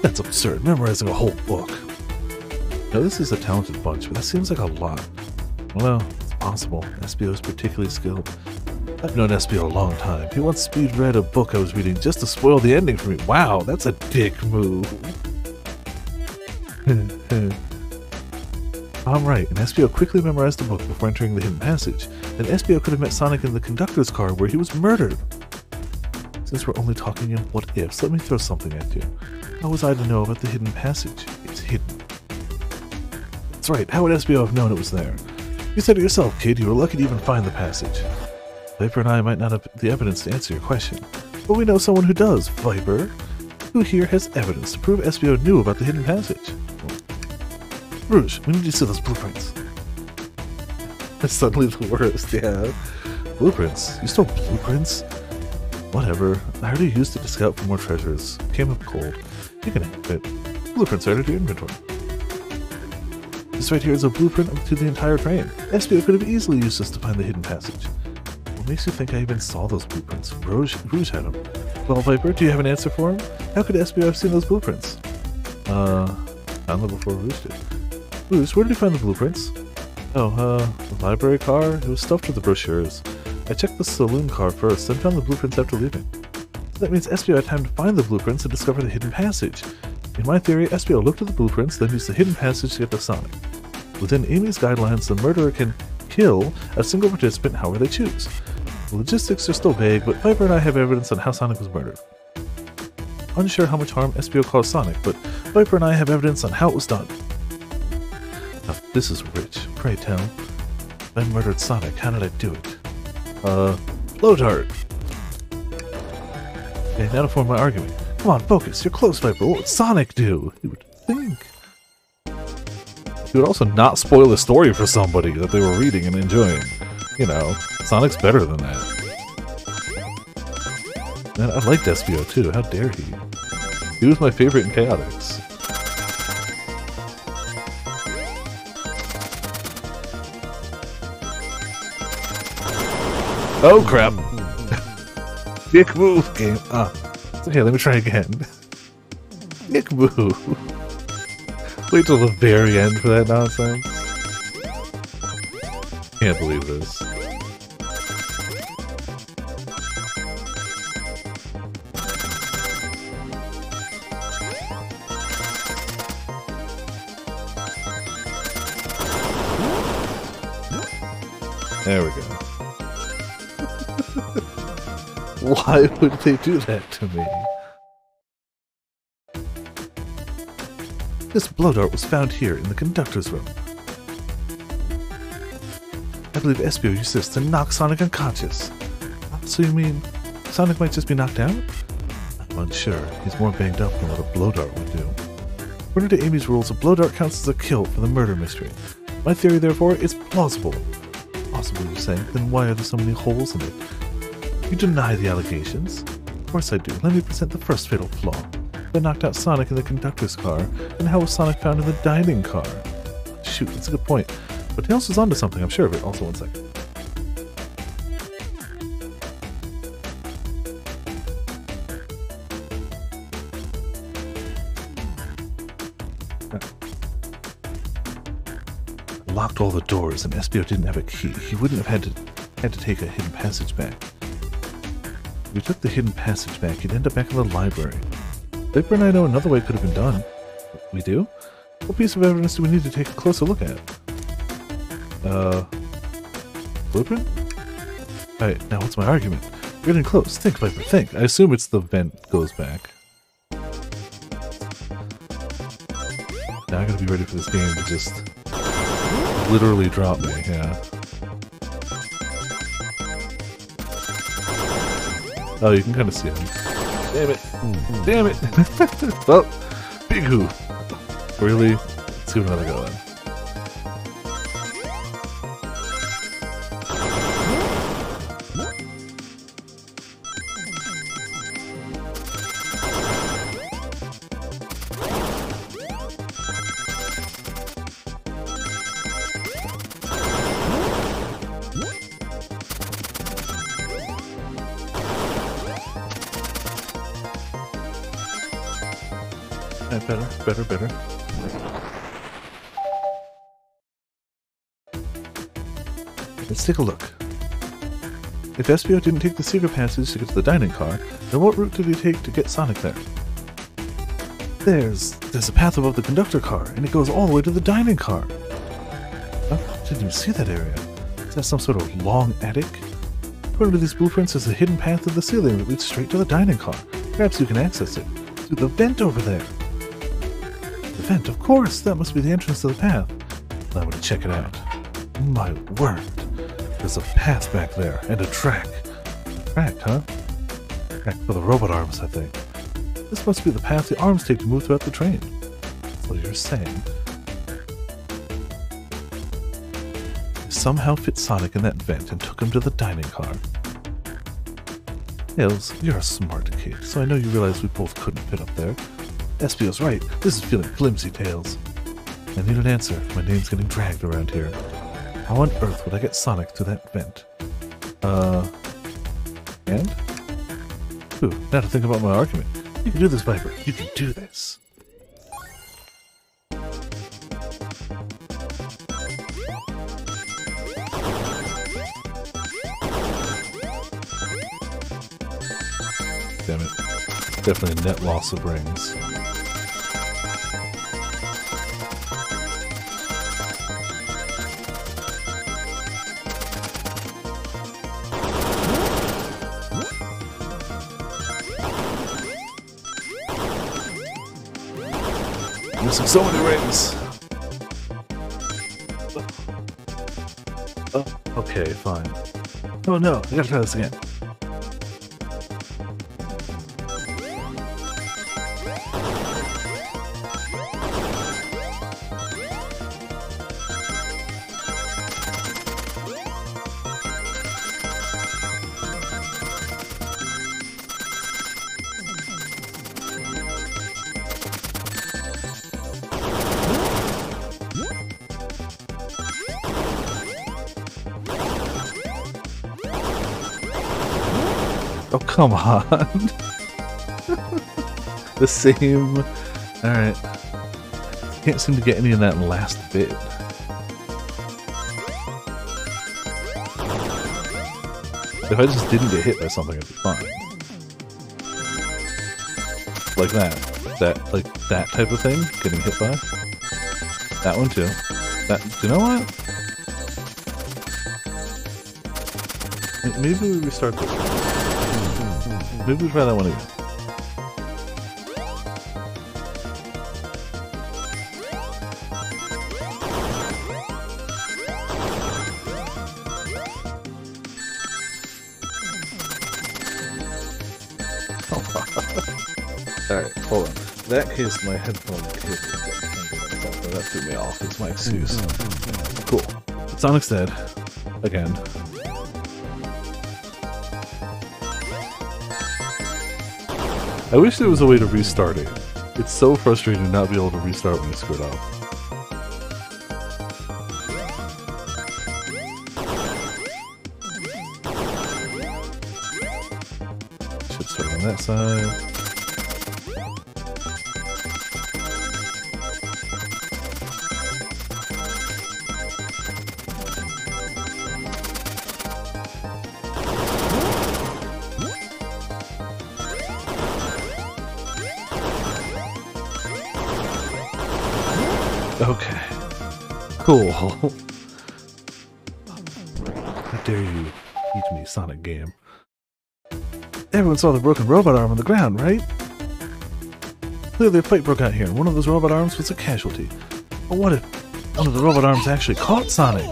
[SPEAKER 1] That's absurd, memorizing a whole book. Now this is a talented bunch, but that seems like a lot. Well, it's possible. Espio is particularly skilled. I've known Espio a long time. He once speed read a book I was reading just to spoil the ending for me. Wow, that's a dick move. I'm right, and Espio quickly memorized the book before entering the hidden passage. Then Espio could have met Sonic in the conductor's car where he was murdered. Since we're only talking in what-ifs, let me throw something at you. How was I to know about the hidden passage? It's hidden. That's right, how would Espio have known it was there? You said it yourself, kid, you were lucky to even find the passage. Viper and I might not have the evidence to answer your question, but we know someone who does, Viper. Who here has evidence to prove Espio knew about the hidden passage? Rouge, we need to see those blueprints. That's suddenly the worst, yeah. Blueprints? You stole blueprints? Whatever. I already used it to scout for more treasures. Came up cold. You can have it. Blueprints added to your inventory. This right here is a blueprint to the entire train. Espio could have easily used this to find the hidden passage. What makes you think I even saw those blueprints? Rouge had them. Well, Viper, do you have an answer for him? How could Espio have seen those blueprints? Found them before Rouge did. Rouge, where did you find the blueprints? Oh, the library car? It was stuffed with the brochures. I checked the saloon car first, then found the blueprints after leaving. So that means Espio had time to find the blueprints and discover the hidden passage. In my theory, Espio looked at the blueprints, then used the hidden passage to get to Sonic. Within Amy's guidelines, the murderer can kill a single participant however they choose. The logistics are still vague, but Viper and I have evidence on how Sonic was murdered. Unsure how much harm Espio caused Sonic, but Viper and I have evidence on how it was done. Now, this is rich. Pray tell. If I murdered Sonic, how did I do it? Blowdart! Okay, now to form my argument. Come on, focus. You're close, Viper. What would Sonic do? He would think. He would also not spoil the story for somebody that they were reading and enjoying. You know, Sonic's better than that. Man, I liked Espio too. How dare he? He was my favorite in Chaotix. Oh crap! Dick move game. Okay, let me try again. Dick move. Wait till the very end for that nonsense. Can't believe this. There we go. Why would they do that to me? This blow dart was found here in the conductor's room. I believe Espio used this to knock Sonic unconscious. So you mean Sonic might just be knocked out? I'm unsure. He's more banged up than what a blow dart would do. According to Amy's rules, a blow dart counts as a kill for the murder mystery. My theory, therefore, is plausible. Plausible, you say? Then why are there so many holes in it? You deny the allegations? Of course I do. Let me present the first fatal flaw. They knocked out Sonic in the conductor's car, and how was Sonic found in the dining car? Shoot, that's a good point. But Tails is onto something, I'm sure of it. Also, one second. Locked all the doors, and Espio didn't have a key. He wouldn't have had to take a hidden passage back. If we took the hidden passage back, he'd end up back in the library. Viper and I know another way it could have been done. We do? What piece of evidence do we need to take a closer look at? Blueprint? Alright, now what's my argument? We're getting close. Think, Viper, think. I assume it's the vent goes back. Now I gotta be ready for this game to just literally drop me, yeah. Oh, you can kind of see him. Damn it! Damn it! Well, big hoo! Really? Let's give another go then. Better. Let's take a look. If Espio didn't take the secret passage to get to the dining car, then what route did he take to get Sonic there? There's a path above the conductor car, and it goes all the way to the dining car. Oh, didn't even see that area. Is that some sort of long attic? According to these blueprints, there's a hidden path to the ceiling that leads straight to the dining car. Perhaps you can access it through the vent over there. The vent, of course! That must be the entrance to the path. I'm gonna check it out. My word! There's a path back there, and a track. Track, huh? Track for the robot arms, I think. This must be the path the arms take to move throughout the train. That's what you're saying. I somehow fit Sonic in that vent and took him to the dining car. Tails, you're a smart kid, so I know you realize we both couldn't fit up there. Espio's right. This is feeling flimsy, Tails. I need an answer. My name's getting dragged around here. How on earth would I get Sonic to that vent? And? Ooh, now to think about my argument. You can do this, Viper. You can do this. Damn it. Definitely a net loss of rings. Missing so many rings! Oh, okay, fine. Oh no, I gotta try this again. Oh, come on. The same. Alright. Can't seem to get any of that last bit. If I just didn't get hit by something, it'd be fine. Like that. Like that type of thing, getting hit by. That one too. That, you know what? Maybe we restart this one. Maybe we try that one again. Alright, hold on. In that case, my headphone cable that threw me off. It's my excuse. Cool. Sonic's dead. Again. I wish there was a way to restart it. It's so frustrating to not be able to restart when you screw it up. Should start on that side. Okay. Cool. How dare you teach me Sonic game? Everyone saw the broken robot arm on the ground, right? Clearly a fight broke out here, and one of those robot arms was a casualty. But what if one of the robot arms actually caught Sonic?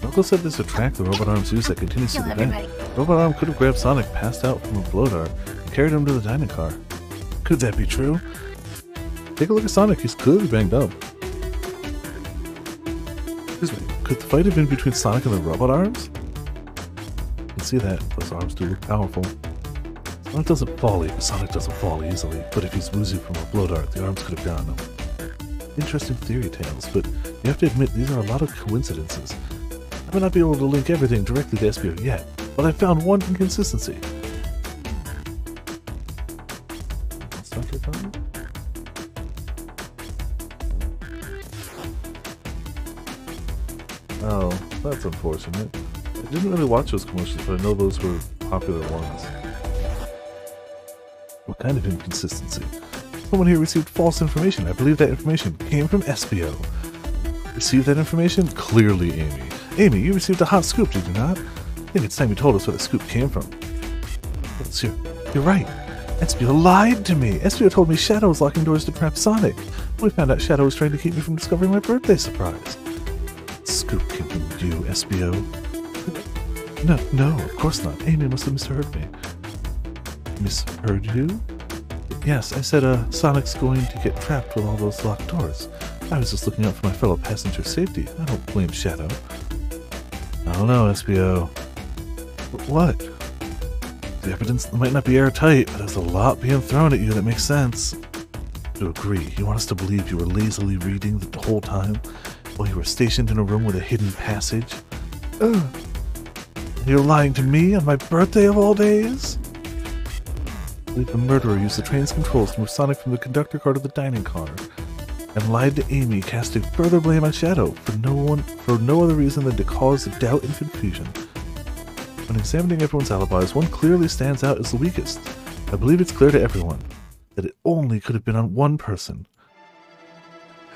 [SPEAKER 1] Knuckles said there's a track the robot arms use that continues through the vent. The robot arm could have grabbed Sonic passed out from a blow dart and carried him to the dining car. Could that be true? Take a look at Sonic, he's clearly banged up. Excuse me, could the fight have been between Sonic and the robot arms? You can see that, those arms do look powerful. Sonic doesn't fall easily, but if he's woozy from a blow dart, the arms could have gotten him. Interesting theory tales, but you have to admit these are a lot of coincidences. I may not be able to link everything directly to SBO yet, but I found one inconsistency. Start your time? Oh, that's unfortunate. I didn't really watch those commercials, but I know those were popular ones. What kind of inconsistency? Someone here received false information. I believe that information came from SBO. Received that information? Clearly Amy. Amy, you received a hot scoop, did you not? I think it's time you told us where the scoop came from. You're right. SBO lied to me. SBO told me Shadow was locking doors to trap Sonic. We found out Shadow was trying to keep me from discovering my birthday surprise. Scoop came from you, SBO. No, of course not. Amy must have misheard me. Misheard you? Yes, I said, Sonic's going to get trapped with all those locked doors. I was just looking out for my fellow passenger's safety. I don't blame Shadow. I don't know, SBO. What? The evidence might not be airtight, but there's a lot being thrown at you that makes sense. To agree, you want us to believe you were lazily reading the whole time, while you were stationed in a room with a hidden passage? Ugh. You're lying to me on my birthday of all days? I believe the murderer used the train's controls to move Sonic from the conductor car to the dining car, and lied to Amy, casting further blame on Shadow for no other reason than to cause doubt and confusion. When examining everyone's alibis, one clearly stands out as the weakest. I believe it's clear to everyone that it only could have been on one person.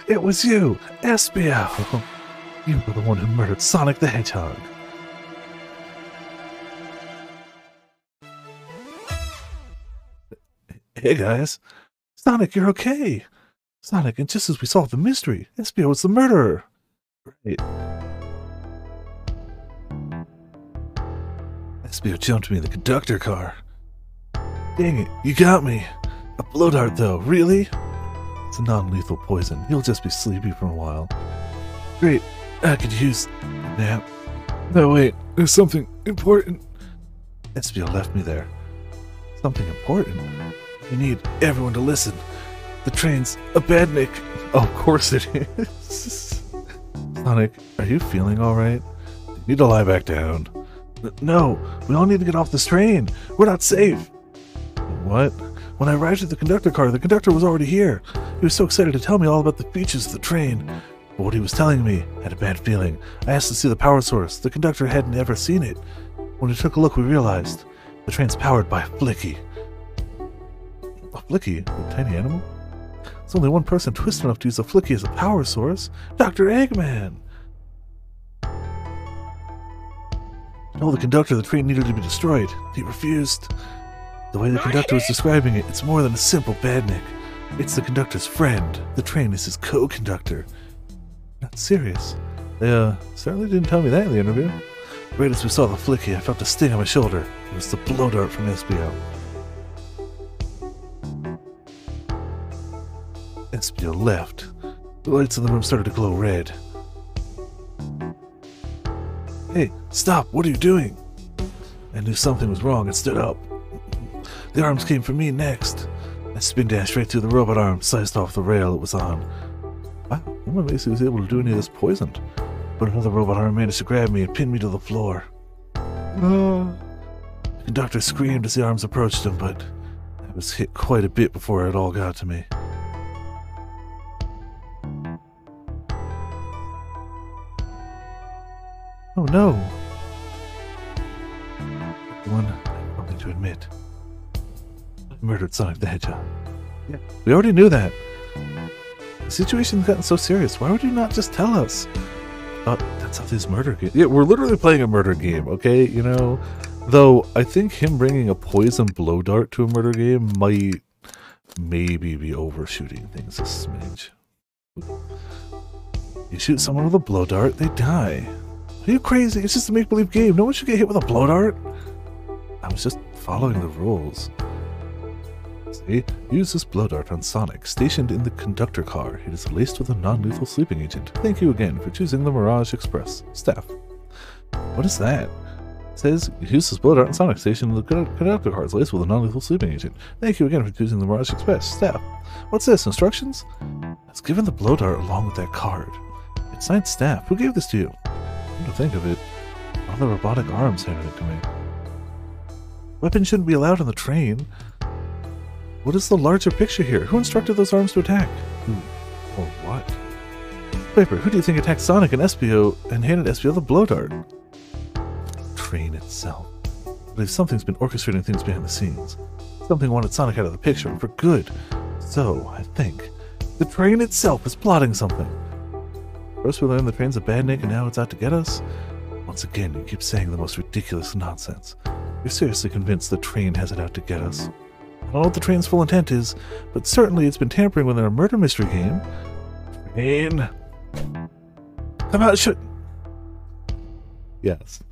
[SPEAKER 1] It was you, SBO! You were the one who murdered Sonic the Hedgehog. Hey guys. Sonic, you're okay. Sonic, and just as we solved the mystery, SBO was the murderer. Great. SBO jumped me in the conductor car. Dang it, you got me. A blow dart though, really? It's a non-lethal poison. He'll just be sleepy for a while. Great, I could use a nap. No, wait, there's something important. SBO left me there. Something important? You need everyone to listen. The train's a badnik. Oh, of course it is. Sonic, are you feeling alright? You need to lie back down. No, we all need to get off this train. We're not safe. What? When I arrived at the conductor car, the conductor was already here. He was so excited to tell me all about the features of the train. But what he was telling me, I had a bad feeling. I asked to see the power source. The conductor hadn't ever seen it. When we took a look, we realized the train's powered by a Flicky. A Flicky? A tiny animal? There's only one person twisted enough to use a Flicky as a power source. Dr. Eggman! told the conductor the train needed to be destroyed. He refused. The way the conductor was describing it, it's more than a simple badnik. It's the conductor's friend. The train is his co-conductor. Not serious. They certainly didn't tell me that in the interview. Right as we saw the flicky, I felt a sting on my shoulder. It was the blow dart from SBO. SBO left. The lights in the room started to glow red. Hey, stop! What are you doing? I knew something was wrong and stood up. The arms came for me next. I spin dashed right through the robot arm, sliced off the rail it was on. Wow, I'm amazed he was able to do any of this poisoned. But another robot arm managed to grab me and pin me to the floor. The conductor screamed as the arms approached him, but I was hit quite a bit before it all got to me. Oh no! One, I don't need to admit. I murdered Sonic the Hedgehog. Yeah, we already knew that. The situation's gotten so serious. Why would you not just tell us? That's how this murder game. Yeah, we're literally playing a murder game, okay? You know? Though, I think him bringing a poison blow dart to a murder game might maybe be overshooting things a smidge. You shoot someone with a blow dart, they die. Are you crazy? It's just a make-believe game. No one should get hit with a blow dart. I was just following the rules. See? Use this blow dart on Sonic, stationed in the conductor car. It is laced with a non-lethal sleeping agent. Thank you again for choosing the Mirage Express. Staff. What is that? It says, use this blow dart on Sonic, stationed in the conductor car. It's laced with a non-lethal sleeping agent. Thank you again for choosing the Mirage Express. Staff. What's this? Instructions? I was given the blow dart along with that card. It's signed Staff. Who gave this to you? Come to think of it, one of the robotic arms handed it to me. Weapons shouldn't be allowed on the train. What is the larger picture here? Who instructed those arms to attack? Who or what? Viper, who do you think attacked Sonic and SBO and handed SBO the blow dart? Train itself. I believe something's been orchestrating things behind the scenes. Something wanted Sonic out of the picture, and for good. So, I think, the train itself is plotting something. First we learned the train's a badnik and now it's out to get us? Once again, you keep saying the most ridiculous nonsense. You're seriously convinced the train has it out to get us? I don't know what the train's full intent is, but certainly it's been tampering with our murder mystery game. Train! Come out, Yes.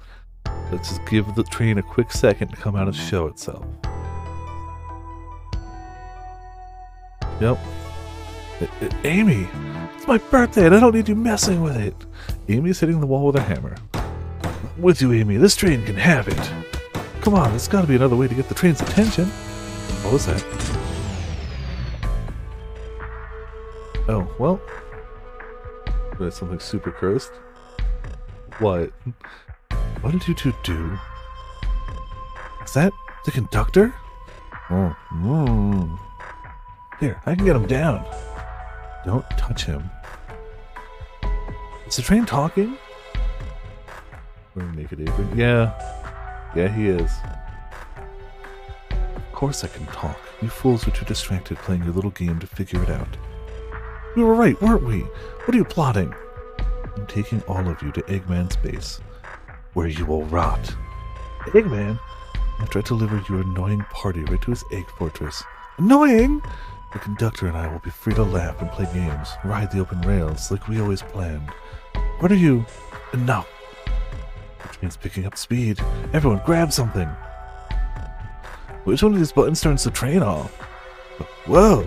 [SPEAKER 1] Let's just give the train a quick second to come out and show itself. Yep. Amy! It's my birthday and I don't need you messing with it! Amy's hitting the wall with a hammer. With you, Amy. This train can have it. Come on, there's gotta be another way to get the train's attention. What was that? Oh, well. That's something super cursed. What? What did you two do? Is that the conductor? Oh, Here, I can get him down. Don't touch him. Is the train talking? We're naked apron. Yeah, he is. Of course I can talk. You fools were too distracted playing your little game to figure it out. We were right, weren't we? What are you plotting? I'm taking all of you to Eggman's base, where you will rot. Eggman? After I deliver your annoying party right to his egg fortress. Annoying? The conductor and I will be free to laugh and play games, ride the open rails like we always planned. What are you? Enough! The train's picking up speed. Everyone grab something! Which one of these buttons turns the train off? Whoa!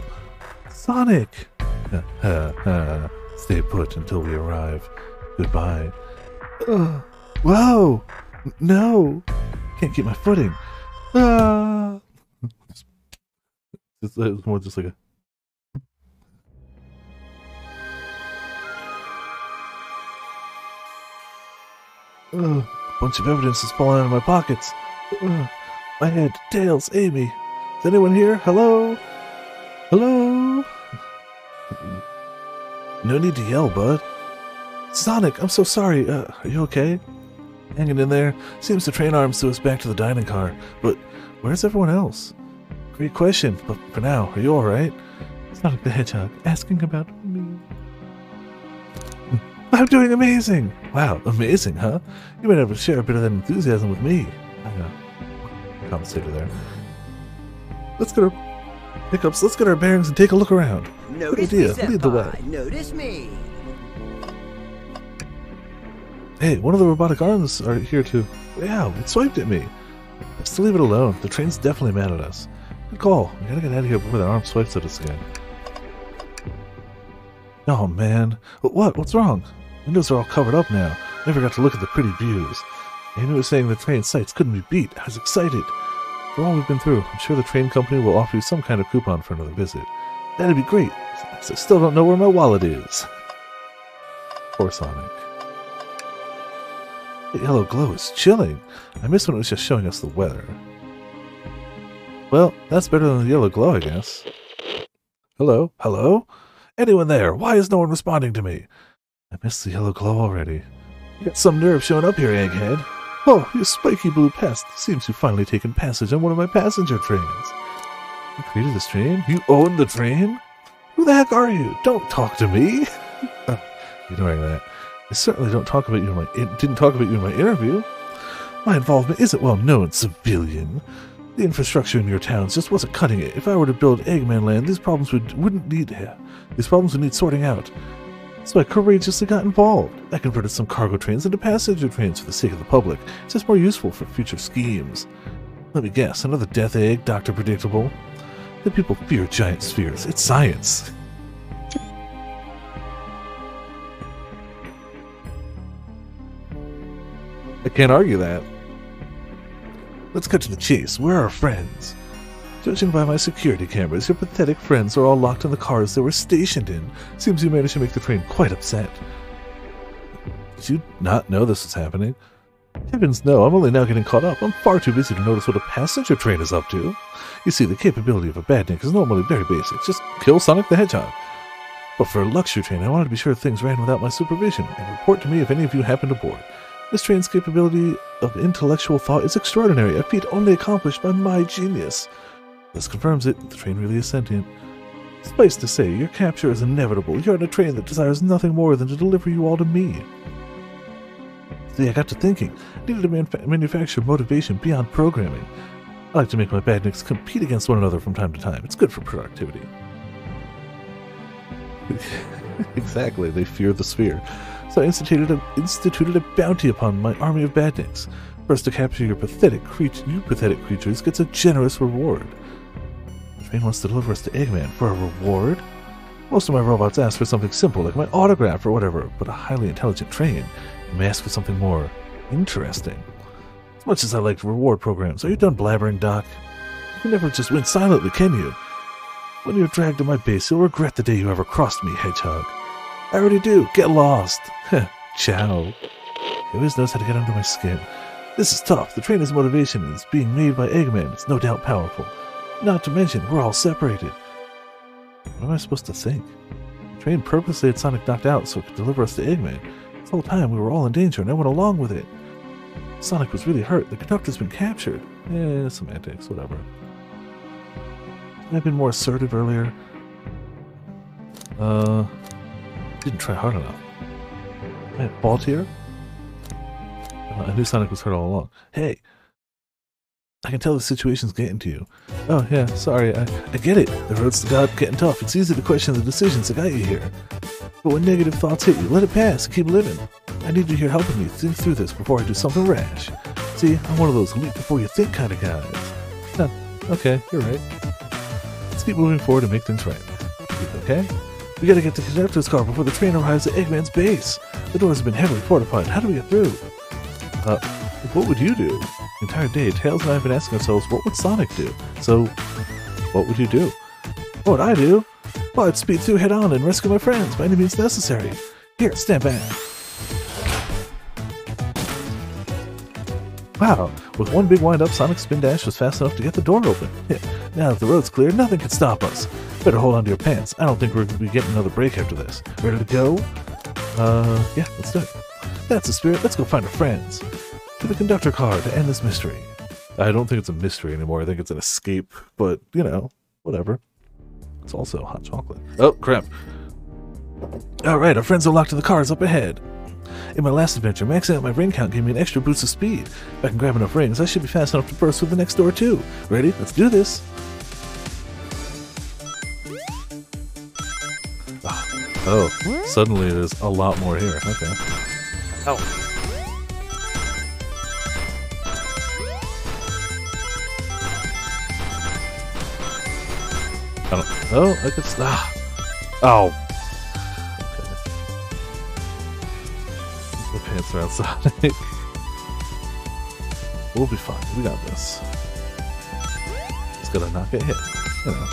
[SPEAKER 1] Sonic! Stay put until we arrive. Goodbye. Whoa! No! Can't keep my footing. It's more just like a... A bunch of evidence is falling out of my pockets. My head, Tails, Amy. Is anyone here? Hello? Hello? No need to yell, bud. Sonic, I'm so sorry. Are you okay? Hanging in there. Seems the train arms threw us back to the dining car. But where's everyone else? Great question, but for now, are you alright? Sonic the Hedgehog, asking about me. I'm doing amazing! Wow, amazing, huh? You might have to share a bit of that enthusiasm with me. I know. Conversator there. Let's get our pickups, let's get our bearings and take a look around.
[SPEAKER 6] Notice
[SPEAKER 1] Good idea.
[SPEAKER 6] me,
[SPEAKER 1] Lead the way.
[SPEAKER 6] Senpai. Notice me.
[SPEAKER 1] Hey, one of the robotic arms are here too. Wow, it swiped at me. Let's leave it alone. The train's definitely mad at us. Good call. We gotta get out of here before the arm swipes at us again. Oh man. What? What's wrong? Windows are all covered up now. Never got to look at the pretty views. Amy was saying the train sights couldn't be beat. I was excited. For all we've been through, I'm sure the train company will offer you some kind of coupon for another visit. That'd be great. I still don't know where my wallet is. Poor Sonic. The yellow glow is chilling. I miss when it was just showing us the weather. Well, that's better than the yellow glow, I guess. Hello? Hello? Anyone there? Why is no one responding to me? I missed the yellow glow already. You got some nerve showing up here, Egghead. Oh, you spiky blue pest. Seems you've finally taken passage on one of my passenger trains. You created this train? You own the train? Who the heck are you? Don't talk to me. Ignoring that. I certainly didn't talk about you in my interview. My involvement isn't well known, civilian. The infrastructure in your towns just wasn't cutting it. If I were to build Eggman Land, these problems would need sorting out. So I courageously got involved. I converted some cargo trains into passenger trains for the sake of the public. It's just more useful for future schemes. Let me guess, another death egg, Dr. Predictable. The people fear giant spheres. It's science. I can't argue that. Let's cut to the chase. Where are our friends? Judging by my security cameras, your pathetic friends are all locked in the cars they were stationed in. Seems you managed to make the train quite upset. Did you not know this was happening? Heavens no, I'm only now getting caught up. I'm far too busy to notice what a passenger train is up to. You see, the capability of a badnik is normally very basic. Just kill Sonic the Hedgehog. But for a luxury train, I wanted to be sure things ran without my supervision, and report to me if any of you happened aboard. This train's capability of intellectual thought is extraordinary, a feat only accomplished by my genius. This confirms it. The train really is sentient. Suffice to say, your capture is inevitable. You're on a train that desires nothing more than to deliver you all to me. See, I got to thinking. I needed to manufacture motivation beyond programming. I like to make my badniks compete against one another from time to time. It's good for productivity. Exactly, they fear the sphere. So I instituted a bounty upon my army of badniks. First to capture you pathetic creatures gets a generous reward. The train wants to deliver us to Eggman for a reward? Most of my robots ask for something simple like my autograph or whatever, but a highly intelligent train may ask for something more interesting. As much as I like reward programs, are you done blabbering, Doc? You can never just win silently, can you? When you're dragged to my base, you'll regret the day you ever crossed me, Hedgehog. I already do. Get lost. Ciao. He always knows how to get under my skin. This is tough. The trainer's motivation is being made by Eggman. It's no doubt powerful. Not to mention, we're all separated. What am I supposed to think? The train purposely had Sonic knocked out so it could deliver us to Eggman. This whole time we were all in danger and I went along with it. Sonic was really hurt. The conductor's been captured. Semantics, whatever. Could I have been more assertive earlier? Didn't try hard enough. Am I at fault here? I knew Sonic was hurt all along. Hey! I can tell the situation's getting to you. Oh, yeah, sorry, I get it. The road's to God getting tough. It's easy to question the decisions that got you here. But when negative thoughts hit you, let it pass. Keep living. I need you here helping me think through this before I do something rash. See, I'm one of those leap before you think kind of guys. Huh, okay, you're right. Let's keep moving forward and make things right. Okay? We gotta get to the conductor's car before the train arrives at Eggman's base. The doors have been heavily fortified. How do we get through? What would you do? The entire day, Tails and I have been asking ourselves, what would Sonic do? So, what would you do? What would I do? Well, I'd speed through head on and rescue my friends by any means necessary. Here, stand back. Wow, with one big wind-up, Sonic's spin dash was fast enough to get the door open. Now that the road's clear, nothing can stop us. Better hold on to your pants. I don't think we're going to be getting another break after this. Ready to go? Yeah, let's do it. That's the spirit. Let's go find our friends. To the conductor car to end this mystery. I don't think it's a mystery anymore. I think it's an escape, but, you know, whatever. It's also hot chocolate. Oh, crap. Alright, our friends are locked in the cars up ahead. In my last adventure, maxing out my ring count gave me an extra boost of speed. If I can grab enough rings, I should be fast enough to burst through the next door too. Ready? Let's do this. Oh, suddenly there's a lot more here. Okay. Ow. Oh, I could stop. Oh. Okay. The pants are outside. We'll be fine. We got this. Just gotta not get hit. You know.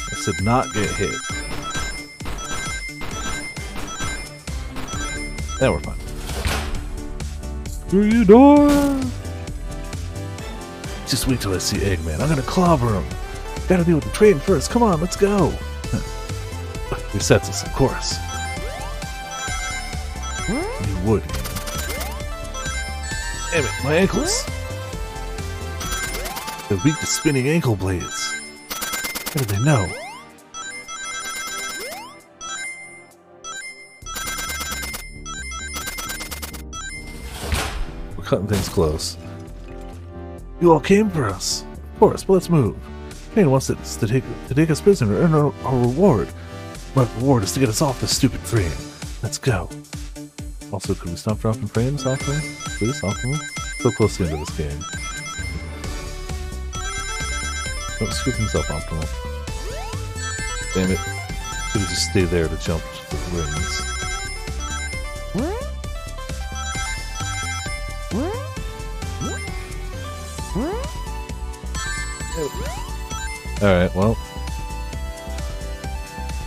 [SPEAKER 1] I said not get hit. Now we're fine. Through your door! Just wait till I see Eggman. I'm gonna clobber him. Gotta deal with the train first. Come on, let's go. Resets us, of course. You would. Damn it, my ankles. They're weak to spinning ankle blades. How did they know? Cutting things close. You all came for us. Of course, but let's move. Train wants us to take us prisoner and earn our reward. My reward is to get us off this stupid train. Let's go. Also, could we stop dropping frames often? Please, often? So close to the end of this game. Don't screw things up, optimal. Damn it. Could have just stayed there to jump to the rings. Alright, well.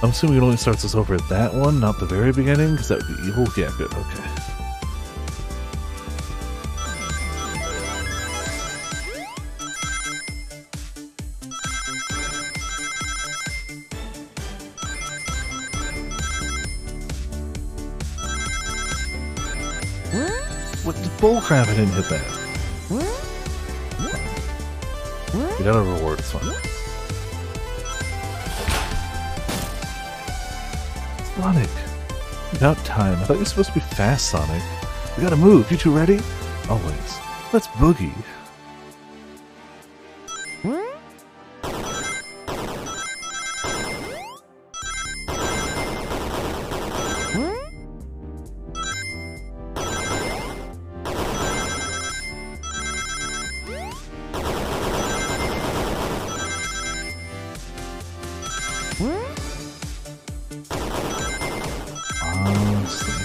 [SPEAKER 1] I'm assuming it only starts us over at that one, not the very beginning, because that would be evil. Yeah, good, okay. What the bullcrap? I didn't hit that. We got a reward, it's fine. Sonic! About time. I thought you were supposed to be fast, Sonic. We gotta move. You two ready? Always. Let's boogie.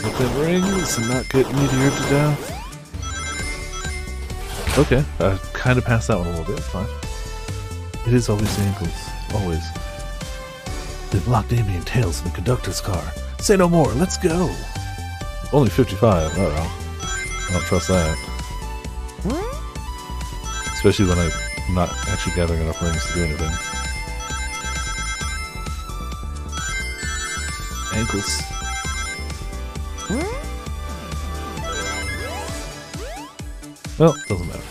[SPEAKER 1] Get the rings and not get meteored to death. Okay, I kind of passed that one a little bit, it's fine. It is always the ankles. Always. They've locked Amy and Tails in the conductor's car. Say no more, let's go! Only 55, uh-oh. I don't trust that. Especially when I'm not actually gathering enough rings to do anything. Ankles. Well, doesn't matter.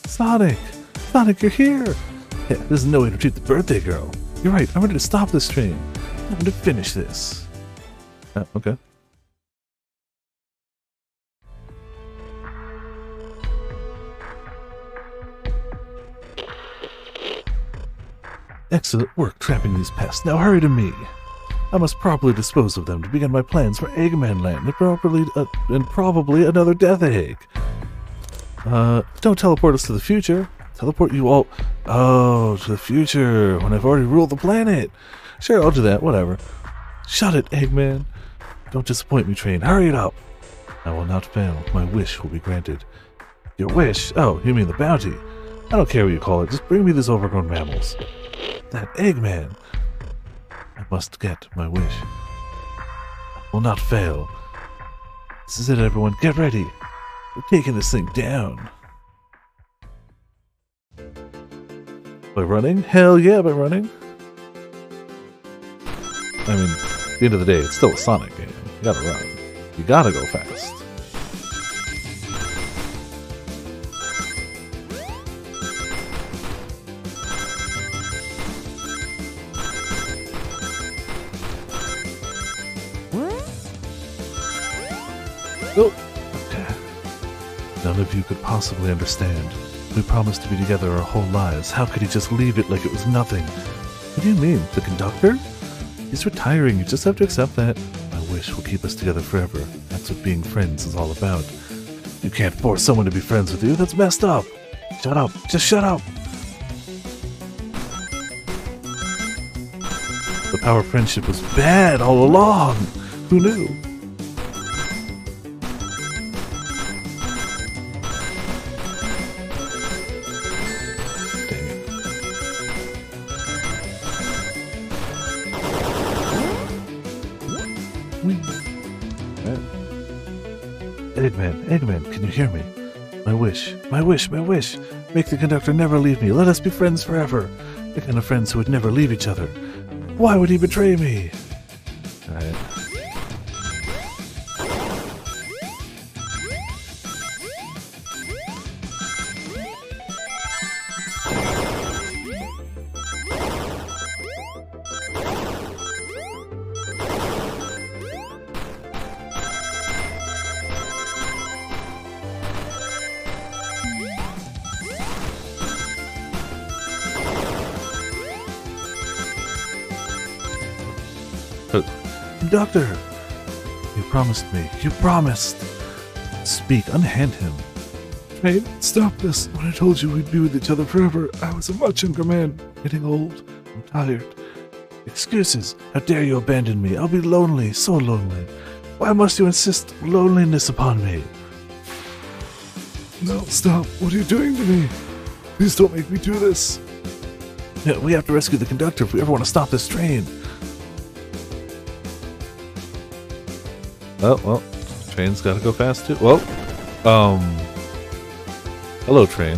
[SPEAKER 1] Sonic! Sonic, you're here! Yeah, there's no way to treat the birthday girl. You're right, I'm ready to stop this train. I'm going to finish this. Okay. Excellent work trapping these pests. Now hurry to me. I must properly dispose of them to begin my plans for Eggman Land and probably another Death Egg. Don't teleport us to the future. Teleport you all... Oh, to the future, when I've already ruled the planet. Sure, I'll do that, whatever. Shut it, Eggman. Don't disappoint me, train. Hurry it up. I will not fail. My wish will be granted. Your wish? Oh, you mean the bounty. I don't care what you call it. Just bring me these overgrown mammals. That Eggman. I must get my wish. I will not fail. This is it, everyone. Get ready. We're taking this thing down. By running? Hell yeah, by running. I mean, at the end of the day, it's still a Sonic game. You gotta run. You gotta go fast. Oh. None of you could possibly understand. We promised to be together our whole lives. How could he just leave it like it was nothing? What do you mean? The conductor? He's retiring. You just have to accept that. My wish will keep us together forever. That's what being friends is all about. You can't force someone to be friends with you. That's messed up. Shut up. Just shut up. The power of friendship was bad all along. Who knew? Dang it. Eggman, can you hear me? My wish. Make the conductor never leave me. Let us be friends forever. The kind of friends who would never leave each other. Why would he betray me? Alright. Doctor! You promised me. You promised! Speak, unhand him. Hey, stop this. When I told you we'd be with each other forever, I was a much younger man. Getting old. I'm tired. Excuses. How dare you abandon me? I'll be lonely, so lonely. Why must you insist loneliness upon me? No, stop. What are you doing to me? Please don't make me do this. Yeah, we have to rescue the conductor if we ever want to stop this train. Oh, well, train's gotta go fast too. Well, hello train.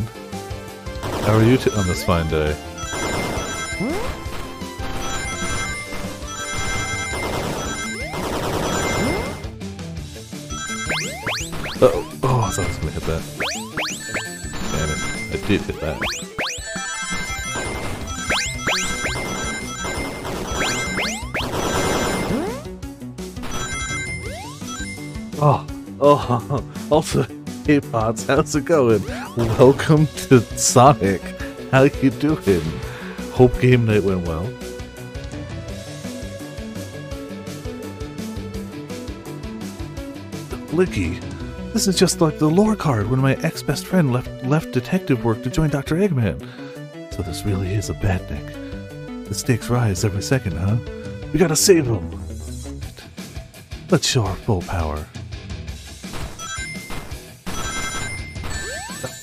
[SPEAKER 1] How are you on this fine day? Uh-oh. Oh, I thought I was gonna hit that. Damn it, I did hit that. Also, hey Pods, how's it going? Welcome to Sonic. How you doing? Hope game night went well. Licky, this is just like the lore card when my ex-best friend left detective work to join Dr. Eggman. So this really is a bad nick. The stakes rise every second, huh? We gotta save him. Let's show our full power.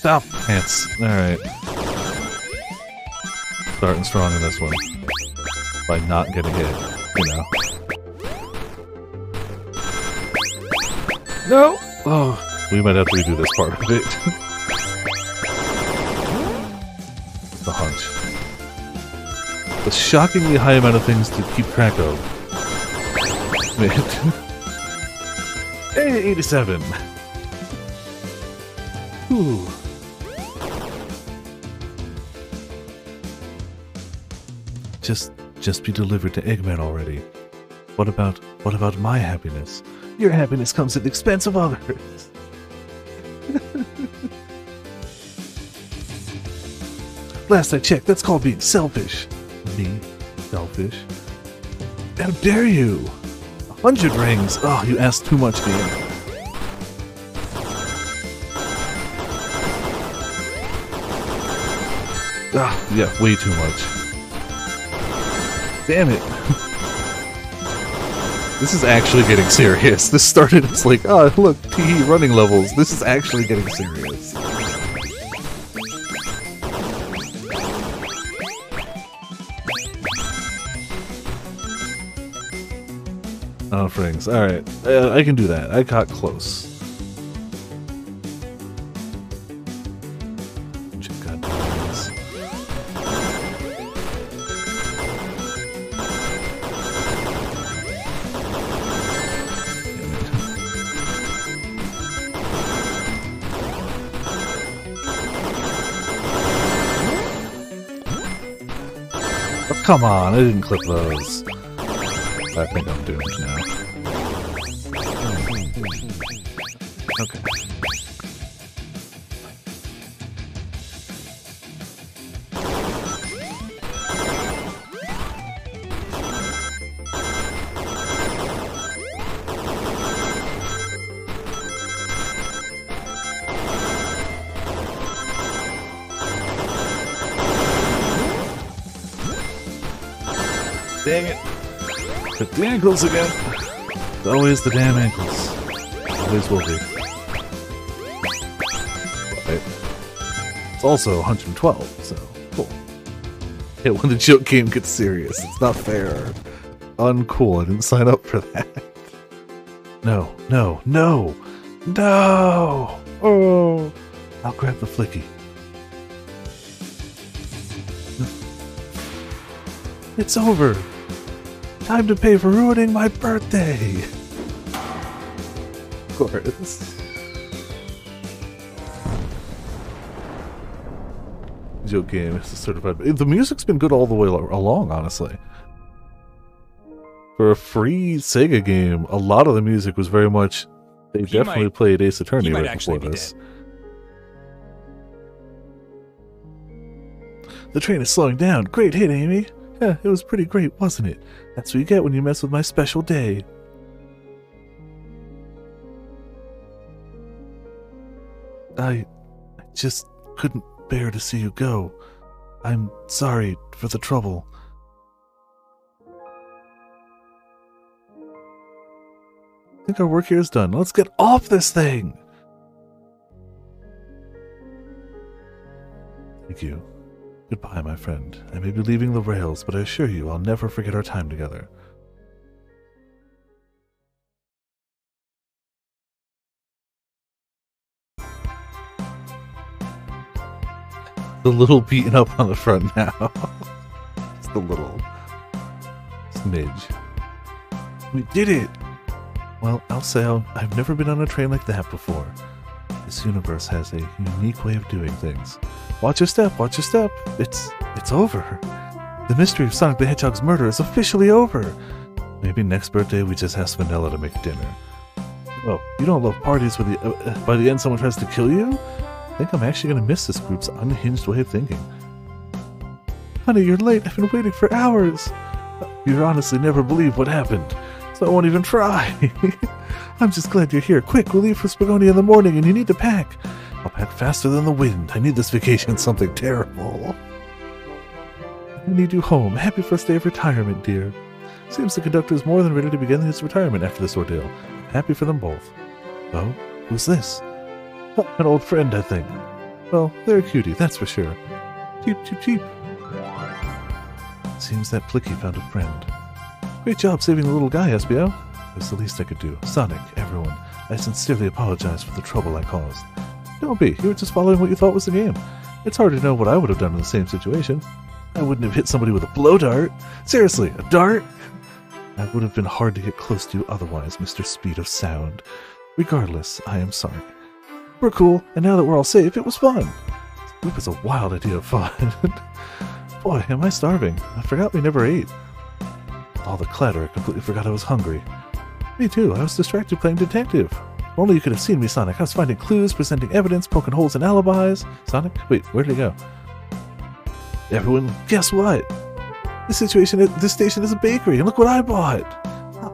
[SPEAKER 1] Stop, pants. Alright. Starting strong in this one. By not getting hit, you know. No! Oh, we might have to redo this part of it. The hunch. The shockingly high amount of things to keep track of. Man. Hey, 87! Ooh. Just be delivered to Eggman already. What about my happiness? Your happiness comes at the expense of others. Last I checked, that's called being selfish. Me? Selfish? How dare you? 100 rings! Oh, you asked too much, game. Ah, yeah, way too much. Damn it. This is actually getting serious. This started as like, oh, look, TE running levels. This is actually getting serious. Oh, frings. Alright. I can do that. I got close. Come on, I didn't clip those. I think I'm doomed now. Okay. Dang it. The ankles again. It's always the damn ankles. Always will be. Right. It's also 112, so cool. Yeah, when the joke game gets serious, it's not fair. Uncool, I didn't sign up for that. No, no, no! No! Oh! I'll grab the flicky. It's over! Time to pay for ruining my birthday! Of course. Joke game is certified. The music's been good all the way along, honestly. For a free Sega game, a lot of the music was very much... They definitely played Ace Attorney right before this. The train is slowing down. Great hit, Amy! Yeah, it was pretty great, wasn't it? That's what you get when you mess with my special day. I just couldn't bear to see you go. I'm sorry for the trouble. I think our work here is done. Let's get off this thing! Thank you. Goodbye, my friend. I may be leaving the rails, but I assure you I'll never forget our time together. The little beaten up on the front now. Just a little smidge. We did it! Well, I'll say I've never been on a train like that before. This universe has a unique way of doing things. Watch your step, watch your step. It's over. The mystery of Sonic the Hedgehog's murder is officially over. Maybe next birthday we just ask Vanilla to make dinner. Oh, you don't love parties where by the end someone tries to kill you? I think I'm actually going to miss this group's unhinged way of thinking. Honey, you're late. I've been waiting for hours. You'd honestly never believe what happened, so I won't even try. I'm just glad you're here. Quick, we'll leave for Spagoni in the morning and you need to pack. I'll pack faster than the wind. I need this vacation something terrible. I need you home. Happy first day of retirement, dear. Seems the conductor is more than ready to begin his retirement after this ordeal. Happy for them both. Oh, who's this? Oh, an old friend, I think. Well, they're a cutie, that's for sure. Cheep, cheep, cheep. Seems that Plicky found a friend. Great job saving the little guy, SBO. That's the least I could do. Sonic, everyone, I sincerely apologize for the trouble I caused. Don't be. You were just following what you thought was the game. It's hard to know what I would have done in the same situation. I wouldn't have hit somebody with a blow dart. Seriously, a dart? That would have been hard to get close to otherwise, Mr. Speed of Sound. Regardless, I am sorry. We're cool, and now that we're all safe, it was fun. This group is a wild idea of fun. Boy, am I starving. I forgot we never ate. All the clatter, I completely forgot I was hungry. Me too, I was distracted playing detective. If only you could have seen me, Sonic. I was finding clues, presenting evidence, poking holes in alibis. Sonic? Wait, where'd he go? Everyone, guess what? This station is a bakery, and look what I bought!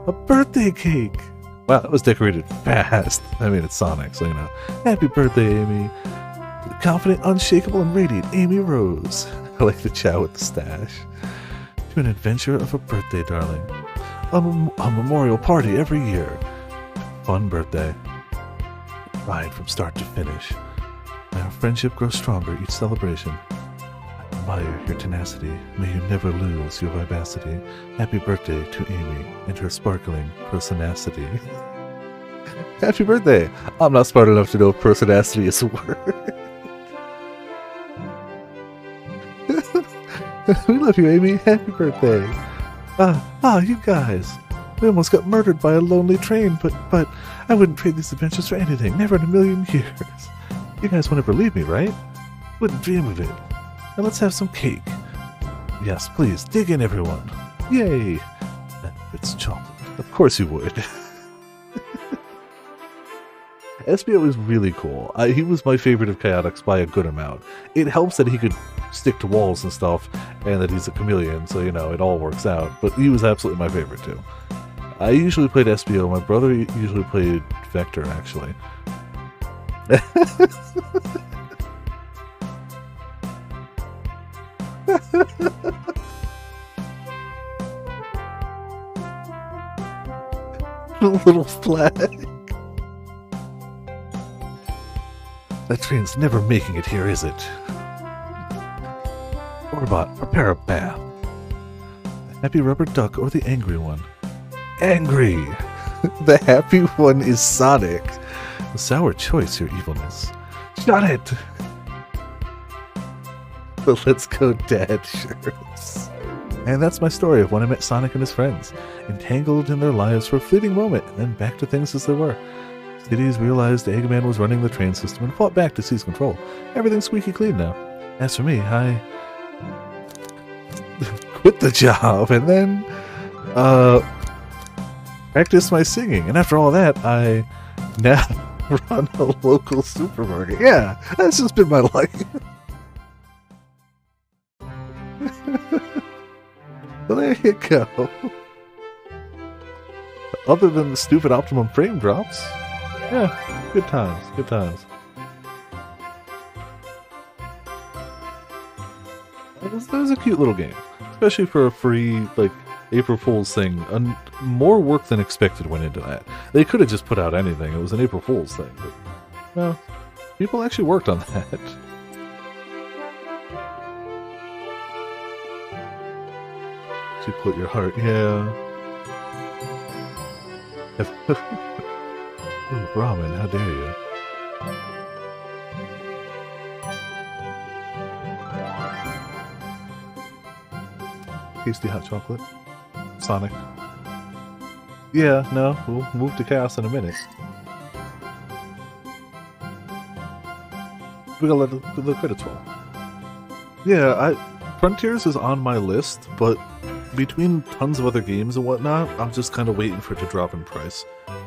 [SPEAKER 1] A birthday cake! Wow, that was decorated fast. I mean, it's Sonic, so you know. Happy birthday, Amy. To the confident, unshakable, and radiant Amy Rose. I like the chow with the stash. To an adventure of a birthday, darling. A memorial party every year. Fun birthday. Ride from start to finish. May our friendship grow stronger each celebration. I admire your tenacity. May you never lose your vivacity. Happy birthday to Amy and her sparkling personacity. Happy birthday! I'm not smart enough to know if personacity is a word. We love you, Amy. Happy birthday. You guys. We almost got murdered by a lonely train, but I wouldn't trade these adventures for anything. Never in a million years. You guys won't ever leave me, right? Wouldn't dream of it. Now let's have some cake. Yes, please, dig in, everyone. Yay! It's chocolate. Of course you would. SBO is really cool. He was my favorite of Chaotix by a good amount. It helps that he could stick to walls and stuff, and that he's a chameleon, so, you know, it all works out. But he was absolutely my favorite, too. I usually played SBO. My brother usually played Vector, actually. Little flag. That train's never making it here, is it? Orbot, prepare a bath. The happy rubber duck or the angry one? Angry! The happy one is Sonic. A sour choice, your evilness. Shut it! The Let's Go Dad shirts. And that's my story of when I met Sonic and his friends, entangled in their lives for a fleeting moment, and then back to things as they were. Cities realized Eggman was running the train system and fought back to seize control. Everything's squeaky clean now. As for me, I quit the job and then practiced my singing. And after all that, I now run a local supermarket. Yeah, that's just been my life. Well, there you go. Other than the stupid optimum frame drops, yeah, good times, good times. It was a cute little game, especially for a free, like, April Fool's thing. More work than expected went into that. They could have just put out anything. It was an April Fool's thing, but, well, people actually worked on that. You put your heart, yeah. Ooh, ramen, how dare you? Tasty hot chocolate. Sonic. Yeah, no, we'll move to Chaos in a minute. We gotta let the credits roll. Yeah, Frontiers is on my list, but between tons of other games and whatnot, I'm just kind of waiting for it to drop in price.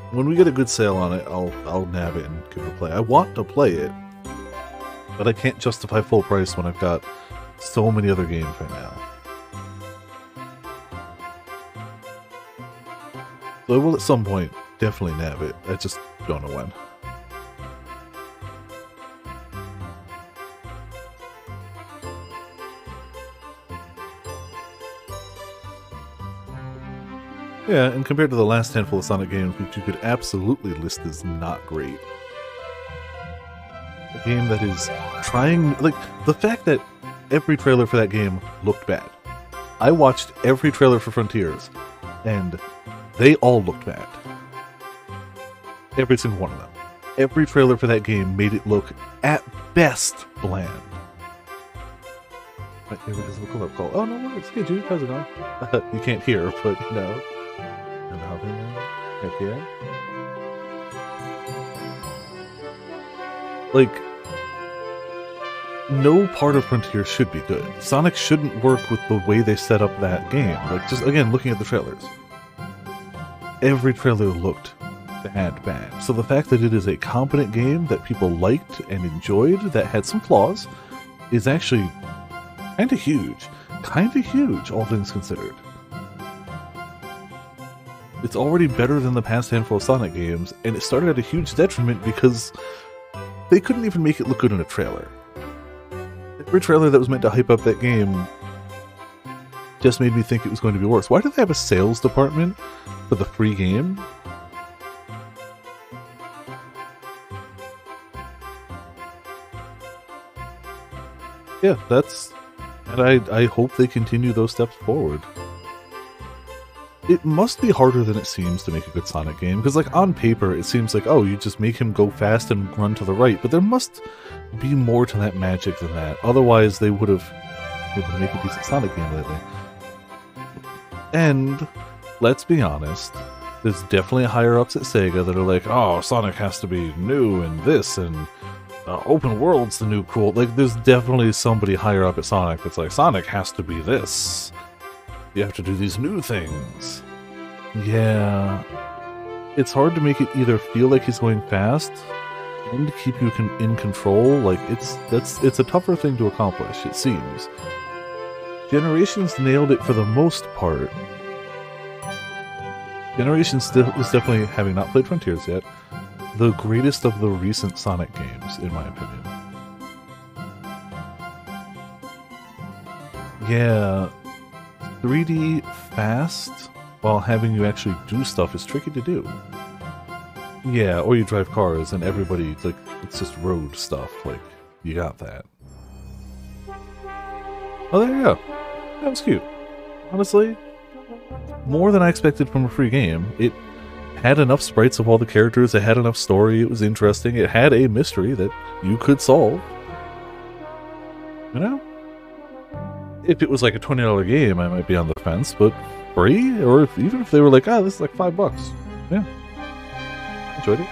[SPEAKER 1] When we get a good sale on it, I'll nab it and give it a play. I want to play it, but I can't justify full price when I've got so many other games right now. So I will at some point definitely nab it. I just don't know when. Yeah, and compared to the last handful of Sonic games, which you could absolutely list as not great. A game that is trying, like, the fact that every trailer for that game looked bad. I watched every trailer for Frontiers, and they all looked bad. Every single one of them. Every trailer for that game made it look, at best, bland. Right, here it is, a pull-up call. Oh, no worries. Hey, Jude, how's it going? You can't hear, but, you know. Heck yeah. Like, no part of Frontier should be good. Sonic shouldn't work with the way they set up that game. Like, just, again, looking at the trailers. Every trailer looked bad. So the fact that it is a competent game that people liked and enjoyed, that had some flaws, is actually kinda huge. Kinda huge, all things considered. It's already better than the past handful of Sonic games, and it started at a huge detriment because they couldn't even make it look good in a trailer. Every trailer that was meant to hype up that game just made me think it was going to be worse. Why do they have a sales department for the free game? Yeah, that's... and I hope they continue those steps forward. It must be harder than it seems to make a good Sonic game, because, like, on paper, it seems like, oh, you just make him go fast and run to the right, but there must be more to that magic than that. Otherwise, they would have been able to make a decent Sonic game lately. And, let's be honest, there's definitely higher-ups at Sega that are like, oh, Sonic has to be new and this, and open world's the new cool. Like, there's definitely somebody higher up at Sonic that's like, Sonic has to be this. You have to do these new things. Yeah. It's hard to make it either feel like he's going fast and keep you in control, like it's a tougher thing to accomplish, it seems. Generations nailed it for the most part. Generations is definitely, having not played Frontiers yet, the greatest of the recent Sonic games, in my opinion. Yeah, 3D fast while having you actually do stuff is tricky to do. Yeah, or you drive cars and everybody, like, it's just road stuff, like, you got that. Oh, there you go. That was cute. Honestly, more than I expected from a free game. It had enough sprites of all the characters, it had enough story, it was interesting, it had a mystery that you could solve. You know? If it was like a $20 game, I might be on the fence, but free? Or even if they were like, ah, this is like $5. Yeah. Enjoyed it.